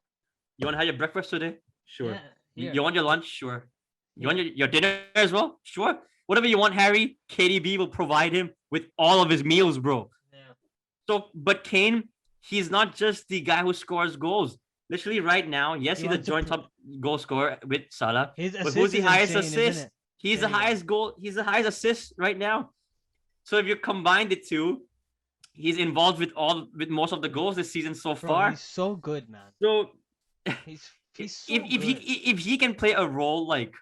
You want to have your breakfast today? Yeah. Sure. Here. You want your lunch? Sure. You want Here. your dinner as well? Sure. Whatever you want, Harry, KDB will provide him with all of his meals, bro. Yeah. So, but Kane, he's not just the guy who scores goals. Literally, right now, yes, He he's a wants to joint top goal scorer with Salah. his But who's assist the is highest insane, isn't assist? it? He's There the you go. highest goal. He's the highest assist right now. So if you combine the two, he's involved with most of the goals this season so Bro, far. he's so good, man. So He's so if good. he can play a role like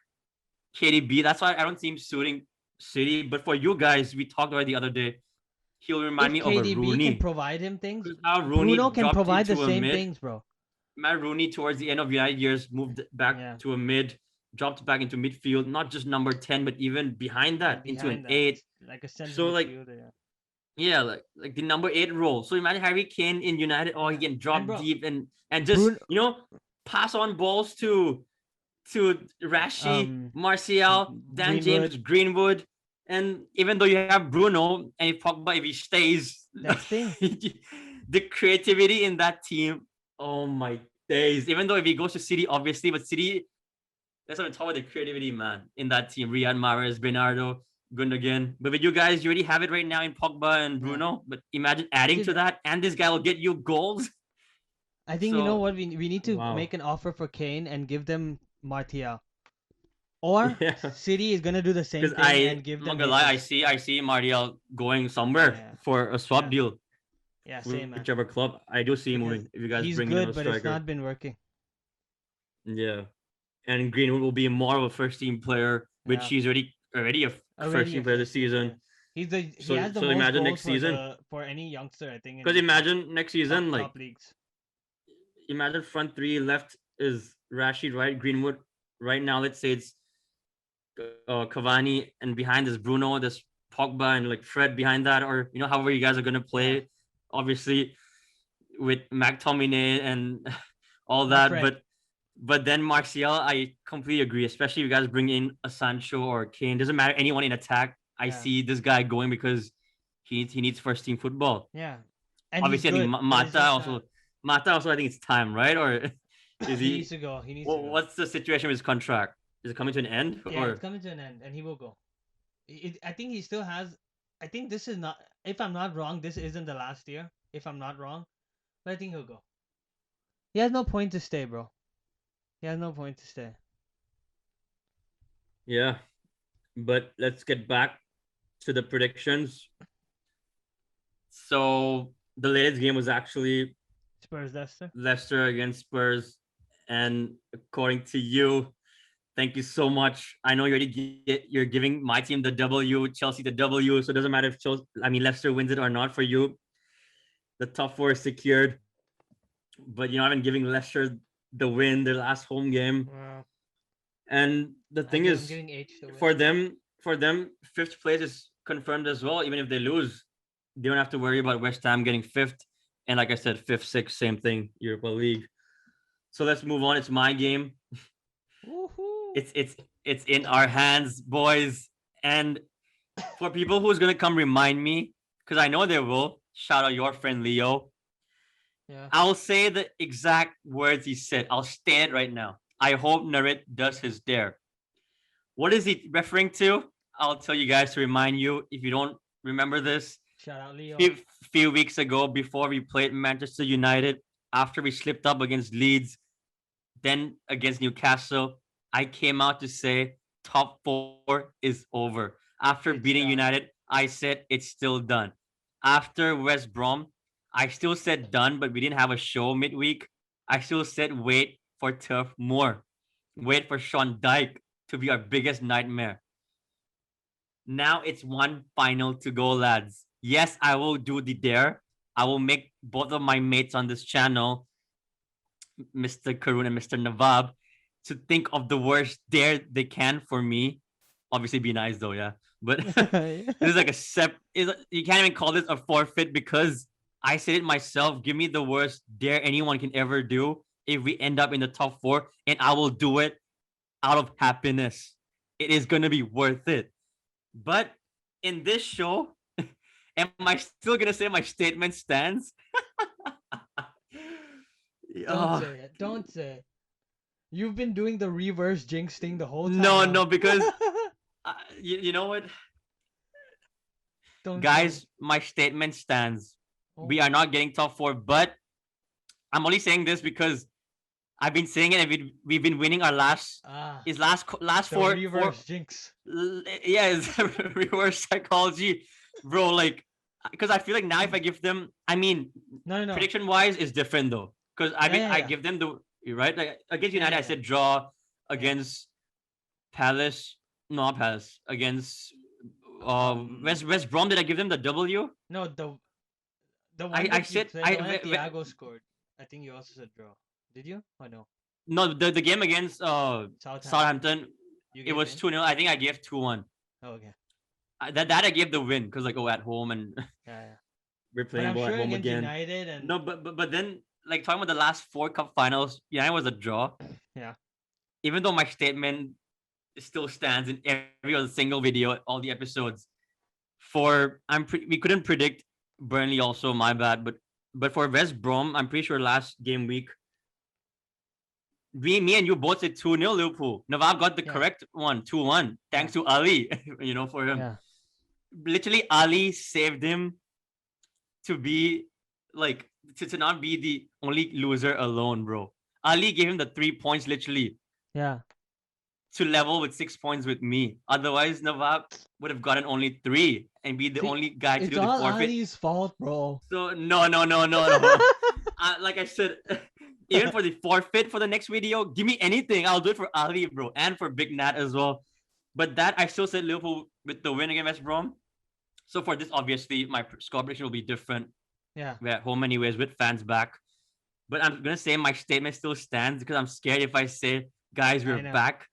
KDB, that's why I don't see him suiting City. But for you guys, we talked about it the other day. He'll remind If me of a KDB can Rooney. provide him things, Because how Bruno Rooney can dropped provide the into a same mid. things, bro. Matt Rooney towards the end of United years moved back Yeah. to a mid, dropped back into midfield, not just number 10, but even behind that into an Behind that, 8. like a center So like midfielder. yeah, like the number 8 role. So imagine Harry Kane in United. Oh, he Yeah. can And drop bro, deep and just pass on balls to Rashi, um, Martial, Dan James, Greenwood, Greenwood, and even though you have Bruno and if Pogba if he stays, next thing. the creativity in that team. Oh my days! Even though if he goes to City, obviously, but City, let's not talk about the creativity, man, in that team. Riyad Mahrez, Bernardo, Gundogan. But with you guys, you already have it right now in Pogba and Yeah. Bruno. But imagine adding to that, and this guy will get you goals. I think you know So what we need to wow. make an offer for Kane and give them Martial. Or Yeah. City is gonna do the same Because thing and give I'm not them gonna lie, Jesus. I see Mariel going somewhere Yeah. for a swap Yeah. deal. Yeah, same man. Whichever club. I do see him Because moving if you guys he's bring in good, a but it's striker. not been working. Yeah. And Greenwood will be more of a first team player, which Yeah. he's already a first team player this season. He So has the so most imagine goals next season. for any youngster, I think. Because imagine next season, like top leagues. imagine front three left is Rashid, right? Greenwood. Right now, let's say it's Cavani, and behind is Bruno, there's Pogba, and like Fred behind that, or however you guys are gonna play. Yeah. Obviously, with McTominay and all Not that, Fred. but then Martial, I completely agree. Especially if you guys bring in a Sancho or Kane, doesn't matter anyone in attack. I Yeah. see this guy going because he needs first team football. Yeah. And Obviously, I he's think good. but it's just not- Mata also I think it's time, right? Or is he he? needs to go. He needs to go. What's the situation with his contract? Is it coming to an end? Yeah, Or it's coming to an end, and he will go. I think he still has. I think this is not. If I'm not wrong, this isn't the last year. If I'm not wrong, but I think he'll go. He has no point to stay, bro. He has no point to stay. yeah, but let's get back to the predictions. So the latest game was actually Spurs Leicester. Leicester against Spurs, and according to you, thank you so much. I know you're giving my team the W, Chelsea the W, so it doesn't matter if Leicester wins it or not for you. The top four is secured, but I've been giving Leicester the win, their last home game, Wow. and the thing I'm is, giving H the win. for them, fifth place is confirmed as well. Even if they lose, they don't have to worry about West Ham getting fifth. And like I said, fifth, sixth, same thing, Europa League. So let's move on. It's my game. Woohoo! It's in our hands, boys. And for people who's gonna come remind me, because I know they will. Shout out your friend Leo. Yeah. I'll say the exact words he said. I'll state it right now. I hope Narit does his dare. What is he referring to? I'll tell you guys to remind you if you don't remember this. Shout out Leo. Few weeks ago, before we played Manchester United, after we slipped up against Leeds, then against Newcastle, I came out to say top four is over. After It's beating done. United, I said it's still done. After West Brom, I still said done, but we didn't have a show midweek. I still said wait for Turf Moor. Wait for Sean Dyke to be our biggest nightmare. Now it's one final to go, lads. Yes, I will do the dare. I will make both of my mates on this channel, Mr. Karun and Mr. Nawab, to think of the worst dare they can for me. Obviously, be nice though, yeah. But this is like you can't even call this a forfeit because I said it myself. Give me the worst dare anyone can ever do if we end up in the top four, and I will do it out of happiness. It is gonna be worth it. But in this show, am I still gonna say my statement stands? Don't say it. Don't say it. You've been doing the reverse jinx thing the whole time. No, because you know what, Don't guys, my statement stands. We are not getting top four, but I'm only saying this because I've been saying it, and we've been winning our last the four reverse jinx. Yeah, it's reverse psychology, bro. Like, because I feel like now if I give them, No. prediction wise is different though. Because I Yeah. give them the right, like against United, Yeah. I said draw. Against Palace, not Palace. Against West Brom, did I give them the W? No, the one I that said you said, the one that Thiago scored. I think you also said draw. Did you? Or no? No, the game against Southampton, it was 2-0. I think I gave 2-1. Oh, okay. That I gave the win because at home and Yeah. we're But playing I'm ball sure at home against again. United and No, but then like talking about the last 4 cup finals, United was a draw. Yeah. Even though my statement still stands in every other single video, all the episodes. We couldn't predict Burnley. Also, my bad. But for West Brom, I'm pretty sure last game week, me and you both said 2-0 Liverpool. Nawab got the correct one, 2-1. Thanks to Ali, for him. Yeah. Literally, Ali saved him to be like to not be the only loser alone, bro. Ali gave him the 3 points literally. Yeah. To level with 6 points with me. Otherwise, Nawab would have gotten only 3 and be the only guy to do the forfeit. It's all Ali's fault, bro. So no. Like I said, even for the forfeit for the next video, give me anything. I'll do it for Ali, bro, and for Big Nat as well. But that I still said Liverpool with the win against West Brom. So for this, obviously, my score prediction will be different. Yeah. We're at home anyways with fans back. But I'm gonna say my statement still stands because I'm scared if I say, guys, we're back.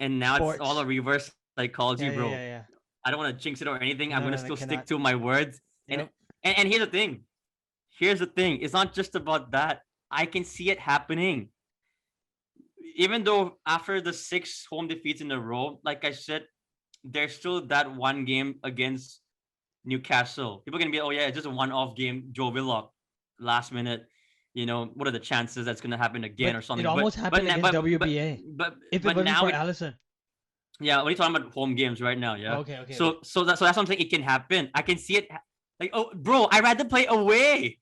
And now it's all a reverse psychology, bro. Yeah. I don't want to jinx it or anything. I'm gonna still cannot. stick to my words. Yep. And here's the thing. It's not just about that. I can see it happening. Even though after the 6 home defeats in a row, like I said, there's still that one game against Newcastle. People are gonna be, oh yeah, it's just a one-off game. Joe Willock, last minute. What are the chances that's gonna happen again or something? It almost happened against WBA. But if it wasn't for Allison. Yeah, we're talking about home games right now. Yeah. Okay. So that's something it can happen. I can see it. Like, oh, bro, I'd rather play away.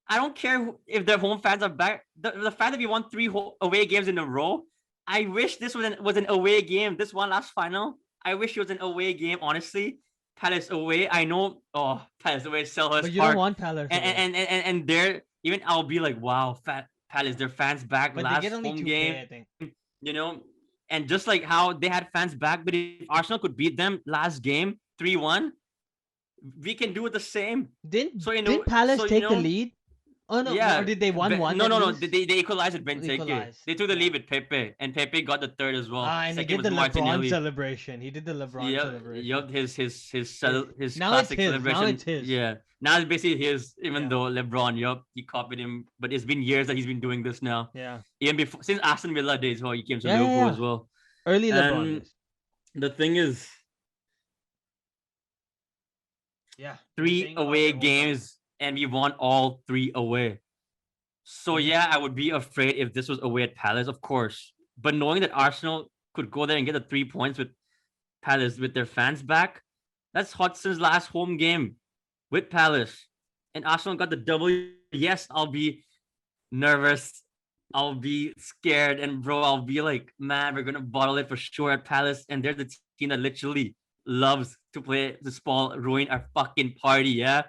I don't care if the home fans are back. The fact that we won 3 away games in a row. I wish this was an away game. This one last final. I wish it was an away game. Honestly, Palace away. I know. Oh, Palace away, But Selhurst you don't Park, want Palace away. and there even I'll be like, wow, Palace, their fans back But they get last only home 2K, game, I think. you know, and just like how they had fans back, but if Arsenal could beat them last game 3-1, we can do it the same. Didn't Palace take the lead? Oh no, or Yeah, did they 1-1 no, and no, no. lose? They equalized with Benteke. Equalized. They took the Yeah. lead with Pepe, and Pepe got the third as well. And he Second did the was LeBron Martinelli. celebration. He did the LeBron Yep, celebration. yep. His Now it's classic his. Now celebration. it's his. Yeah, now it's basically his. Even Yeah. though LeBron, yep, he copied him, but it's been years that he's been doing this now. Yeah. Even before since Aston Villa days, well, he came to Yeah, yeah, Liverpool yeah. as well. Early LeBron And days. the thing is, Yeah. You were three saying about away your hometown. games, and we won all three away. So Mhm. yeah, I would be afraid if this was away at Palace, of course. But knowing that Arsenal could go there and get the 3 points with Palace with their fans back, that's Hudson's last home game with Palace. And Arsenal got the W. Yes, I'll be nervous. I'll be scared. And bro, I'll be like, man, we're gonna bottle it for sure at Palace. And they're the team that literally loves to play the ball, ruin our fucking party, yeah.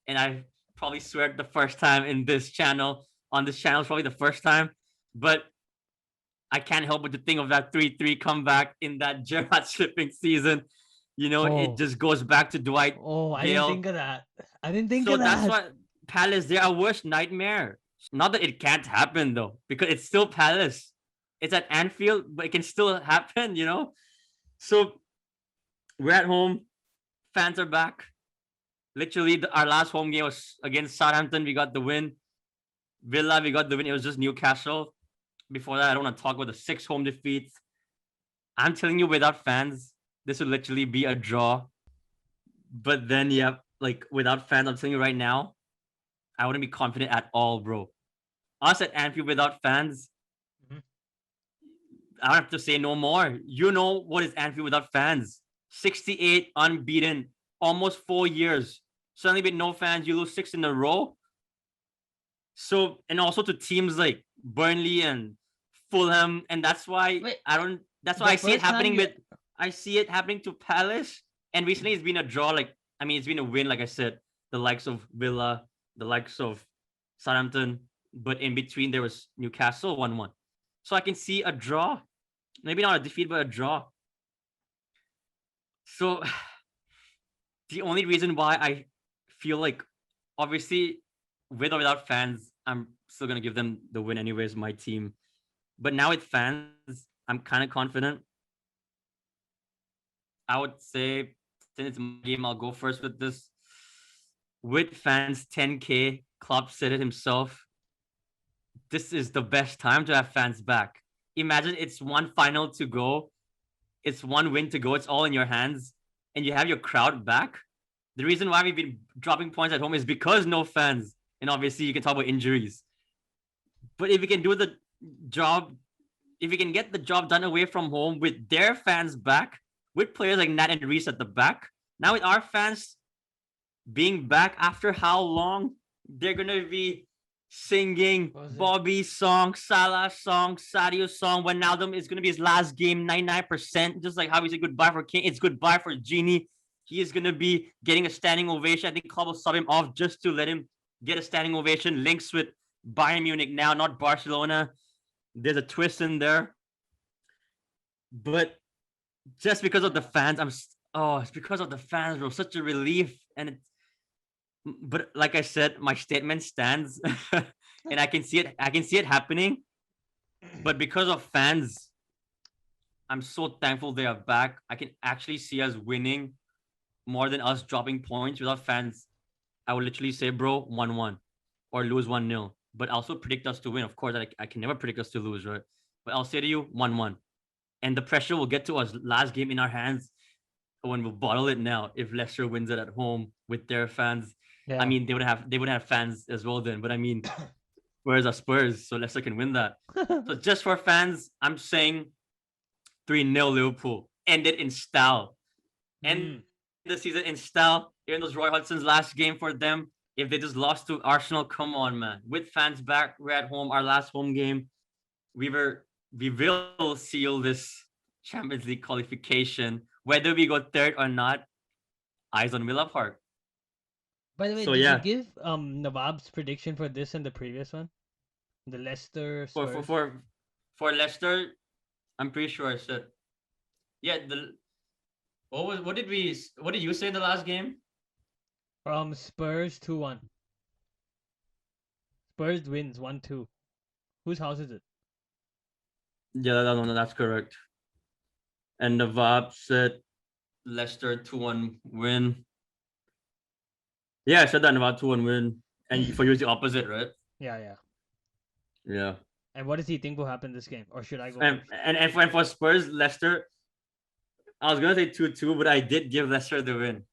And I probably swear it the first time in this channel, on this channel, probably the first time. But I can't help but to think of that 3-3 comeback in that Gerrard slipping season. You know, it Oh. just goes back to Dwight Oh, I didn't think Gale. of that. I didn't think So of that's that. why Palace, they're our worst nightmare. Not that it can't happen though, because it's still Palace. It's at Anfield, but it can still happen, you know? So we're at home, fans are back. Literally, our last home game was against Southampton. We got the win. Villa, we got the win. It was just Newcastle. Before that, I don't want to talk about the 6 home defeats. I'm telling you, without fans, this would literally be a draw. But then, yeah, like without fans, I'm telling you right now, I wouldn't be confident at all, bro. Us at Anfield without fans, Mhm. I don't have to say no more. You know what is Anfield without fans? 68 unbeaten, almost 4 years. Suddenly, with no fans, you lose 6 in a row. So, and also to teams like Burnley and Fulham, and that's why Wait, I don't. That's why the I see it first time happening you with. I see it happening to Palace, and recently it's been a draw. Like I mean, it's been a win. Like I said, the likes of Villa, the likes of Southampton, but in between there was Newcastle 1-1. So I can see a draw, maybe not a defeat, but a draw. So the only reason why I feel like, obviously, with or without fans, I'm still gonna give them the win anyways. My team, but now with fans, I'm kind of confident. I would say, since it's my game, I'll go first with this. With fans, 10K, Klopp said it himself. This is the best time to have fans back. Imagine it's one final to go, it's one win to go, it's all in your hands, and you have your crowd back. The reason why we've been dropping points at home is because no fans. And obviously, you can talk about injuries. But if we can do the job, if we can get the job done away from home with their fans back, with players like Nat and Reese at the back, now with our fans being back after how long, they're gonna be singing Bobby's song, Salah's song, Sadio's song. Wijnaldum is gonna be his last game, 99%. Just like how we said goodbye for King, it's goodbye for Genie. He is gonna be getting a standing ovation. I think Klopp will sub him off just to let him get a standing ovation. Links with Bayern Munich now, not Barcelona. There's a twist in there, but just because of the fans, it's because of the fans, bro. Such a relief, and it's, but like I said, my statement stands, and I can see it. I can see it happening, but because of fans, I'm so thankful they are back. I can actually see us winning more than us dropping points. Without fans, I would literally say, bro, 1-1 or lose 1-0. But also predict us to win. Of course, I can never predict us to lose, right? But I'll say to you, 1-1. And the pressure will get to us last game in our hands when we'll bottle it now. If Leicester wins it at home with their fans, I Yeah. mean they would have fans as well then. But I mean, Spurs are Spurs, so Leicester can win that. So just for fans, I'm saying 3-0 Liverpool. End it in style. End the season in style. Even though Roy Hudson's last game for them, if they just lost to Arsenal, come on, man. With fans back, we're at home, our last home game. We will seal this Champions League qualification. Whether we go third or not, eyes on Villa Park. By the way, So did you yeah, give Nawab's prediction for this and the previous one? The Leicester for for Spurs? for for Leicester, I'm pretty sure I said yeah. What did you say in the last game? Spurs 2-1. Spurs wins 1-2. Whose house is it? Yeah, that's correct. And Nawab said Leicester 2-1 win. Yeah, I said that about 2-1 win. And for you, it's the opposite, right? Yeah, yeah. Yeah. And what does he think will happen this game? Or should I go And first? for Spurs, Leicester, I was gonna say 2-2, but I did give Leicester the win.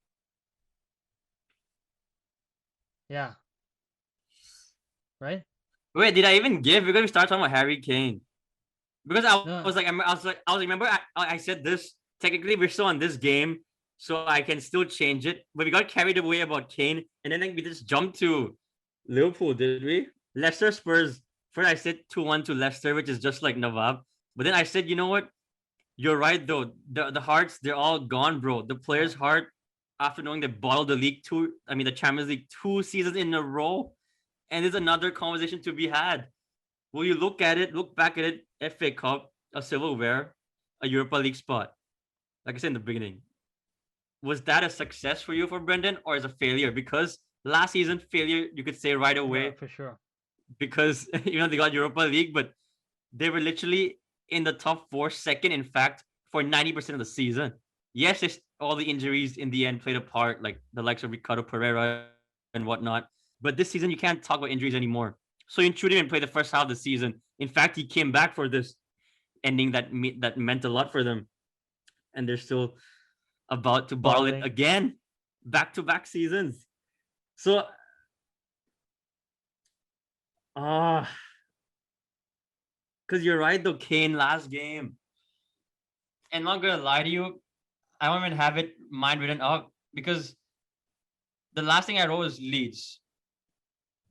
Yeah. Right? Wait, did I even give? We're gonna start talking about Harry Kane. Because I No. was like, I was remember I said this. Technically, we're still on this game, so I can still change it. But we got carried away about Kane, and then like, we just jumped to Liverpool, did we? Leicester Spurs. First, I said 2-1 to Leicester, which is just like Nawab. But then I said, you know what? You're right though. The hearts, they're all gone, bro. The players' heart, after knowing they bottled the the Champions League 2 seasons in a row, and there's another conversation to be had. Will you look back at it, FA Cup, a silverware, a Europa League spot? Like I said in the beginning, was that a success for you for Brendan or is a failure? Because last season, failure, you could say right Yeah, away, for sure. because they got Europa League, but they were literally in the top four, second, in fact, for 90% of the season. Yes, it's all the injuries in the end played a part, like the likes of Ricardo Pereira and whatnot. But this season, you can't talk about injuries anymore. So Intrude didn't play the first half of the season. In fact, he came back for this ending that meant a lot for them, and they're still about to bottle it Bottling. again, back to back seasons. So, ah, because you're right though, Kane last game. And I'm not gonna lie to you, I don't even have it mind written up because the last thing I wrote was Leeds.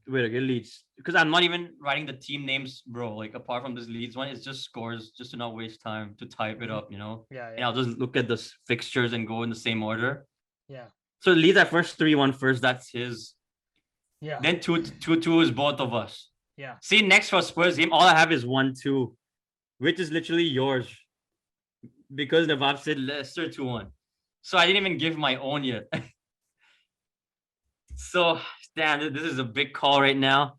Wait, again, Leeds. Because I'm not even writing the team names, bro. Like apart from this Leeds one, it's just scores, just to not waste time to type it up, Yeah, And yeah. I'll just look at the fixtures and go in the same order. Yeah. So Leeds at first 3-1 first. That's his. Yeah. Then 2-2 is both of us. Yeah. See, next for Spurs game, all I have is 1-2, which is literally yours. Because Nawab said Leicester 2-1. So I didn't even give my own yet. So, Stan, this is a big call right now.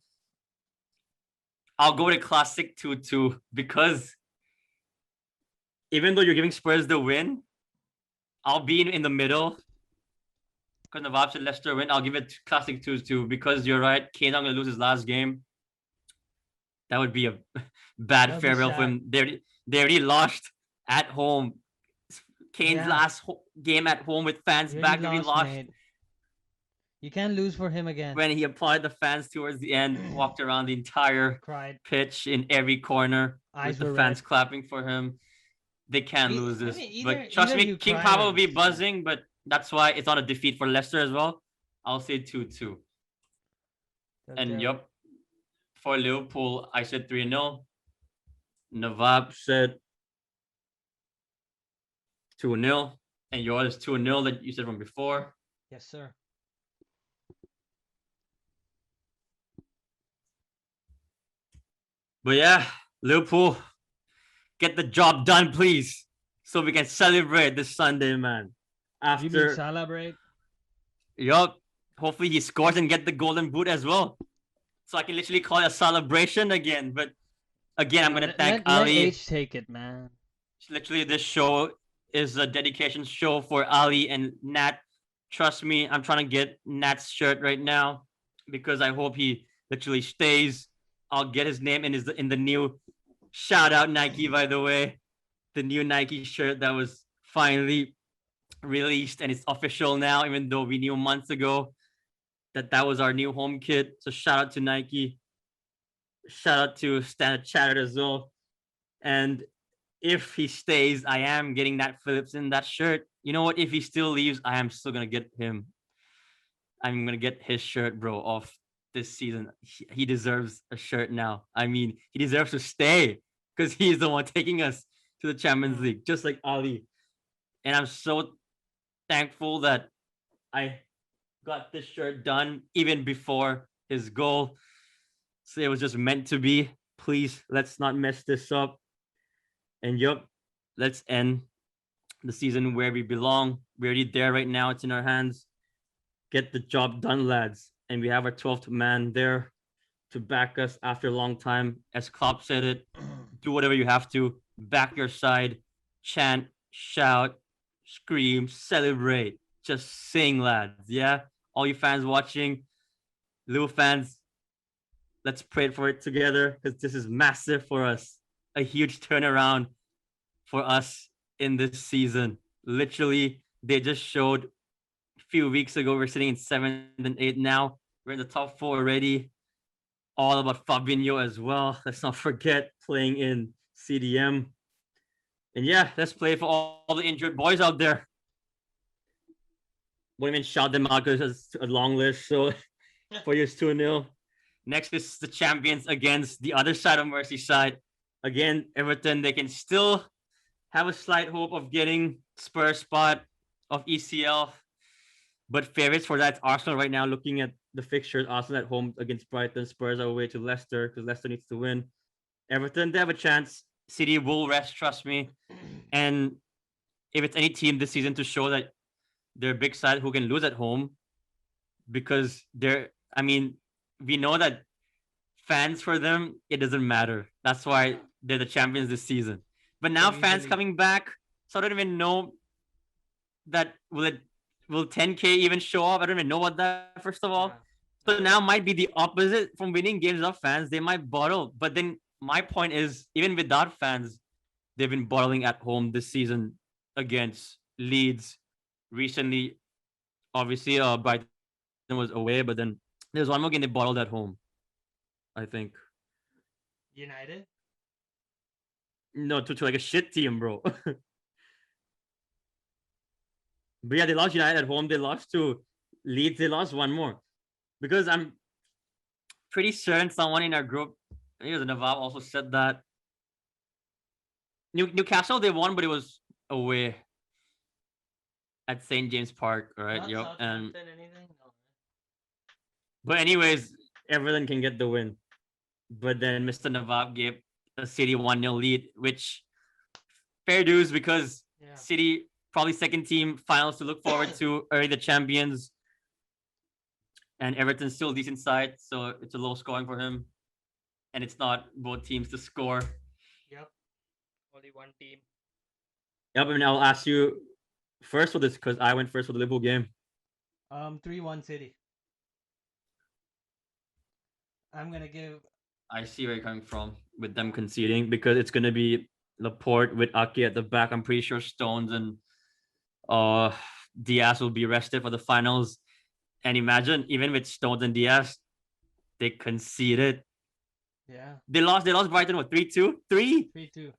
I'll go to classic 2-2 because even though you're giving Spurs the win, I'll be in the middle. Because Nawab said Leicester win, I'll give it classic 2-2 because you're right. Kane's not going to lose his last game. That would be a bad farewell for him. They already lost at home. Kane's last game at home with fans back. They already lost. Mate. You can't lose for him again. When he applauded the fans towards the end, walked around the entire pitch in every corner with the fans clapping for him. They can't lose this. But trust me, King Power will be buzzing, but that's why it's not a defeat for Leicester as well. I'll say 2-2. And yup, for Liverpool, I said 3-0. Nawab said 2-0. And yours is 2-0 that you said from before. Yes, sir. But yeah, Liverpool, get the job done, please, so we can celebrate this Sunday, man. After you mean celebrate? Yup. Hopefully he scores and get the golden boot as well, so I can literally call it a celebration again. But again, I'm gonna thank Ali. Let H take it, man. Literally, this show is a dedication show for Ali and Nat. Trust me, I'm trying to get Nat's shirt right now because I hope he literally stays. I'll get his name in the new shout out Nike, by the way. The new Nike shirt that was finally released and it's official now, even though we knew months ago that was our new home kit. So shout out to Nike. Shout out to Standard Chattered as well. And if he stays, I am getting Nat Phillips in that shirt. You know what? If he still leaves, I am still gonna get him. I'm gonna get his shirt, bro, off this season. He deserves a shirt now. I mean, he deserves to stay because he's the one taking us to the Champions League, just like Ali. And I'm so thankful that I got this shirt done even before his goal. So it was just meant to be. Please, let's not mess this up. And yup, let's end the season where we belong. We're already there right now. It's in our hands. Get the job done, lads. And we have our 12th man there to back us after a long time. As Klopp said it, do whatever you have to. Back your side. Chant, shout, scream, celebrate. Just sing, lads. Yeah? All you fans watching, Liverpool fans, let's pray for it together because this is massive for us. A huge turnaround for us in this season. Literally, they just showed a few weeks ago we're sitting in 7th and 8th now. We're in the top 4 already. All about Fabinho as well. Let's not forget playing in CDM. And yeah, let's play for all the injured boys out there. Won't even shout them out because it's a long list. So for you, it's 2-0. Next is the champions against the other side of Merseyside. Again, Everton, they can still have a slight hope of getting Spurs spot of ECL. But favorites for that Arsenal right now, looking at the fixtures, Arsenal at home against Brighton, Spurs are away to Leicester because Leicester needs to win. Everton, they have a chance. City will rest, trust me. And if it's any team this season to show that they're a big side who can lose at home, because we know that fans for them, it doesn't matter. That's why they're the champions this season. But now fans coming back, so I don't even know that will 10K even show up? I don't even know about that, first of all. Yeah. So now might be the opposite from winning games of fans. They might bottle. But then my point is, even without fans, they've been bottling at home this season against Leeds. Recently, obviously, Brighton was away, but then there's one more game they bottled at home, I think. United? No, to like a shit team, bro. But yeah, they lost United at home. They lost to Leeds. They lost one more. Because I'm pretty certain someone in our group, I think it was Nawab, also said that Newcastle, they won, but it was away at St. James Park, right? Yep. And anything? No. but anyways, Everton can get the win. But then Mr. Nawab gave a City 1-0 lead, which fair dues because City probably second team finals to look forward to, already the champions. And Everton's still a decent side, so it's a low scoring for him. And it's not both teams to score. Yep. Only one team. Yep, and I'll ask you first for this because I went first for the Liverpool game. 3-1 City. I'm gonna give. I see where you're coming from with them conceding because it's gonna be Laporte with Ake at the back. I'm pretty sure Stones and Diaz will be rested for the finals. And imagine even with Stones and Diaz, they conceded. Yeah. They lost Brighton what 3-2? 3-2.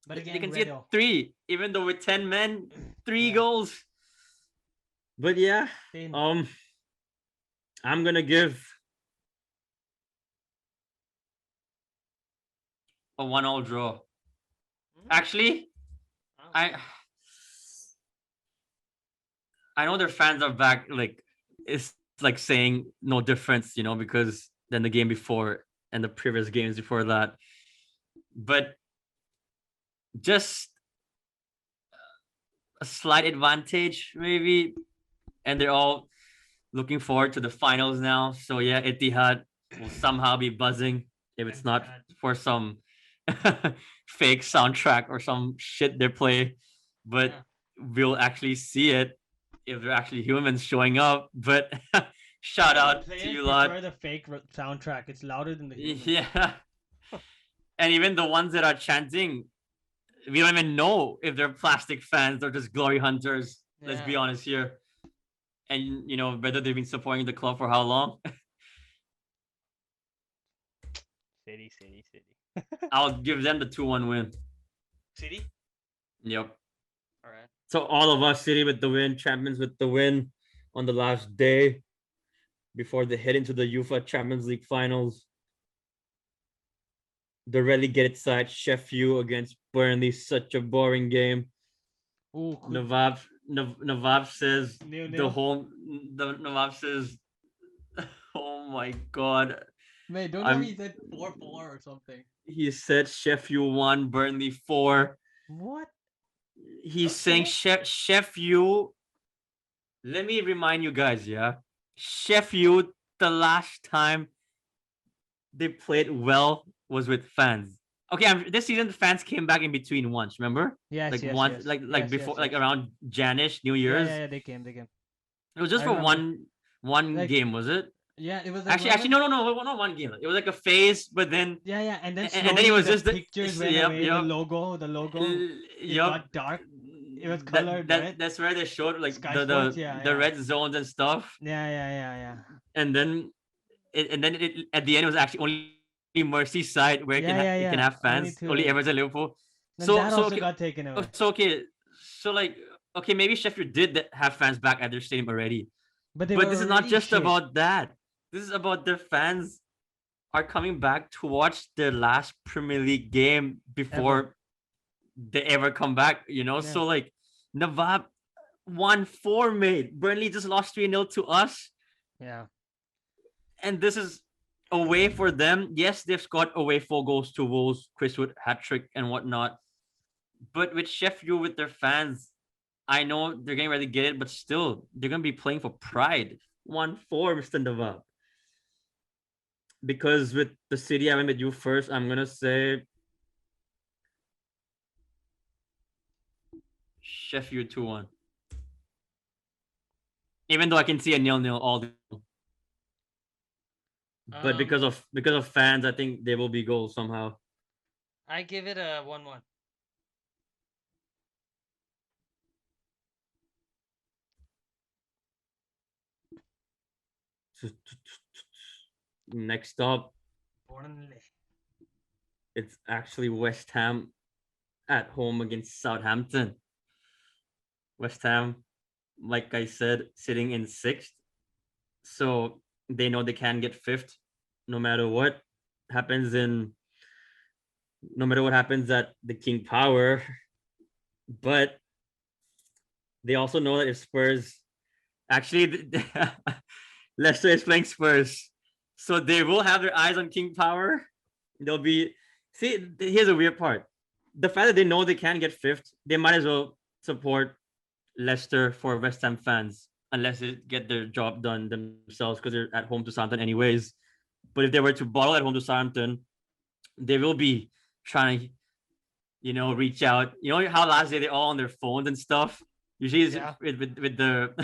But again, they conceded 3, even though with 10 men, 3 goals. But yeah, I'm gonna give a 1-1 draw. Actually, I know their fans are back. Like it's like saying no difference, because than the game before and the previous games before that. But just a slight advantage, maybe. And they're all looking forward to the finals now. So yeah, Etihad will somehow be buzzing if it's not for some fake soundtrack or some shit they play. But we'll actually see it if they're actually humans showing up. But shout out to you lot. I prefer the fake soundtrack. It's louder than the humans. Yeah. And even the ones that are chanting, we don't even know if they're plastic fans or just glory hunters. Yeah. Let's be honest here. And whether they've been supporting the club for how long. City. I'll give them the 2-1 win. City? Yep. All right. So all of us, City with the win, champions with the win on the last day before they head into the UEFA Champions League finals. The relegated side, Sheffield against Burnley, such a boring game. Ooh, Nawab Nawab says Nil the nil. home. The Nawab says, "Oh my God, Mate, don't tell me he I'm." said 4-4 or something. He said Sheffield 1, Burnley 4. What? He's saying Okay. Sheffield. Let me remind you guys, yeah. Sheffield, the last time they played well was with fans. Okay, this season the fans came back in between once. Remember, Yes, like yes, once, yes. like Yes, before, yes, like yes. around Janish New Yeah, yeah, Year's. yeah. They came, they came. It was I just for remember. one Like, game, was it? yeah, it was like Actually, remember? no, not one game. It was like a phase, but then Yeah, yeah. And then and then it slowly was the just the pictures went yep, away. yep, The logo, it yep. got dark. It was colored, right? That's where they showed like Sky Sports. Yeah, the yeah. red zones and stuff, Yeah, yeah, yeah, yeah. and then at the end it was actually only Merseyside where Yeah, it yeah, can have yeah. fans. Only Only two, like. Everton, Liverpool. Then that So also okay, got taken away. so okay, so like okay, maybe Sheffield did have fans back at their stadium already, But they but were this is not already just shit. about that. This is about their fans are coming back to watch their last Premier League game Ever. before they ever come back. Yeah. So like Nawab won 4, mate. Burnley just lost 3-0 to us, Yeah. and this is away for them. Yes, they've scored away 4 goals to Wolves, Chris Wood hat trick and whatnot. But with Sheffield with their fans, I know they're getting ready to get it, but still, they're gonna be playing for pride. 1-4, Mr. Nawab. Because with the city I went with you first, I'm gonna say Sheffield 2-1. Even though I can see a 0-0 all day. But Um, because of fans, I think there will be goals somehow. I give it a 1-1. Next up, Burnley. it's actually West Ham at home against Southampton. West Ham, like I said, sitting in sixth. So they know they can get fifth no matter what happens in no matter what happens at the King Power. But they also know that if Spurs actually Leicester is playing Spurs. So they will have their eyes on King Power. They'll be see, here's a weird part. The fact that they know they can get fifth, they might as well support Leicester for West Ham fans, unless they get their job done themselves because they're at home to Southampton anyways. But if they were to bottle at home to Southampton, they will be trying to, reach out. You know how last day they're all on their phones and stuff? Usually it's Yeah. with the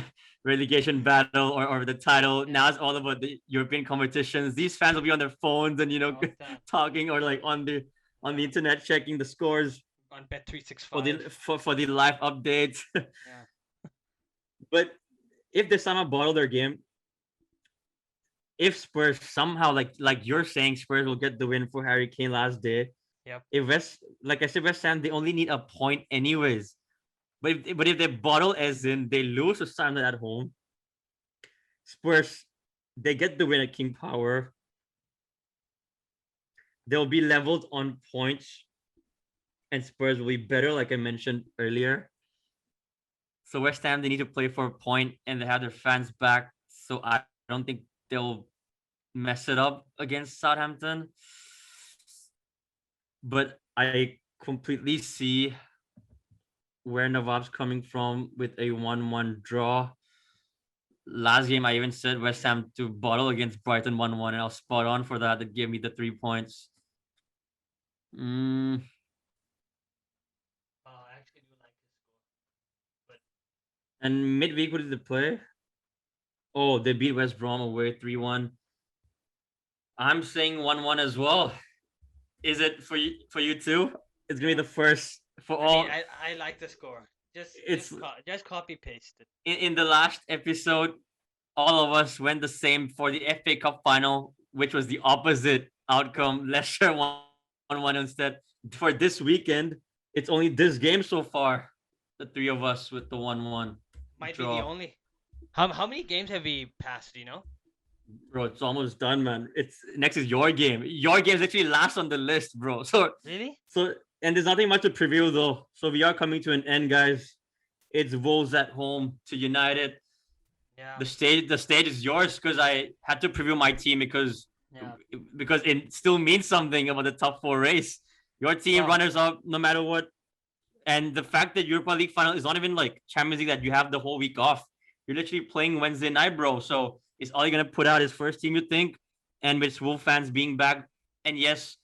relegation battle or the title. Yeah. Now it's all about the European competitions. These fans will be on their phones and All the time. talking or like on the internet checking the scores On Bet three six for the five. for the live updates. Yeah. But if they somehow bottle their game, if Spurs somehow like you're saying Spurs will get the win for Harry Kane last day. Yep. If like I said, West Ham they only need a point anyways. But if they bottle as in they lose to Southampton at home, Spurs they get the win at King Power. They'll be leveled on points, and Spurs will be better, like I mentioned earlier. So West Ham they need to play for a point, and they have their fans back. So I don't think they'll mess it up against Southampton. But I completely see where Nawab's coming from with a 1-1 draw. Last game, I even said West Ham to bottle against Brighton 1-1, and I was spot on for that. That gave me the 3 points. Mm, I actually do like this score. and midweek, what did they play? Oh, they beat West Brom away 3-1. I'm saying 1-1 as well. Is it for you too? It's gonna be the first for all. I like the score. It's Just copy paste it. in the last episode, all of us went the same for the FA Cup final, which was the opposite outcome. Leicester 1-1 instead. For this weekend, it's only this game so far. The three of us with the 1-1 Might be the draw. only. How many games have we passed? Do you know? Bro, it's almost done, man. It's next is your game. Your game is actually last on the list, bro. So Really? and there's nothing much to preview though. So we are coming to an end, guys. It's Wolves at home to United. Yeah. The stage is yours because I had to preview my team Yeah. because it still means something about the top four race. Your team Well, runners up no matter what, and the fact that Europa League final is not even like Champions League that you have the whole week off. You're literally playing Wednesday night, bro. So is all gonna put out his first team, you think? And with Wolf fans being back, and yes,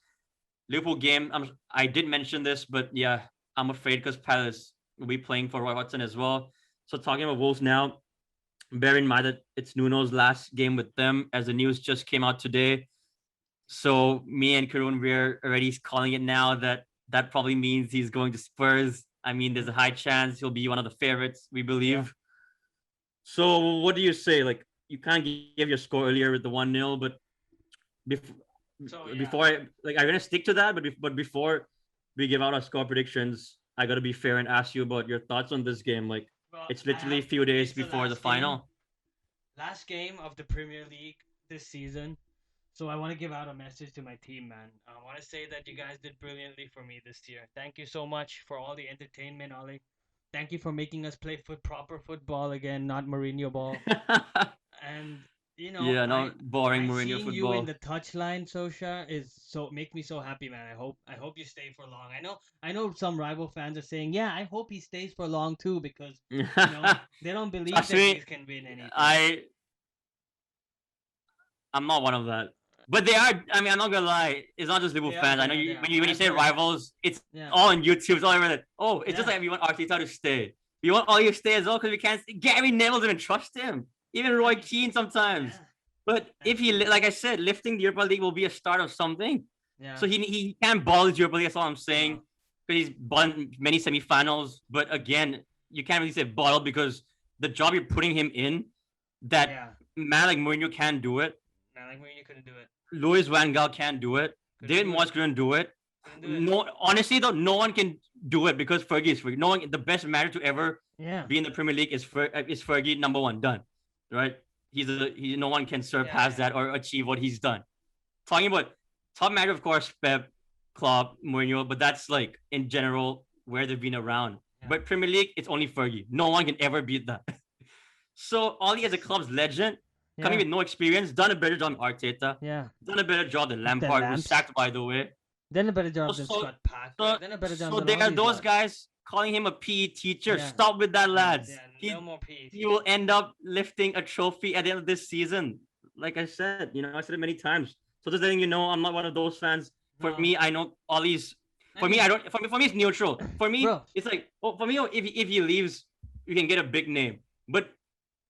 Liverpool game. I did mention this, but yeah, I'm afraid because Palace will be playing for Roy Hodgson as well. So talking about Wolves now, bear in mind that it's Nuno's last game with them, as the news just came out today. So me and Karun, we're already calling it now that that probably means he's going to Spurs. I mean, there's a high chance he'll be one of the favorites, we yeah. believe. So what do you say? Like you can't give your score earlier with the 1-0, but before So yeah. before I'm gonna stick to that, but before we give out our score predictions, I gotta be fair and ask you about your thoughts on this game. Like Well, it's I literally a have. few days It's the before the final. last game of the Premier League this season. So I want to give out a message to my team, man. I want to say that you guys did brilliantly for me this year. Thank you so much for all the entertainment, Ollie. Thank you for making us play proper football again, not Mourinho ball. And Yeah, no boring I Mourinho seeing you in football. the touchline, Sosha, is so make me so happy, man. I hope you stay for long. I know some rival fans are saying, yeah, I hope he stays for long too, because they don't believe Trust that he me, can win anything. I I'm not one of that. But they are. I mean, I'm not gonna lie. It's not just Liverpool They are, fans. I they know are, they you are. when you I've say heard. rivals, it's Yeah, all on YouTube. It's all over that. Oh, it's just yeah, like we want Arteta to stay. We want all you to stay as well because we can't. Gary Neville doesn't trust him. Even Roy right. Keane sometimes. Yeah, But if that's he, true. like I said, lifting the Europa League will be a start of something. Yeah, So he can't ball his Europa League. That's all I'm no, saying. Because he's won many semifinals. But again, you can't really say bottle because the job you're putting him in, that yeah. man like Mourinho can't do it. Man, like Mourinho couldn't do it. Louis Van Gaal can't do it. Couldn't David do it. Moyes couldn't do it. Couldn't do it. No, honestly though, no one can do it because Fergie is Fergie. No one, the best manager to ever Yeah, be in the Premier League is Fergie, number one, done, right? No one can yeah, surpass yeah, that or achieve what he's done. Talking about top manager, of course, Pep, Klopp, Mourinho, but that's like in general where they've been around. yeah, But Premier League, it's only Fergie. No one can ever beat that. So Oli as a club's legend, coming yeah, with no experience, done a better job than Arteta, yeah. done a better job than The Lampard, who's lamps. sacked by the way. Then a better job than So Scott Parker. so Then a better job so than there all are these those lads. guys calling him a PE teacher. Yeah, Stop with that, yeah, lads. yeah. No more PE He will teachers. end up lifting a trophy at the end of this season. Like I said, I said it many times. So just letting you know, I'm not one of those fans. For No, me, I know Ollie's. I For me, mean, I don't. For me, it's neutral. For me, bro. it's like, oh, for me, if he leaves, you can get a big name. But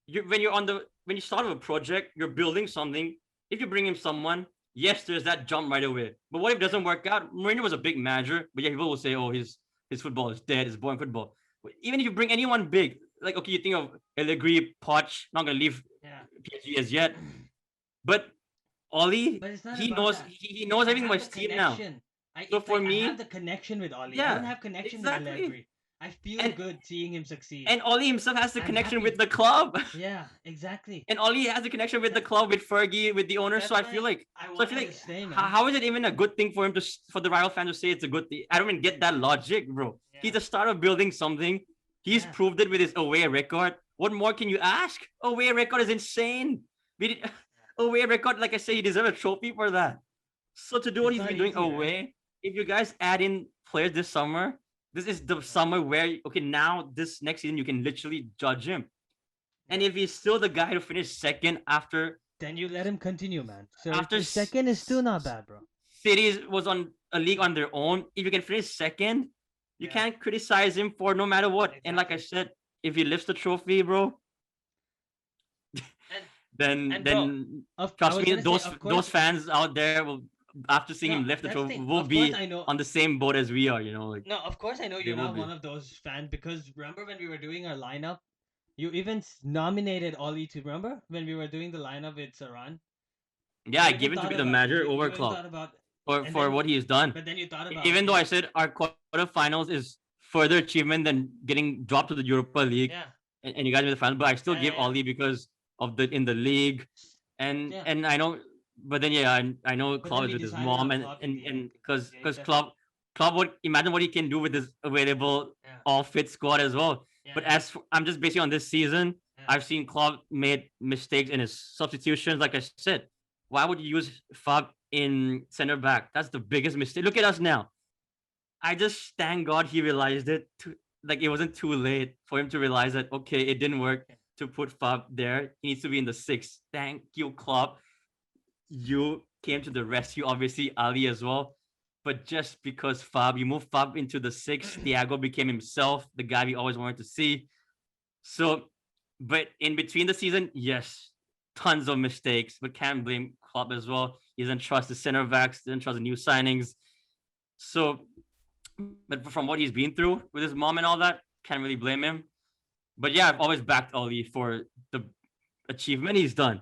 when you start a project, you're building something. If you bring him someone, yes, there's that jump right away. But what if it doesn't work out? Mourinho was a big manager, but yeah, people will say, oh, his football is dead, it's boring football. But even if you bring anyone big, like okay, you think of Allegri, Poch, not gonna leave Yeah. PSG as yet, but Oli, But it's not he about knows that. he knows I everything about have his the team now. connection. So for I have me, the connection with Ollie. I don't yeah, have connection with exactly. Allegri. I feel And good seeing him succeed. and Oli himself has the I'm connection happy. with the club. Yeah, exactly. And Oli has a connection with the That, club, with Fergie, with the owner. So that's I feel why like, I so I want feel him to like, stay, man. how is it even a good thing for him for the rival fan to say it's a good thing? I don't even get that logic, bro. Yeah. He's the start of building something. He's Yeah. proved it with his away record. What more can you ask? Away record is insane. Away record, like I say, he deserves a trophy for that. So to do what It's he's not been doing easy, right? away, if you guys add in players this summer, this is the summer where okay, now this next season you can literally judge him. And Yeah. if he's still the guy who finished second Then you let him continue, man. So after second is still not bad, bro. City was on a league on their own, if you can finish second, you Yeah. can't criticize him for no matter what. And like I Exactly. said, if he lifts the trophy, bro, And then and bro, then I trust was me, gonna say, of those course. fans out there will, after seeing No, him lift the that's the trophy, thing. will Of course, be I know. on the same boat as we are. Like No, of course, I know they you're will not be. one of those fans because remember when we were doing our lineup, you even nominated Ollie to remember when we were doing the lineup with Saran. Yeah, I give it to be the manager over You even Klopp thought about and for then what he has done. but then you thought about Even though him. I said our quarterfinals is further achievement than getting dropped to the Europa League, Yeah, and you guys made the final, but I still yeah, give yeah, yeah. Oli because of the in the league, and Yeah. and I know, but then yeah, I know But then Klopp is we with his decided mom, on and Klopp in and the end and because yeah, Klopp would imagine what he can do with his available yeah, all fit squad as well. But I'm just basing on this season, I've seen Klopp made mistakes in his substitutions. Like I said, why would you use Fab in center back? That's the biggest mistake. Look at us now. I just thank God he realized it. Like it wasn't too late for him to realize that okay, it didn't work to put Fab there. He needs to be in the six. Thank you, Klopp. You came to the rescue. Obviously, Ali as well. But just because Fab, you moved Fab into the six, Thiago became himself, the guy we always wanted to see. So, but in between the season, yes, tons of mistakes, but can't blame Klopp as well. He doesn't trust the center backs, doesn't trust the new signings. So, but from what he's been through with his mom and all that, can't really blame him. But yeah, I've always backed Ali for the achievement he's done.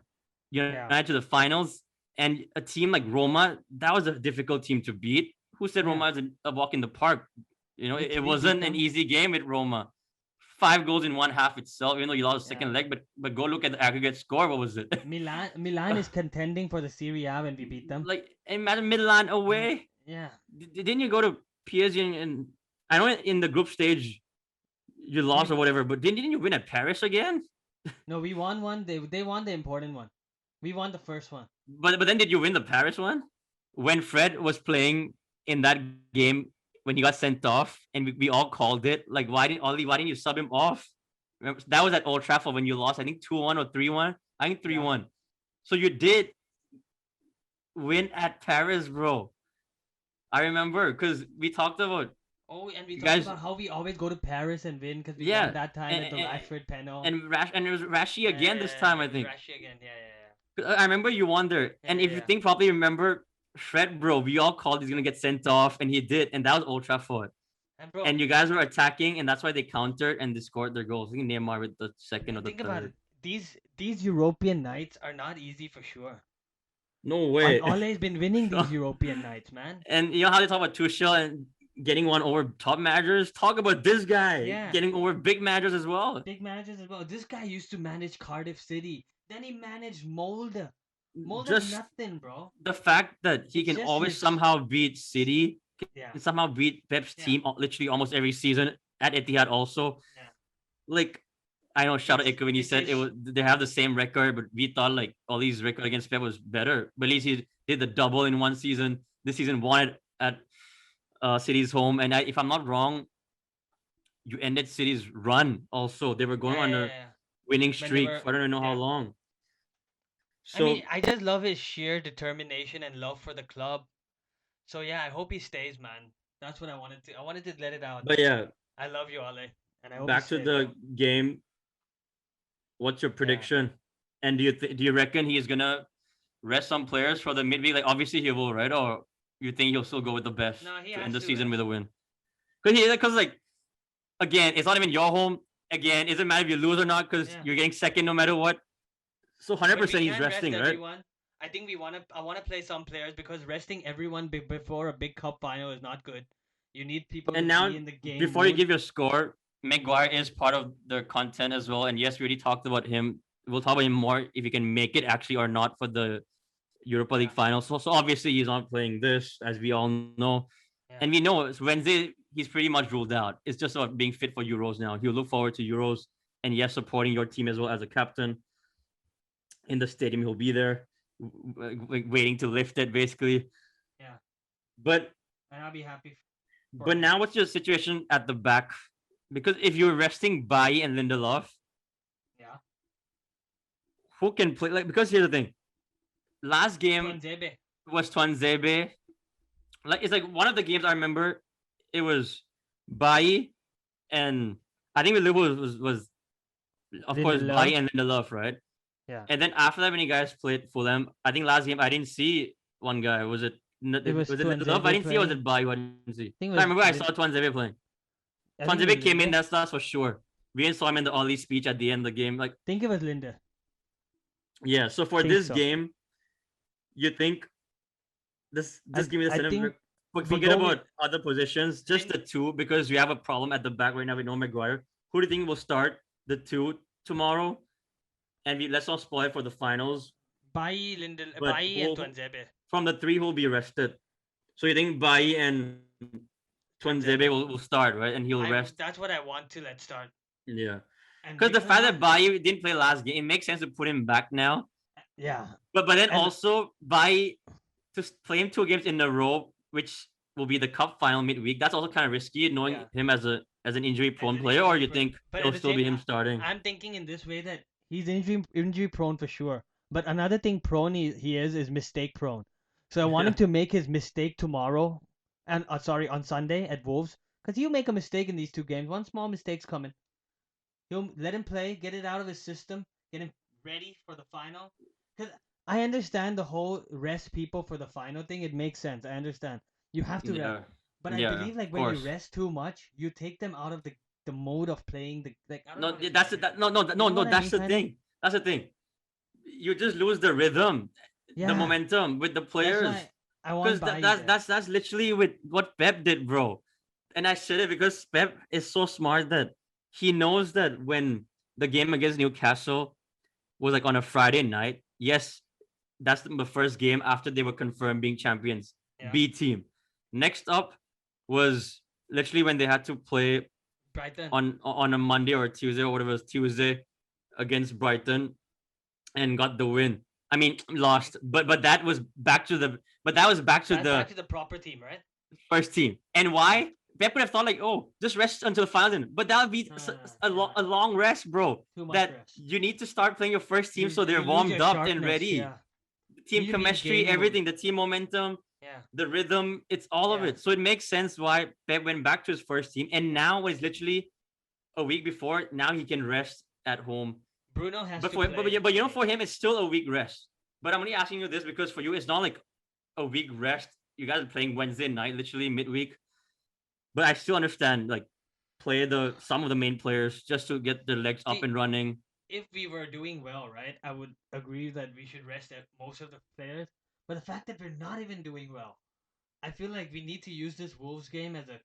United to the finals, and a team like Roma, that was a difficult team to beat. Who said Roma is a walk in the park? You know, it wasn't an easy game with Roma. 5 goals in one half itself, even though you lost the second leg. But go look at the aggregate score. What was it? Milan is contending for the Serie A when we beat them. Like imagine Milan away. Yeah. Didn't you go to PSG and I know in the group stage you lost or whatever, but didn't you win at Paris again? No, we won one. They won the important one. We won the first one. But then did you win the Paris one? When Fred was playing in that game when he got sent off and we all called it, like why didn't you sub him off? Remember, that was at Old Trafford when you lost, I think 2-1 or 3-1. I think 3-1. So you did win at Paris, bro. I remember because we talked about and we talked about how we always go to Paris and win because we won that time at the Rashford penal. And it was Rashi again this time, I think. Rashi again, I remember you won there. And if you think properly, remember Fred, bro, we all called he's gonna get sent off, and he did, and that was Old Trafford. And you guys were attacking, and that's why they countered and they scored their goals. I think Neymar with the second or the third. Think about it. These European nights are not easy for sure. No way. Ole's been winning these European nights, man. And you know how they talk about Tuchel and getting one over top managers? Talk about this guy getting over big managers as well. Big managers as well. This guy used to manage Cardiff City. Then he managed Molde. Molde's nothing, bro. The fact that he can always somehow beat City, can somehow beat Pep's team literally almost every season at Etihad also. Like, I know, shout out Iko when he said they have the same record, but we thought like all these record against Pep was better. But at least he did the double in one season. This season won it at City's home. And if I'm not wrong, you ended City's run also. They were going on a winning streak for I don't know how long. So, I mean, I just love his sheer determination and love for the club. So yeah, I hope he stays, man. That's what I wanted to. I wanted to let it out. But yeah, I love you, Ale. And I hope back to the game. What's your prediction? And do you reckon he's gonna rest some players for the midweek? Like obviously he will, right? Or you think he'll still go with the best to end the season with a win? Because like again, it's not even your home. Again, it doesn't matter if you lose or not because you're getting second no matter what. So 100% he's resting, right? I think I want to play some players because resting everyone before a big cup final is not good. You need people to be in the game. Before you give your score, Maguire is part of their content as well. And yes, we already talked about him. We'll talk about him more if he can make it actually or not for the Europa League final. So obviously he's not playing this, as we all know. Yeah. And we know it's Wednesday, he's pretty much ruled out. It's just about being fit for Euros now. He'll look forward to Euros. And yes, supporting your team as well as a captain. In the stadium, he'll be there, waiting to lift it, basically. Yeah. But and I'll be happy. But now, what's your situation at the back? Because if you're resting Bailly and Lindelof, who can play? Like, because here's the thing. Last game was Tuanzebe. Like, it's like one of the games I remember. It was Bailly, and I think with Liverpool was of course Bailly and Lindelof, right? Yeah. And then after that, when you guys played for them, I think last game I didn't see one guy. Was it Lindelof? I didn't see. Or was it Bailly? I didn't see. I remember I saw Tuanzebe playing. Tuanzebe came in. That's for sure. We didn't saw him in the Oli speech at the end of the game. Like, I think it was Linda. Yeah. So for this game, you think this give me the center. Forget about other positions. Just the two because we have a problem at the back right now with no Maguire. Who do you think will start the two tomorrow? And let's not spoil for the finals. Bailly and Tuanzebe. From the three who will be rested. So you think Bailly and Tuanzebe will start, right? And he'll rest. That's what I want to let start. Yeah. And Because the because fact now, that Bayi didn't play last game, it makes sense to put him back now. yeah, But then and also Bayi to play him 2 games in a row, which will be the cup final midweek. That's also kind of risky, knowing yeah, him as an injury as prone an player. Or injury you prone. think But at it'll the still same, be him starting? I'm thinking in this way that he's injury prone for sure. But another thing prone he is mistake prone. So I want him to make his mistake tomorrow, and sorry, on Sunday at Wolves, because you make a mistake in these two games. One small mistake's coming. He'll let him play, get it out of his system, get him ready for the final. Because I understand the whole rest people for the final thing. It makes sense. I understand. You have to rest. Yeah, But I yeah, believe like of when you course. rest too much, you take them out of the mode of playing the like I don't know No, how to that's explain it. that. No, no, You no, know no. what I That's mean, the kind of? thing. That's the thing. You just lose the rhythm, the Yeah. momentum with the That's players. why I want Because Bailly that's there. that's literally with what Pep did, bro. And I said it because Pep is so smart that he knows that when the game against Newcastle was like on a Friday night, yes, that's the first game after they were confirmed being champions. Yeah. B team. Next up was literally when they had to play Brighton. on a Monday or Tuesday or whatever it was, Tuesday against Brighton, and got the win. I mean, lost, but that was back to That's back the to the proper team, right? first team. And Yeah. why? Pep would have thought like, oh, just rest until the finals, but that would be No, no, no. a Yeah. long rest, bro. Too much That rest. you need to start playing your first team so they're You lose your warmed up and sharpness. ready. Yeah. Team You mean chemistry, game mode. everything, the team momentum, Yeah. the rhythm, it's all of Yeah. it. So it makes sense why Pep went back to his first team, and Yeah. now it's literally a week before. Now he can rest at home. Bruno has But to for play. but you know, for him, it's still a week rest. But I'm only asking you this because for you, it's not like a week rest. You guys are playing Wednesday night, literally midweek. But I still understand, like, play the some of the main players just to get their legs up See, and running. if we were doing well, right, I would agree that we should rest at most of the players. But the fact that we're not even doing well, I feel like we need to use this Wolves game as a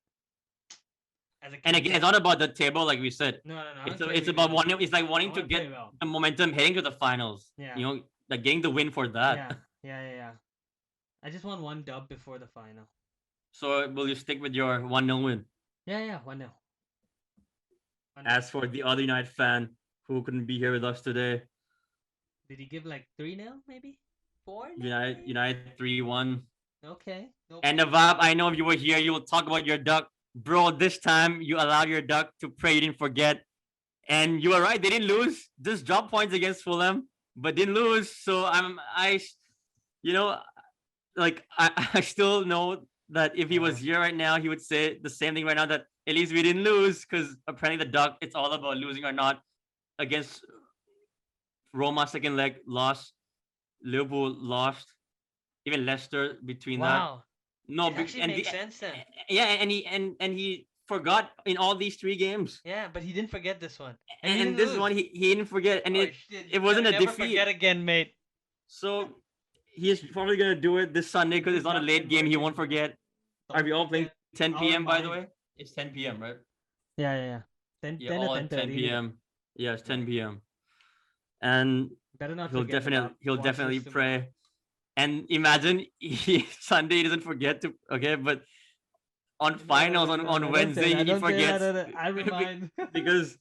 And again, it's catch-up. not about the table, like we said. No, no, no. I It's don't care if it's we about win. wanting. It's like I wanting to want to play get well. the momentum heading to the finals. Yeah. You know, like getting the win for Yeah. that. Yeah. Yeah. Yeah. I just want one dub before the final. So will you stick with your 1-0 win? Yeah. Yeah. 1-0. 1-0. As for the other United fan who couldn't be here with us today, Did he give like 3-0 maybe? 4-0 United 3-1. Okay. No And problem. Navab, I know if you were here, you will talk about your duck. Bro, this time you allowed your duck to pray you didn't forget. And you were right, they didn't lose. Just drop points against Fulham, but didn't lose. So you know, like I still know that if he was here right now, he would say the same thing right now, that at least we didn't lose, because apparently the duck, it's all about losing or not. Against Roma, second leg lost. Liverpool lost. Even Leicester between that. Wow. No, It actually and makes sense then. yeah, and he forgot in all these 3 games. Yeah, but he didn't forget this one. And he And didn't this lose. one he didn't forget, and Oh it shit, it you wasn't better a never defeat. forget again, mate. So he's probably gonna do it this Sunday because New it's not a duck late game. He emerges, won't bro. forget. Are Don't we all playing forget 10 our p.m. by the mind. way? It's 10 p.m. right? Yeah, yeah, yeah. 10, Yeah, 10 or all at 10:30. 10 p.m. Yeah, it's 10 p.m. And Better not he'll forget definitely about. he'll Watch definitely this tomorrow. pray. And imagine Sunday he doesn't forget to, okay, but on finals on Don't say Wednesday that. he Don't say forgets that. I remind. because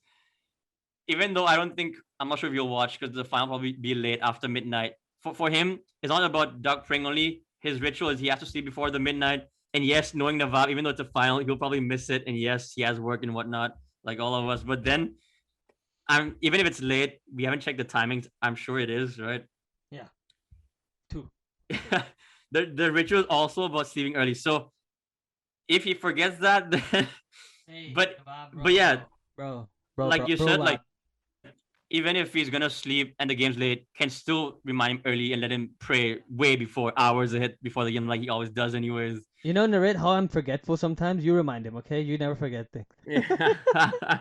even though I'm not sure if you'll watch because the final will probably be late after midnight. For him, it's not about Doug praying only. His ritual is he has to sleep before the midnight. And yes, knowing the vibe, even though it's a final, he'll probably miss it. And yes, he has work and whatnot, like all of us. But then I'm even if it's late, we haven't checked the timings. I'm sure it is, right? Yeah. 2. The ritual is also about sleeping early. So if he forgets that, then Hey, but bro, but yeah, bro, like you bro, said, like even if he's gonna sleep and the game's late, can still remind him early and let him pray way before, hours ahead before the game, like he always does, anyways. You know, Narit, how I'm forgetful sometimes. You remind him, okay? You never forget things. Yeah.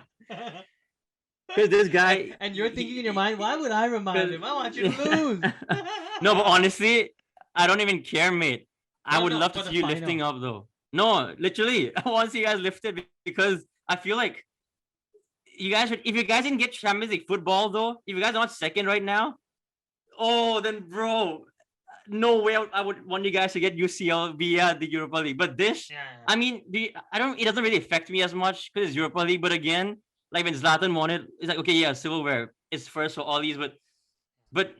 Because this guy, And you're thinking in your mind, why would I remind him? I want you to lose. No, but honestly, I don't even care, mate. I would No, love to for the see you final. lifting up, though. No, literally, I want to see you guys lifted because I feel like you guys should. If you guys didn't get Champions League football, though, if you guys are not second right now, oh, then bro, no way I would want you guys to get UCL via the Europa League. But this, Yeah. I mean, I don't. It doesn't really affect me as much because it's Europa League. But again, Like when Zlatan won it, it's like okay, yeah, silverware is first for all these, but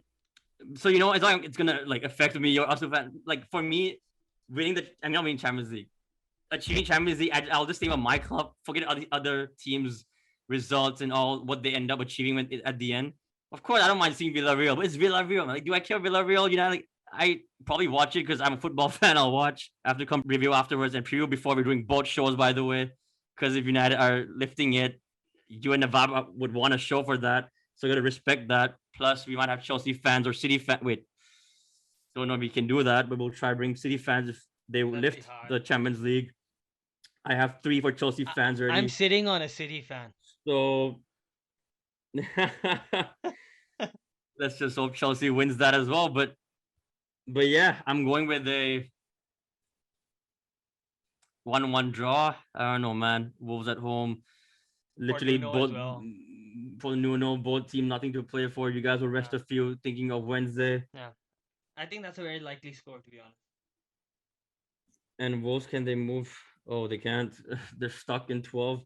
so it's not like it's gonna like affect me. You're also fan. Like for me, winning I'm not winning Champions League, achieving Champions League. I'll just think about my club, forget all the other teams' results and all what they end up achieving at the end. Of course, I don't mind seeing Villarreal, but it's Villarreal. Like, do I care Villarreal? Like I probably watch it because I'm a football fan. I'll watch. I have to come review afterwards and preview before we're doing both shows. By the way, because if United are lifting it, you and Navab would want a show for that. So you gotta respect that. Plus, we might have Chelsea fans or City fans. Wait, don't know if we can do that, but we'll try to bring City fans if they lift the Champions League. I have 3 for Chelsea fans I'm already. sitting on a City fan. So let's just hope Chelsea wins that as well. But yeah, I'm going with a 1-1 draw. I don't know, man. Wolves at home. Literally Nuno as both well. for Nuno, both team nothing to play for. You guys will rest a few thinking of Wednesday. Yeah. I think that's a very likely score, to be honest. And Wolves, can they move? Oh, they can't. They're stuck in 12.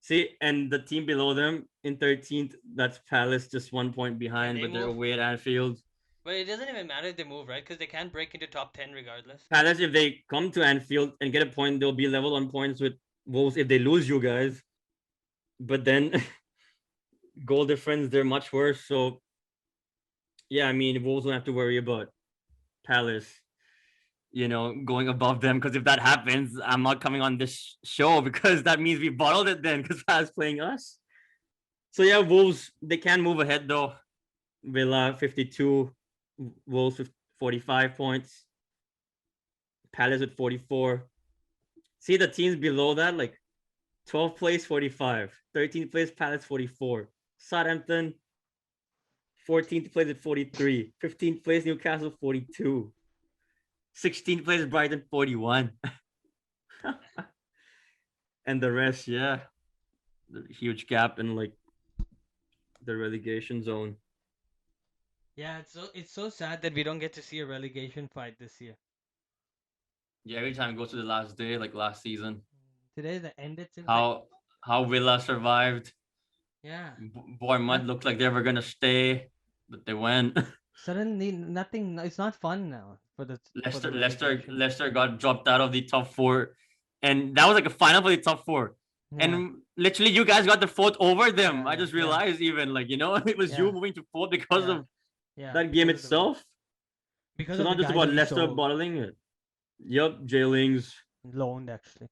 See, and the team below them in 13th, that's Palace, just 1 point behind, but they're away at Anfield. But it doesn't even matter if they move, right? Because they can't break into top 10 regardless. Palace, if they come to Anfield and get a point, they'll be level on points with Wolves if they lose you guys. But then goal difference, they're much worse. So yeah, I mean, Wolves don't have to worry about Palace, going above them. Because if that happens, I'm not coming on this show because that means we bottled it then because Palace playing us. So yeah, Wolves, they can move ahead though. Villa 52, Wolves with 45 points, Palace with 44. See the teams below that, like 12th place 45, 13th place Palace 44, Southampton 14th place at 43, 15th place Newcastle 42, 16th place Brighton 41. And the rest, yeah, the huge gap in like the relegation zone. Yeah, it's so sad that we don't get to see a relegation fight this year. Yeah, every time it goes to the last day, like last season. Today the ended since How Villa survived. yeah. Bournemouth looked like they were gonna stay, but they went. Suddenly nothing. It's not fun now for the Leicester got dropped out of the top 4, and that was like a final for the top 4. Yeah. And literally, you guys got the 4th over them. Yeah, I just realized, even like it was you moving to 4th because of that game itself. Because so of not the just guys about that we Leicester sold. bottling it. Yup, Jailings loaned actually,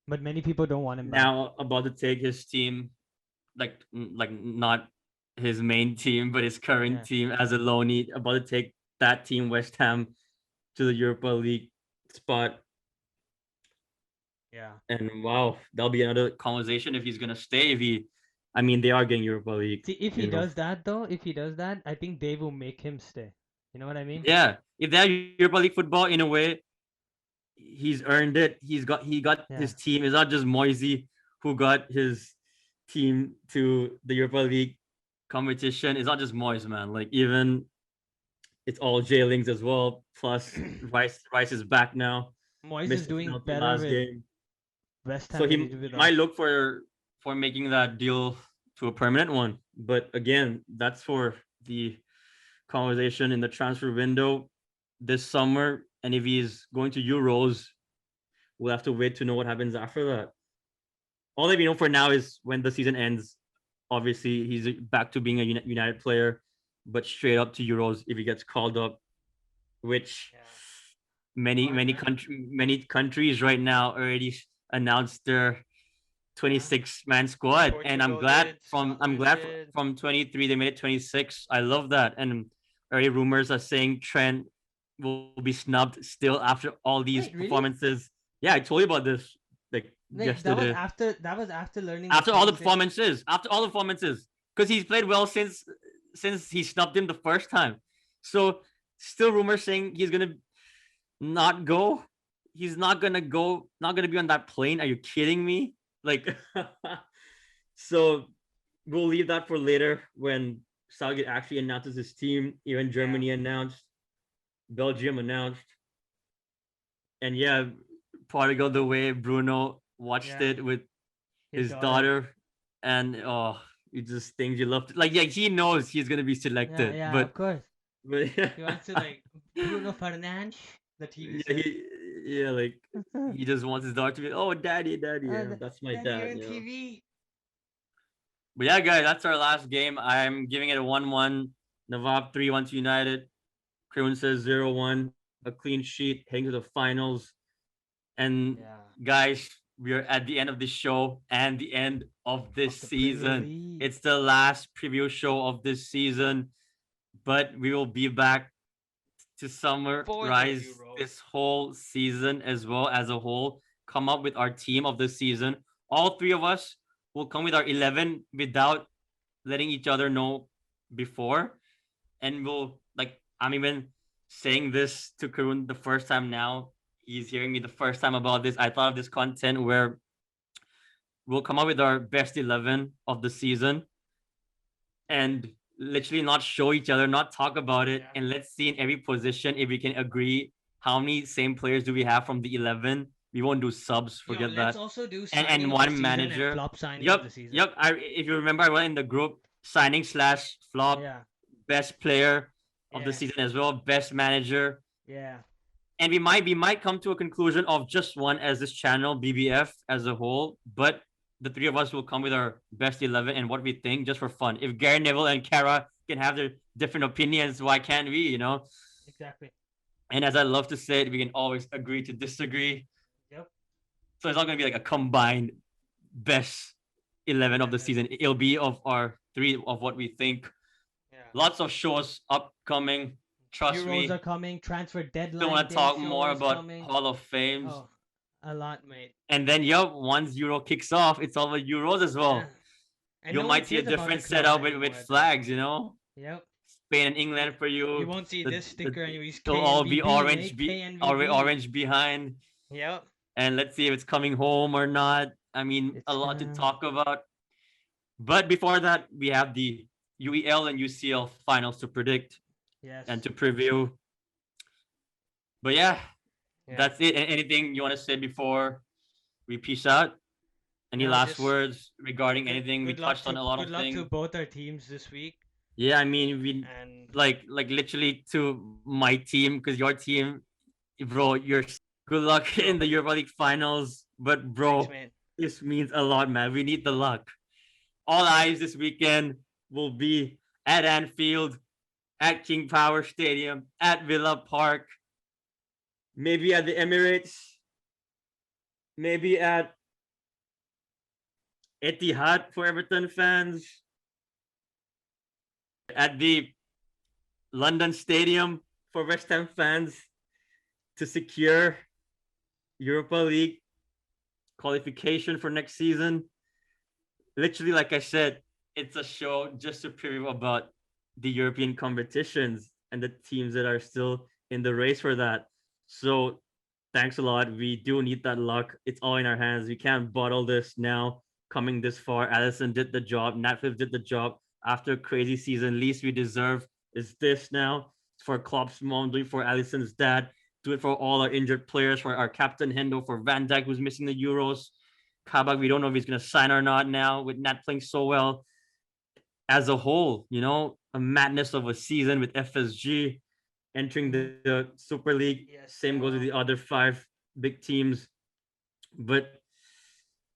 but many people don't want him back. now about to take his team, like not his main team, but his current team as a loanee, about to take that team, West Ham, to the Europa League spot. Yeah. And wow, that'll be another conversation if he's gonna stay. I mean, they are getting Europa League. See, if he does that though, I think Dave will make him stay. You know what I mean? Yeah, if they have Europa League football, in a way, he's earned it. He got his team. It's not just Moisey who got his team to the Europa League competition. It's not just Moise, man. Like even it's all Jailings as well. Plus Rice is back now. Moise is doing better last game. West Ham so he might look for making that deal to a permanent one. But again, that's for the conversation in the transfer window this summer. And if he's going to Euros, we'll have to wait to know what happens after that. All that we know for now is when the season ends, obviously he's back to being a United player, but straight up to Euros if he gets called up, which many countries right now already announced their 26-man squad. Portugal, and I'm glad from 23 they made it 26. I love that. And early rumors are saying Trent will be snubbed still after all these performances. Really? Yeah, I told you about this yesterday. That was after learning. After all the performances, because he's played well since he snubbed him the first time. So still rumors saying he's gonna not go. He's not gonna go. Not gonna be on that plane. Are you kidding me? Like, so we'll leave that for later when Southgate actually announces his team. Even Germany announced, Belgium announced, and yeah, Portugal, the way Bruno watched it with his daughter and you just things you love to, like, yeah, he knows he's gonna be Yeah, selected, yeah, of course. but He wants to like Bruno Fernandes, the TV yeah, says. yeah, like he just wants his daughter to be, oh, daddy, daddy, yeah, that's my Daddy, you're dad, on you know. TV. But yeah, guys, that's our last game. I'm giving it a 1-1. Nawab 3-1 to United. Kroon says 0-1. A clean sheet heading to the finals. And Yeah, guys, we are at the end of this show and the end of of this the Premier season. League. It's the last preview show of this season, but we will be back to For the summarize Euros. this whole season as well as a whole, come up with our team of the season. All three of us will come with our 11 without letting each other know before. And we'll, like, I'm even saying this to Karun the first time now. He's hearing me the first time about this. I thought of this content where we'll come up with our best 11 of the season and literally not show each other, not talk about it, Yeah. and let's see in every position if we can agree how many same players do we have from the 11. We won't do subs, Yo, forget let's that. also do And signing of the one season and manager. flop signing of Yep, the season. yep. If you remember, I went in the group signing slash flop, Yeah, best player of the yeah, season as well, best manager, yeah. and we might come to a conclusion of just one as this channel BBF as a whole, but the three of us will come with our best 11 and what we think just for fun. If Gary Neville and Kara can have their different opinions, why can't we, you know? Exactly. And as I love to say it, we can always agree to disagree. Yep. So it's not going to be like a combined best 11 of the season. It'll be of our three of what we think. Yeah. Lots of shows upcoming. Trust Euros are me. coming. Transfer Still deadline want to day talk show more is about coming. Hall of Fames. Oh, a lot, mate. And then, yup, once Euro kicks off, it's all about Euros as well. Yeah. And You no one might see a cares about the different clubs setup anymore with at that flags, point. you know? Yep. Spain and England for You you. won't see The, this sticker and use it'll all be KNVB, orange, mate. KNVB. orange behind. Yep. And let's see if it's coming home or not. I mean, a It's lot to gonna. talk about. But before that, we have the UEL and UCL finals to predict Yes. and to preview. But yeah, Yeah. that's it. Anything you want to say before we peace out? Any No, last just words regarding good, anything? We good luck touched on to a lot good of luck to things. both our teams this week. Yeah, I mean, we And like literally to my team because your team, bro. You're good luck in the Europa League finals, but thanks, bro, man. this means a lot, man. We need the luck. All eyes this weekend will be at Anfield, at King Power Stadium, at Villa Park, maybe at the Emirates, maybe at Etihad for Everton fans, at the London Stadium for West Ham fans to secure Europa League qualification for next season. Literally, like I said, it's a show just to preview about the European competitions and the teams that are still in the race for that. So thanks a lot. We do need that luck. It's all in our hands. We can't bottle this now. Coming this far, Allison did the job. Natflix did the job after a crazy season. Least we deserve is this now. For Klopp's mom, do it for Allison's dad. Do it for all our injured players, for our captain Hendo, for Van Dijk who's missing the Euros. Kabak, we don't know if he's gonna sign or not now with Nat playing so well. As a whole, you know, a madness of a season with FSG entering the Super League. Yes, Same goes with the other five big teams. But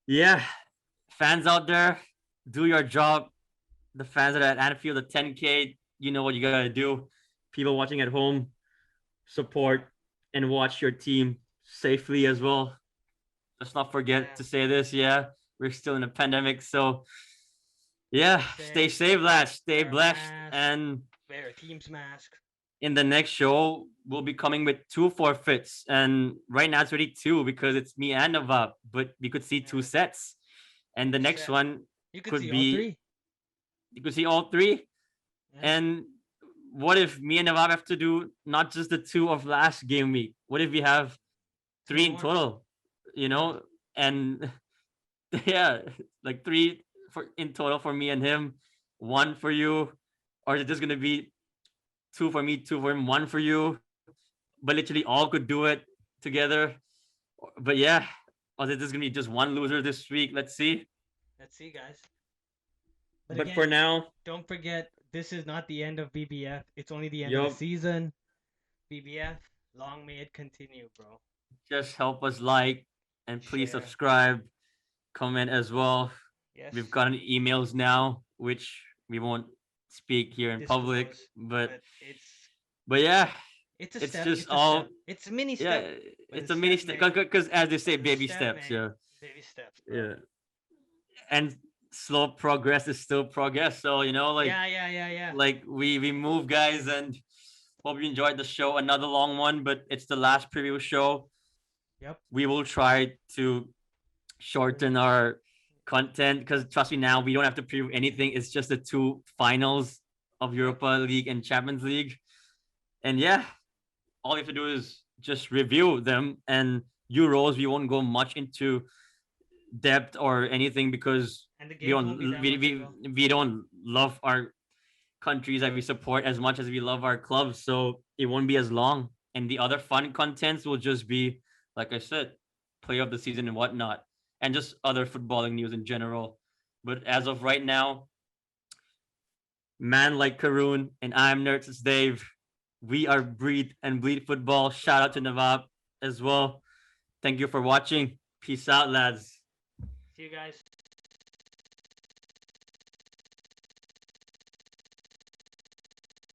yeah, fans out there, do your job. The fans that are at Anfield, the 10K, you know what you gotta do. People watching at home, support and watch your team safely as well. Let's not forget to say this. Yeah, we're still in a pandemic, so yeah, stay safe, lads. Stay blessed, and wear a team's mask. In the next show, we'll be coming with two forfeits. And right now it's already two because it's me and Navab, but we could see two sets. And the next one you could see be all three. You could see all three. Yeah. And what if me and Navab have to do not just the two of last game week? What if we have three in total? You know, and yeah, like three for in total for me and him, one for you, or is it just gonna be two for me, two for him, one for you? But literally all could do it together. But yeah, or is it just gonna be just one loser this week? Let's see. Let's see, guys. But But for again, now, don't forget, this is not the end of BBF. It's only the end of the yup, season. BBF, long may it continue, bro. just help us like and please Share. subscribe, comment as well. Yes. We've gotten emails now, which we won't speak here in public, Disclose. but But it's yeah, it's a it's step. just It's a step. all It's a mini yeah, step. But it's it's a a mini step, step mate. because as they say, But it's a baby step, steps. mate. Yeah, Baby steps, bro. yeah, and slow progress is still progress. So Yeah, yeah, yeah, yeah. like we move, guys, and hope you enjoyed the show. Another long one, but it's the last preview show. Yep. We will try to shorten our content because trust me, now we don't have to preview anything. It's just the two finals of Yep. Europa League and Champions League, and yeah, all you have to do is just review them. And Euros, we won't go much into depth or anything because And the we games won't be don't that we, much as we, well. we don't love our countries that we support as much as we love our clubs, so it won't be as long. And the other fun contents will just be, like I said, player of the season and whatnot, and just other footballing news in general. But as of right now, man like Karoon and I'm Nerds Dave. We are Breathe and Bleed Football. Shout out to Nawab as well. Thank you for watching. Peace out, lads. See you guys.